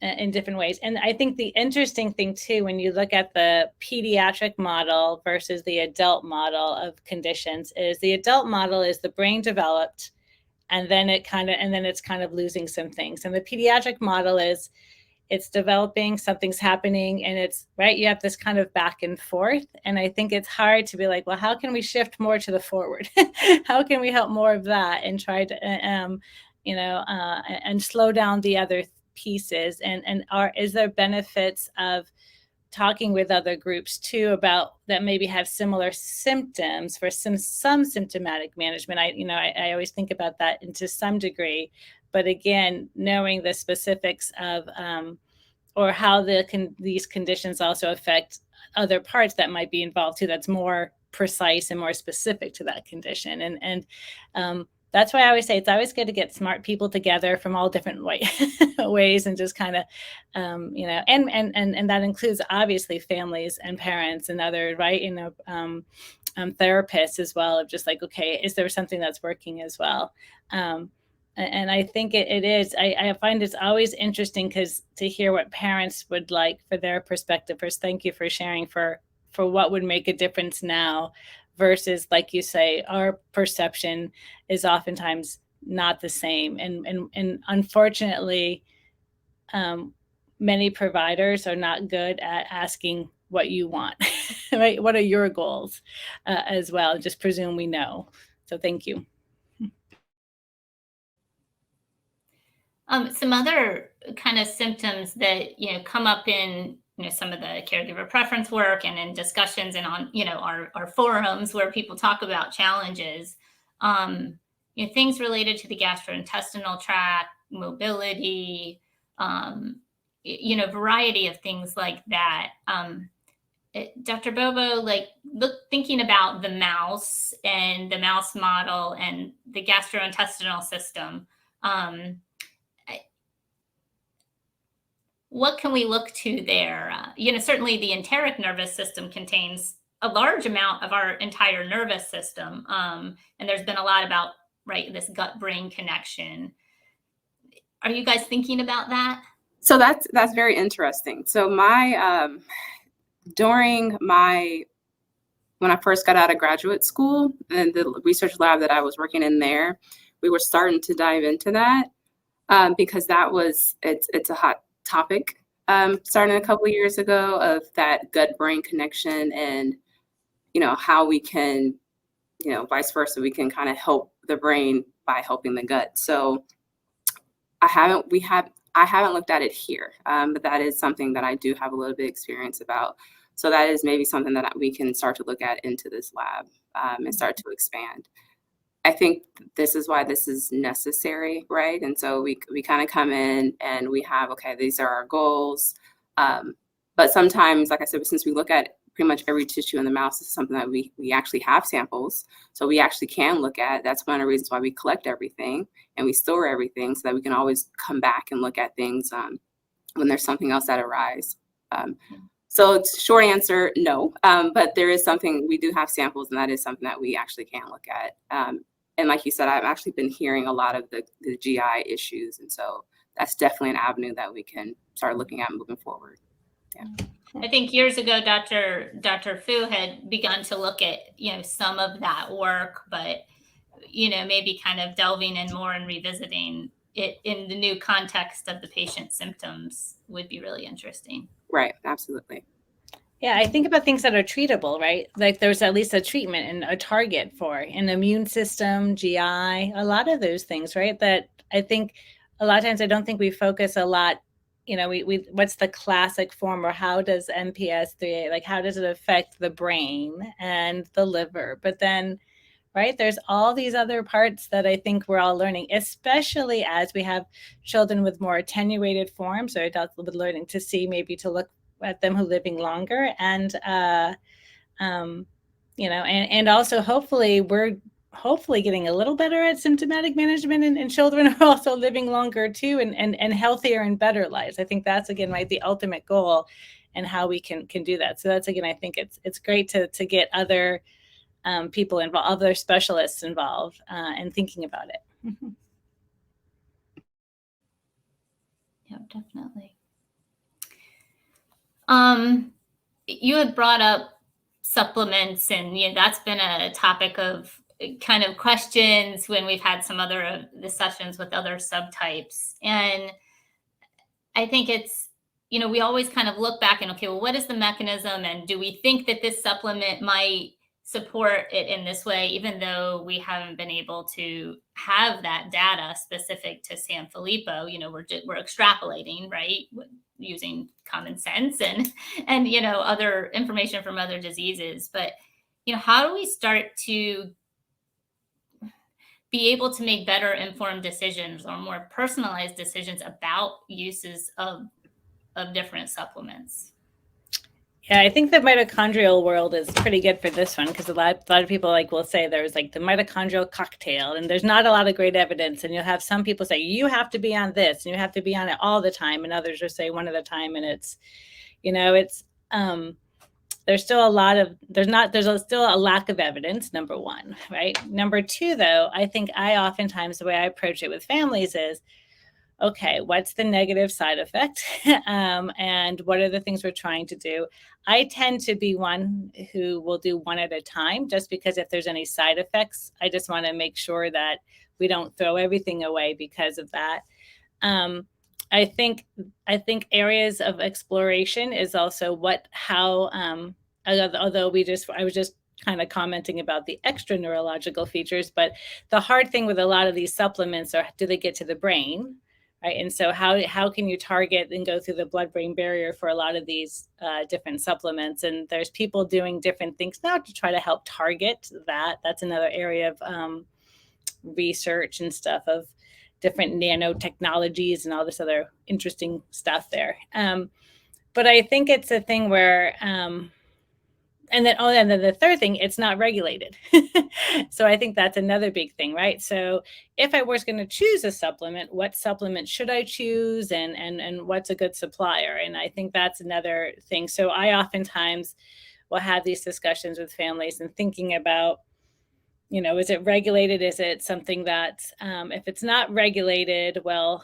Speaker 11: in different ways. And I think the interesting thing too, when you look at the pediatric model versus the adult model of conditions, is the adult model is the brain developed, and then it's kind of losing some things. And the pediatric model is it's developing, something's happening, and it's right. You have this kind of back and forth. And I think it's hard to be like, well, how can we shift more to the forward? How can we help more of that and try to, and slow down the other pieces? And is there benefits of talking with other groups too about that maybe have similar symptoms for some symptomatic management? I always think about that to some degree. But again, knowing the specifics of or how these conditions also affect other parts that might be involved too, that's more precise and more specific to that condition. And that's why I always say it's always good to get smart people together from all different ways and just kind of, and that includes obviously families and parents and other, right, therapists as well, of just like, okay, is there something that's working as well? And I think it is. I find it's always interesting because to hear what parents would like for their perspective. First, thank you for sharing for what would make a difference now versus, like you say, our perception is oftentimes not the same. And unfortunately, many providers are not good at asking what you want, right? What are your goals as well? Just presume we know. So thank you.
Speaker 2: Some other kind of symptoms that, come up in, some of the caregiver preference work and in discussions and on, our forums where people talk about challenges, things related to the gastrointestinal tract, mobility, variety of things like that. Dr. Bobo, thinking about the mouse and the mouse model and the gastrointestinal system, what can we look to there? Certainly the enteric nervous system contains a large amount of our entire nervous system. And there's been a lot about, right, this gut-brain connection. Are you guys thinking about that?
Speaker 10: So that's very interesting. So when I first got out of graduate school and the research lab that I was working in there, we were starting to dive into that because it's a hot topic starting a couple of years ago of that gut-brain connection and, how we can, vice versa, we can kind of help the brain by helping the gut. So I haven't looked at it here, but that is something that I do have a little bit of experience about. So that is maybe something that we can start to look at into this lab and start to expand. I think this is why this is necessary, right? And so we kind of come in and we have, okay, these are our goals. But sometimes, like I said, since we look at pretty much every tissue in the mouse, is something that we actually have samples. So we actually can look at. That's one of the reasons why we collect everything and we store everything so that we can always come back and look at things when there's something else that arises. So it's short answer, no. But there is something, we do have samples, and that is something that we actually can look at. And like you said, I've actually been hearing a lot of the GI issues. And so that's definitely an avenue that we can start looking at moving forward. Yeah.
Speaker 2: I think years ago, Dr. Fu had begun to look at, some of that work, but, maybe kind of delving in more and revisiting it in the new context of the patient's symptoms would be really interesting.
Speaker 10: Right. Absolutely.
Speaker 11: Yeah, I think about things that are treatable, right? Like there's at least a treatment and a target for an immune system, GI, a lot of those things, right? That I think a lot of times I don't think we focus a lot, we what's the classic form, or how does MPS IIIA, like how does it affect the brain and the liver? But then, right, there's all these other parts that I think we're all learning, especially as we have children with more attenuated forms, or adults with learning to see, maybe to look at them who are living longer, and and also hopefully we're getting a little better at symptomatic management, and children are also living longer too, and healthier and better lives. I think that's, again, right, the ultimate goal, and how we can do that. So that's, again, I think it's great to get other people involved, other specialists involved, and thinking about it.
Speaker 2: Yeah, definitely. You had brought up supplements, and that's been a topic of kind of questions when we've had some other discussions with other subtypes. And I think it's, we always kind of look back and, okay, well, what is the mechanism? And do we think that this supplement might support it in this way, even though we haven't been able to have that data specific to Sanfilippo? We're extrapolating, right, using common sense and other information from other diseases. But how do we start to be able to make better informed decisions, or more personalized decisions about uses of different supplements?
Speaker 11: Yeah, I think the mitochondrial world is pretty good for this one, because a lot of people will say there's the mitochondrial cocktail, and there's not a lot of great evidence. And you'll have some people say you have to be on this and you have to be on it all the time, and others will say one at a time. And it's, there's still still a lack of evidence, number one, right? Number two, though, I think oftentimes the way I approach it with families is, okay, what's the negative side effect? And what are the things we're trying to do? I tend to be one who will do one at a time, just because if there's any side effects, I just want to make sure that we don't throw everything away because of that. I think areas of exploration is also although I was just kind of commenting about the extra neurological features, but the hard thing with a lot of these supplements are, do they get to the brain? Right. And so how can you target and go through the blood-brain barrier for a lot of these different supplements? And there's people doing different things now to try to help target that. That's another area of research and stuff, of different nanotechnologies and all this other interesting stuff there. But I think it's a thing where, and then the third thing, it's not regulated. So I think that's another big thing, right? So if I was going to choose a supplement, what supplement should I choose, and what's a good supplier? And I think that's another thing. So I oftentimes will have these discussions with families and thinking about, is it regulated? Is it something that, if it's not regulated, well,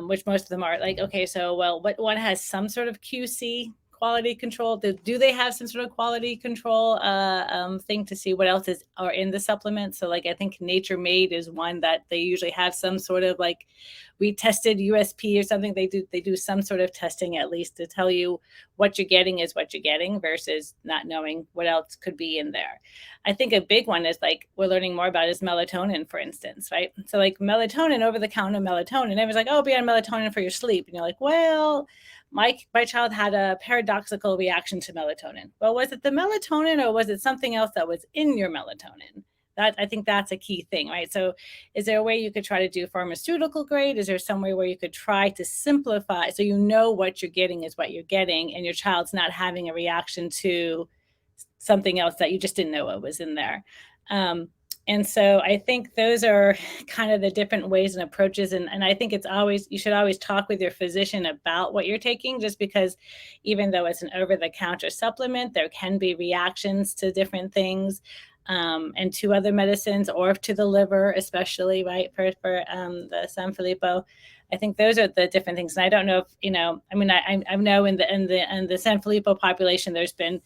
Speaker 11: which most of them are, okay, so, well, what one has some sort of QC, quality control? Do they have some sort of quality control thing to see what else are in the supplement? So I think Nature Made is one that they usually have some sort of we tested USP or something. They do some sort of testing, at least, to tell you what you're getting is what you're getting, versus not knowing what else could be in there. I think a big one is we're learning more about is melatonin, for instance, right? So melatonin, over-the-counter melatonin, everyone's oh, be on melatonin for your sleep. And you're well, my child had a paradoxical reaction to melatonin. Well, was it the melatonin, or was it something else that was in your melatonin? I think that's a key thing, right? So is there a way you could try to do pharmaceutical grade? Is there some way where you could try to simplify, so what you're getting is what you're getting, and your child's not having a reaction to something else that you just didn't know what was in there? And so I think those are kind of the different ways and approaches. And I think you should always talk with your physician about what you're taking, just because even though it's an over-the-counter supplement, there can be reactions to different things, and to other medicines, or to the liver, especially, right, for the Sanfilippo. I think those are the different things. And I don't know if, I know in the Sanfilippo population, there's been,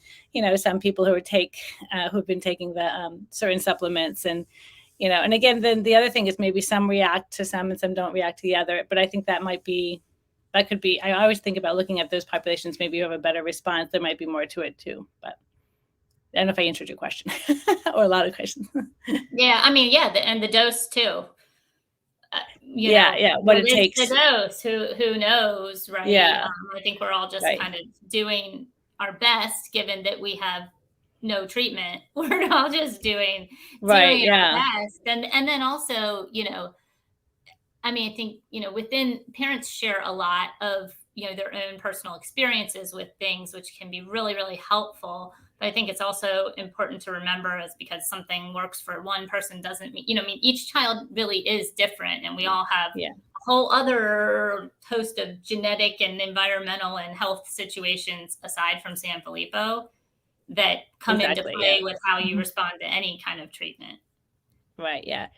Speaker 11: some people who've been taking the certain supplements, and, and again, then the other thing is maybe some react to some and some don't react to the other. But I think that could be, I always think about looking at those populations, maybe you have a better response. There might be more to it too, but I don't know if I answered your question or a lot of questions.
Speaker 2: Yeah, and the dose too.
Speaker 11: What it takes.
Speaker 2: The dose, who knows, right?
Speaker 11: Yeah.
Speaker 2: I think we're all just kind of doing our best, given that we have no treatment. We're all just doing our best. And then also, I think, within, parents share a lot of, their own personal experiences with things, which can be really, really helpful. But I think it's also important to remember, is because something works for one person doesn't mean, each child really is different, and we all have a whole other host of genetic and environmental and health situations aside from Sanfilippo that come into play with how you respond to any kind of treatment.
Speaker 11: Right. Yeah.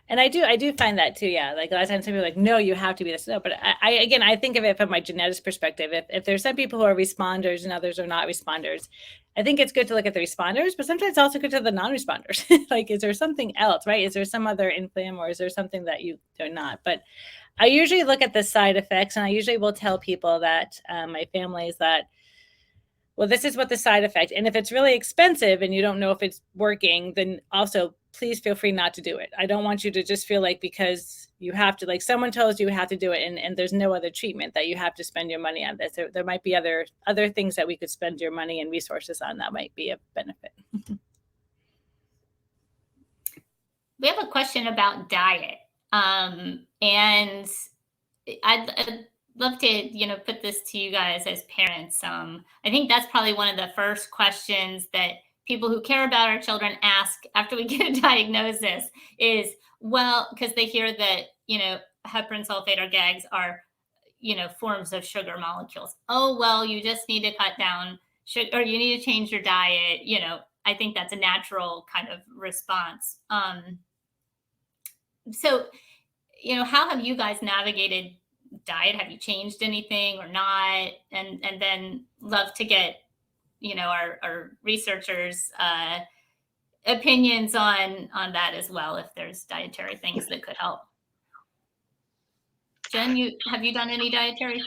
Speaker 11: And I do find that too. Yeah. Like a lot of times people are like, no, you have to be this. No, but I think of it from my genetics perspective. If there's some people who are responders and others are not responders, I think it's good to look at the responders, but sometimes it's also good to the non-responders. Like, is there something else, right? Is there some other inflamm, or is there something that they're not? But I usually look at the side effects, and I usually will tell people that my families that, well, this is what the side effect, and if it's really expensive and you don't know if it's working, then also please feel free not to do it. I don't want you to just feel like because you have to, like someone tells you have to do it, and there's no other treatment, that you have to spend your money on this. There might be other things that we could spend your money and resources on that might be a benefit.
Speaker 2: We have a question about diet. And I'd love to, put this to you guys as parents. I think that's probably one of the first questions that people who care about our children ask after we get a diagnosis is, well, because they hear that, heparan sulfate or GAGs are, forms of sugar molecules. Oh, well, you just need to cut down sugar, or you need to change your diet. I think that's a natural kind of response. So, how have you guys navigated diet? Have you changed anything or not? And then love to get, our researchers' opinions on that as well, if there's dietary things that could help. Jenn, have you done any dietary?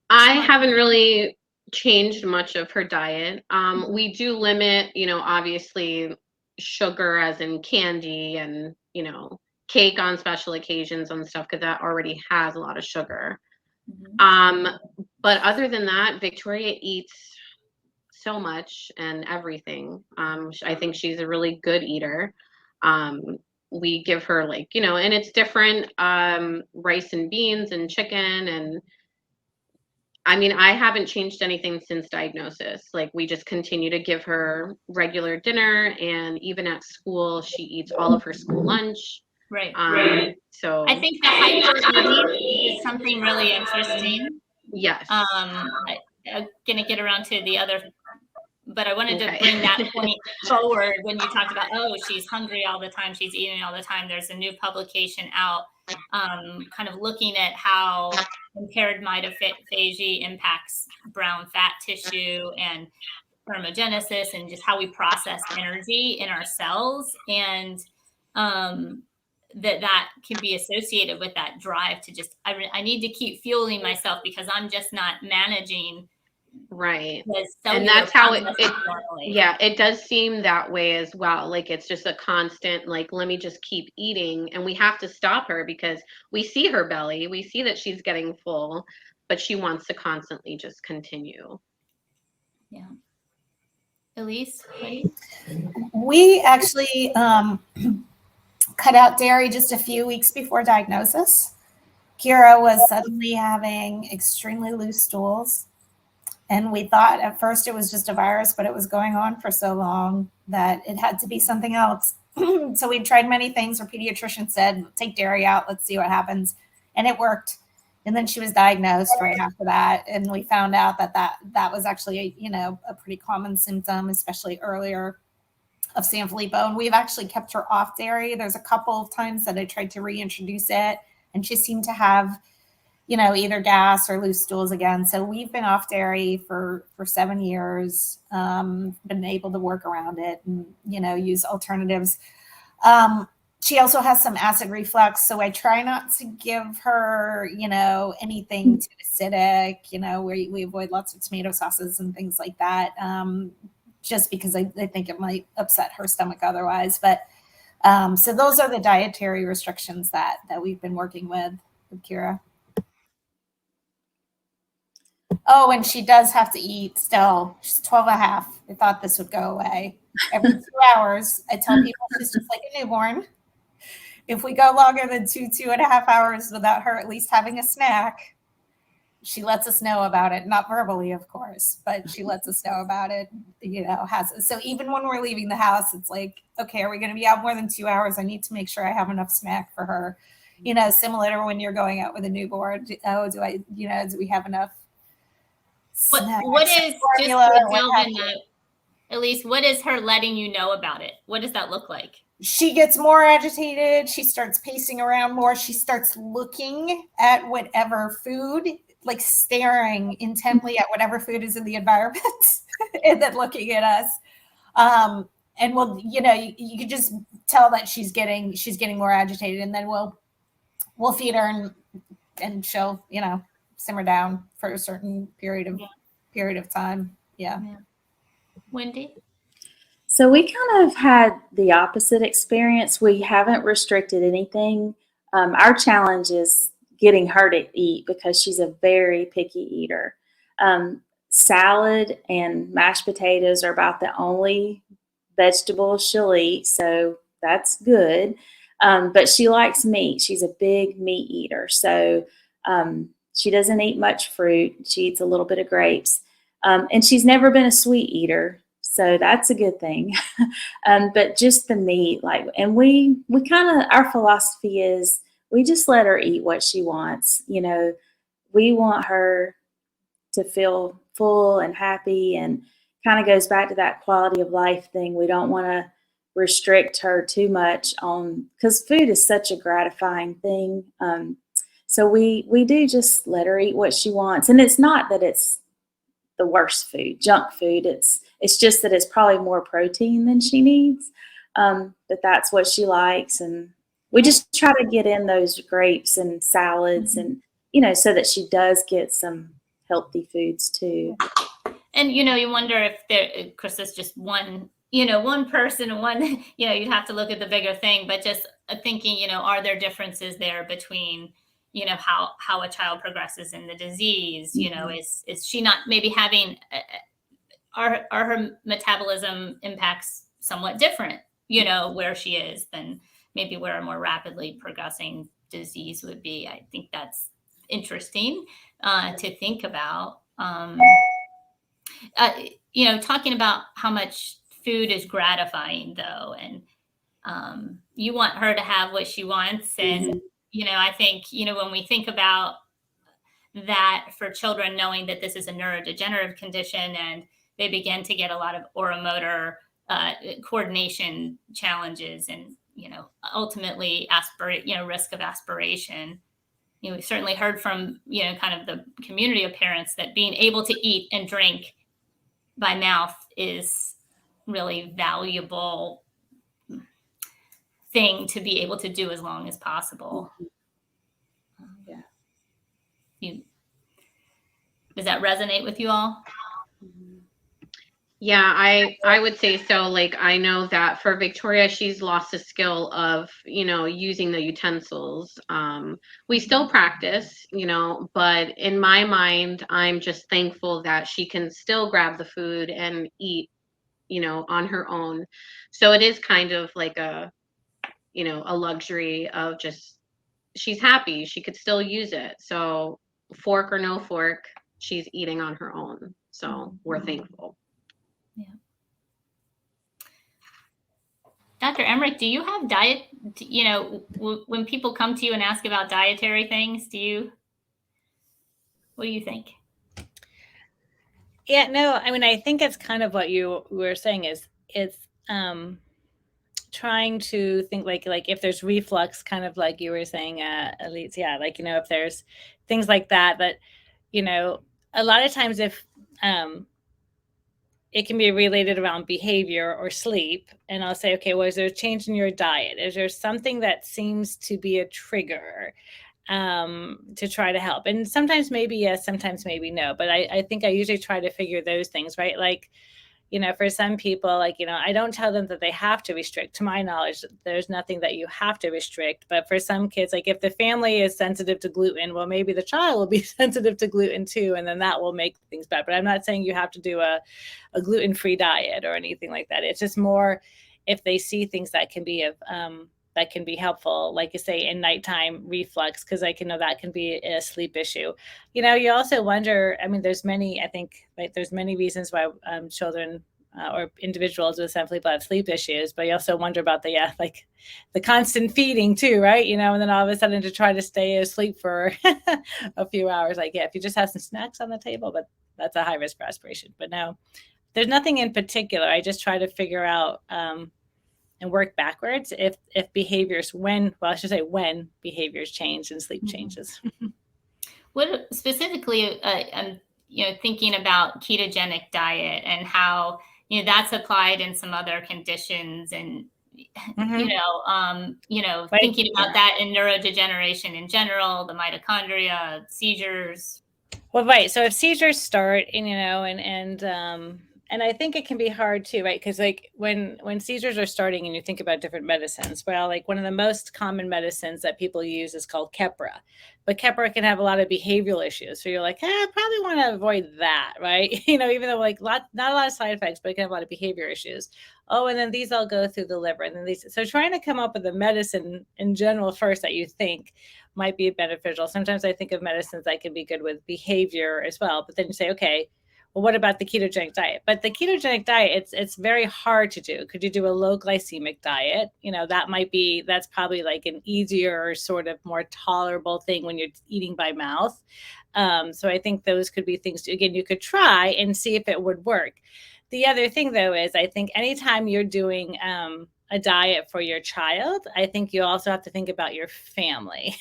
Speaker 8: I haven't really changed much of her diet. We do limit, obviously sugar, as in candy and, cake on special occasions and stuff, because that already has a lot of sugar. But other than that, Victoria eats so much and everything. I think she's a really good eater. We give her and it's different, rice and beans and chicken. And I haven't changed anything since diagnosis. We just continue to give her regular dinner, and even at school, she eats all of her school lunch.
Speaker 2: Right.
Speaker 8: So
Speaker 2: I think the hyper eating is something really interesting.
Speaker 8: Yes.
Speaker 2: I'm gonna get around to the other, but I wanted to bring that point forward when you talked about, she's hungry all the time, she's eating all the time. There's a new publication out, kind of looking at how impaired mitophagy impacts brown fat tissue and thermogenesis, and just how we process energy in our cells, and that can be associated with that drive to just, I need to keep fueling myself because I'm just not managing.
Speaker 8: Right. And that's how it does seem that way as well. It's just a constant, let me just keep eating, and we have to stop her because we see her belly, we see that she's getting full, but she wants to constantly just continue.
Speaker 2: Yeah. Elise?
Speaker 7: We actually cut out dairy just a few weeks before diagnosis. Kira was suddenly having extremely loose stools. And we thought at first it was just a virus, but it was going on for so long that it had to be something else. So we tried many things. Her pediatrician said, take dairy out, let's see what happens. And it worked. And then she was diagnosed right after that. And we found out that was actually, a pretty common symptom, especially earlier, of Sanfilippo. And we've actually kept her off dairy. There's a couple of times that I tried to reintroduce it, and she seemed to have, either gas or loose stools again. So we've been off dairy for 7 years, been able to work around it and, use alternatives. She also has some acid reflux, so I try not to give her, anything too acidic. We avoid lots of tomato sauces and things like that, just because I think it might upset her stomach otherwise. But so those are the dietary restrictions that we've been working with Kira. Oh, and she does have to eat still. She's 12 and a half. I thought this would go away. Every 2 hours, I tell people she's just like a newborn. If we go longer than 2.5 hours without her at least having a snack, she lets us know about it. Not verbally, of course, but she lets us know about it, So even when we're leaving the house, it's like, okay, are we going to be out more than 2 hours? I need to make sure I have enough snack for her. Similar to when you're going out with a newborn. Do we have enough?
Speaker 2: What is, just to delve in that, Elise, what is her letting you know about it? What does that look like?
Speaker 7: She gets more agitated. She starts pacing around more. She starts looking at whatever food, like staring intently at whatever food is in the environment and then looking at us. And you can just tell that she's getting more agitated, and then we'll feed her and she'll, simmer down for a certain period of time. Yeah.
Speaker 2: Wendy?
Speaker 9: So we kind of had the opposite experience. We haven't restricted anything. Our challenge is getting her to eat because she's a very picky eater. Salad and mashed potatoes are about the only vegetables she'll eat, so that's good. But she likes meat. She's a big meat eater. So she doesn't eat much fruit. She eats a little bit of grapes. And she's never been a sweet eater. So that's a good thing. But just the meat, and we kind of, our philosophy is we just let her eat what she wants. We want her to feel full and happy, and kind of goes back to that quality of life thing. We don't want to restrict her too much because food is such a gratifying thing. So we do just let her eat what she wants. And it's not that it's the worst food, junk food. It's just that it's probably more protein than she needs. But that's what she likes. And we just try to get in those grapes and salads and, so that she does get some healthy foods too.
Speaker 2: And, you wonder if Chris is just one person, you'd have to look at the bigger thing, but just thinking, are there differences there between, how a child progresses in the disease, is she not maybe having, are her metabolism impacts somewhat different, where she is than maybe where a more rapidly progressing disease would be. I think that's interesting to think about. Talking about how much food is gratifying though, and you want her to have what she wants. And, I think, when we think about that for children, knowing that this is a neurodegenerative condition and they begin to get a lot of oromotor coordination challenges and, ultimately risk of aspiration. We've certainly heard from, kind of the community of parents that being able to eat and drink by mouth is really valuable thing to be able to do as long as possible. Does that resonate with you all?
Speaker 8: Yeah, I would say so. I know that for Victoria, she's lost the skill of, using the utensils. We still practice, but in my mind, I'm just thankful that she can still grab the food and eat, on her own. So it is kind of like a luxury of just, she's happy. She could still use it. So fork or no fork, she's eating on her own. So we're thankful.
Speaker 2: Yeah. Dr. Emrick, do you have diet, you know, when people come to you and ask about dietary things, what do you think?
Speaker 11: Yeah, no, I mean, I think it's kind of what you were saying is it's trying to think like if there's reflux, kind of like you were saying, Elise, yeah, like, you know, if there's things like that, but, you know, a lot of times if it can be related around behavior or sleep. And I'll say, okay, well, is there a change in your diet? Is there something that seems to be a trigger to try to help? And sometimes maybe yes, sometimes maybe no. But I think I usually try to figure those things, right? Like, you know, for some people, like, you know, I don't tell them that they have to restrict. To my knowledge, there's nothing that you have to restrict. But for some kids, like if the family is sensitive to gluten, well, maybe the child will be sensitive to gluten too, and then that will make things better. But I'm not saying you have to do a gluten-free diet or anything like that. It's just more if they see things that can be of that can be helpful, like you say, in nighttime reflux, because I can know that can be a sleep issue. You know, you also wonder, I mean, there's many, I think, like, there's many reasons why children or individuals with Sanfilippo have sleep issues, but you also wonder about like the constant feeding too, right? You know, and then all of a sudden to try to stay asleep for a few hours, like, yeah, if you just have some snacks on the table, but that's a high risk for aspiration. But no, there's nothing in particular. I just try to figure out and work backwards if behaviors, when behaviors change and sleep changes.
Speaker 2: What specifically, I'm, you know, thinking about ketogenic diet and how, you know, that's applied in some other conditions, and you know,
Speaker 11: Right.
Speaker 2: thinking about that in neurodegeneration in general, the mitochondria, seizures.
Speaker 11: Well, right. So if seizures start, and you know, and I think it can be hard too, right? Because like when seizures are starting, and you think about different medicines, well, like one of the most common medicines that people use is called Keppra, but Keppra can have a lot of behavioral issues. So you're like, I probably want to avoid that, right? You know, even though like not a lot of side effects, but it can have a lot of behavior issues. Oh, and then these all go through the liver, and then these. So trying to come up with a medicine in general first that you think might be beneficial. Sometimes I think of medicines that can be good with behavior as well, but then you say, okay, well, what about the ketogenic diet? But the ketogenic diet, it's very hard to do. Could you do a low glycemic diet? You know, that's probably like an easier, sort of more tolerable thing when you're eating by mouth. So I think those could be things, again, you could try and see if it would work. The other thing, though, is I think anytime you're doing a diet for your child, I think you also have to think about your family.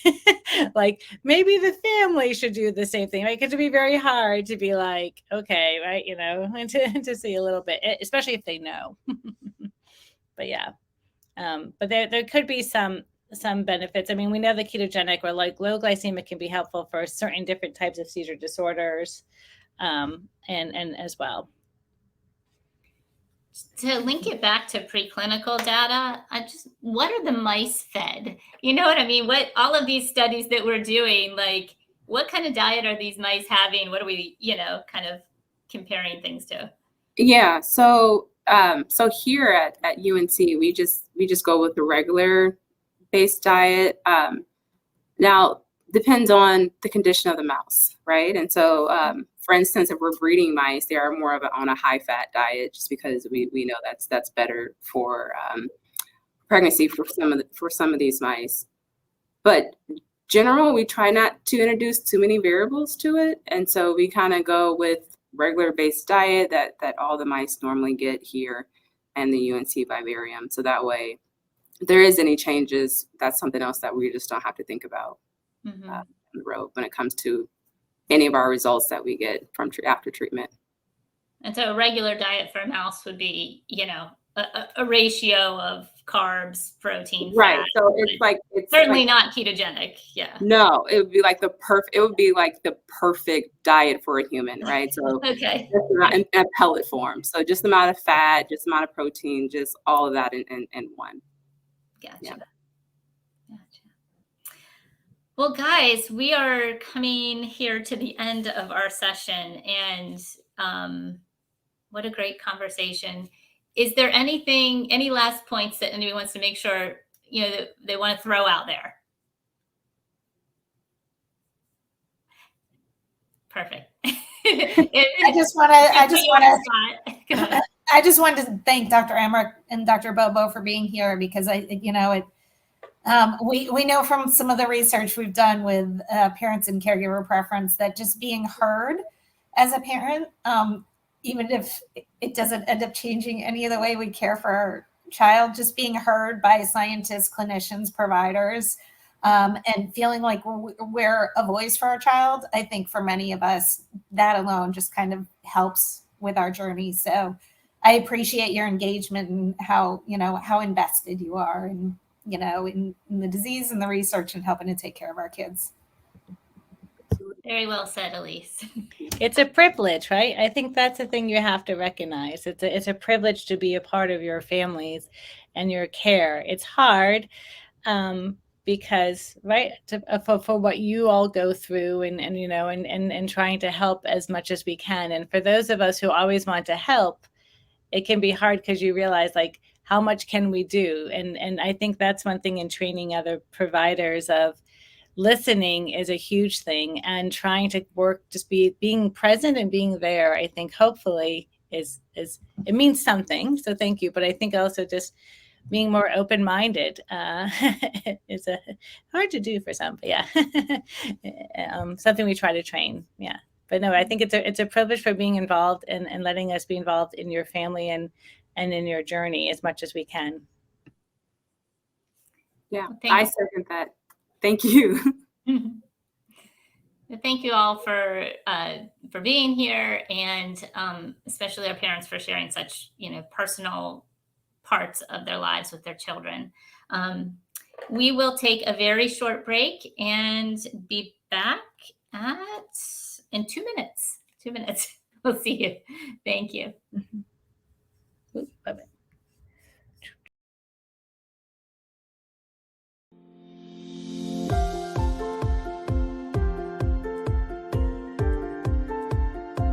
Speaker 11: Like maybe the family should do the same thing, right? Because it'd be very hard to be like, okay, right, you know, and to see a little bit, especially if they know. But yeah, but there could be some benefits. I mean, we know the ketogenic or like low glycemic can be helpful for certain different types of seizure disorders, and as well.
Speaker 2: To link it back to preclinical data, what are the mice fed? You know what I mean? What all of these studies that we're doing, like what kind of diet are these mice having? What are we, you know, kind of comparing things to?
Speaker 10: Yeah, so here at UNC, we just go with the regular based diet. Now depends on the condition of the mouse, right? And so, for instance, if we're breeding mice, they are more of on a high fat diet, just because we know that's better for pregnancy for some of these mice. But general, we try not to introduce too many variables to it, and so we kind of go with regular based diet that all the mice normally get here and the UNC vivarium. So that way, if there is any changes, that's something else that we just don't have to think about on the road when it comes to any of our results that we get from after treatment.
Speaker 2: And so a regular diet for a mouse would be, you know, a ratio of carbs, protein,
Speaker 10: right?
Speaker 2: fat,
Speaker 10: So it's
Speaker 2: certainly not ketogenic. Yeah.
Speaker 10: No, it would be like the perfect diet for a human, right? So
Speaker 2: okay.
Speaker 10: In a pellet form. So just the amount of fat, just the amount of protein, just all of that in one.
Speaker 2: Gotcha.
Speaker 10: Yeah.
Speaker 2: Well, guys, we are coming here to the end of our session, and what a great conversation. Is there any last points that anybody wants to make sure, you know, that they want to throw out there?
Speaker 7: I just want I just wanted to thank Dr. Emrick and Dr. Bobo for being here, because we know from some of the research we've done with parents and caregiver preference that just being heard as a parent, even if it doesn't end up changing any of the way we care for our child, just being heard by scientists, clinicians, providers, and feeling like we're a voice for our child, I think for many of us, that alone just kind of helps with our journey. So I appreciate your engagement and how invested you are in the disease and the research and helping to take care of our kids.
Speaker 2: Very well said, Elise.
Speaker 11: It's a privilege, right? I think that's the thing you have to recognize. It's a privilege to be a part of your families and your care. It's hard because, right, for what you all go through and trying to help as much as we can. And for those of us who always want to help, it can be hard because you realize, like, how much can we do? And I think that's one thing in training other providers of listening is a huge thing, and trying to work, just being present and being there, I think hopefully is it means something. So thank you. But I think also just being more open-minded is hard to do for some, but yeah, something we try to train. Yeah. But no, I think it's a privilege for being involved and letting us be involved in your family and in your journey as much as we can.
Speaker 10: Yeah, I second that. Thank you.
Speaker 2: Thank you all for being here, and especially our parents for sharing such personal parts of their lives with their children. We will take a very short break and be back in 2 minutes. 2 minutes. We'll see you. Thank you.
Speaker 11: Bye-bye.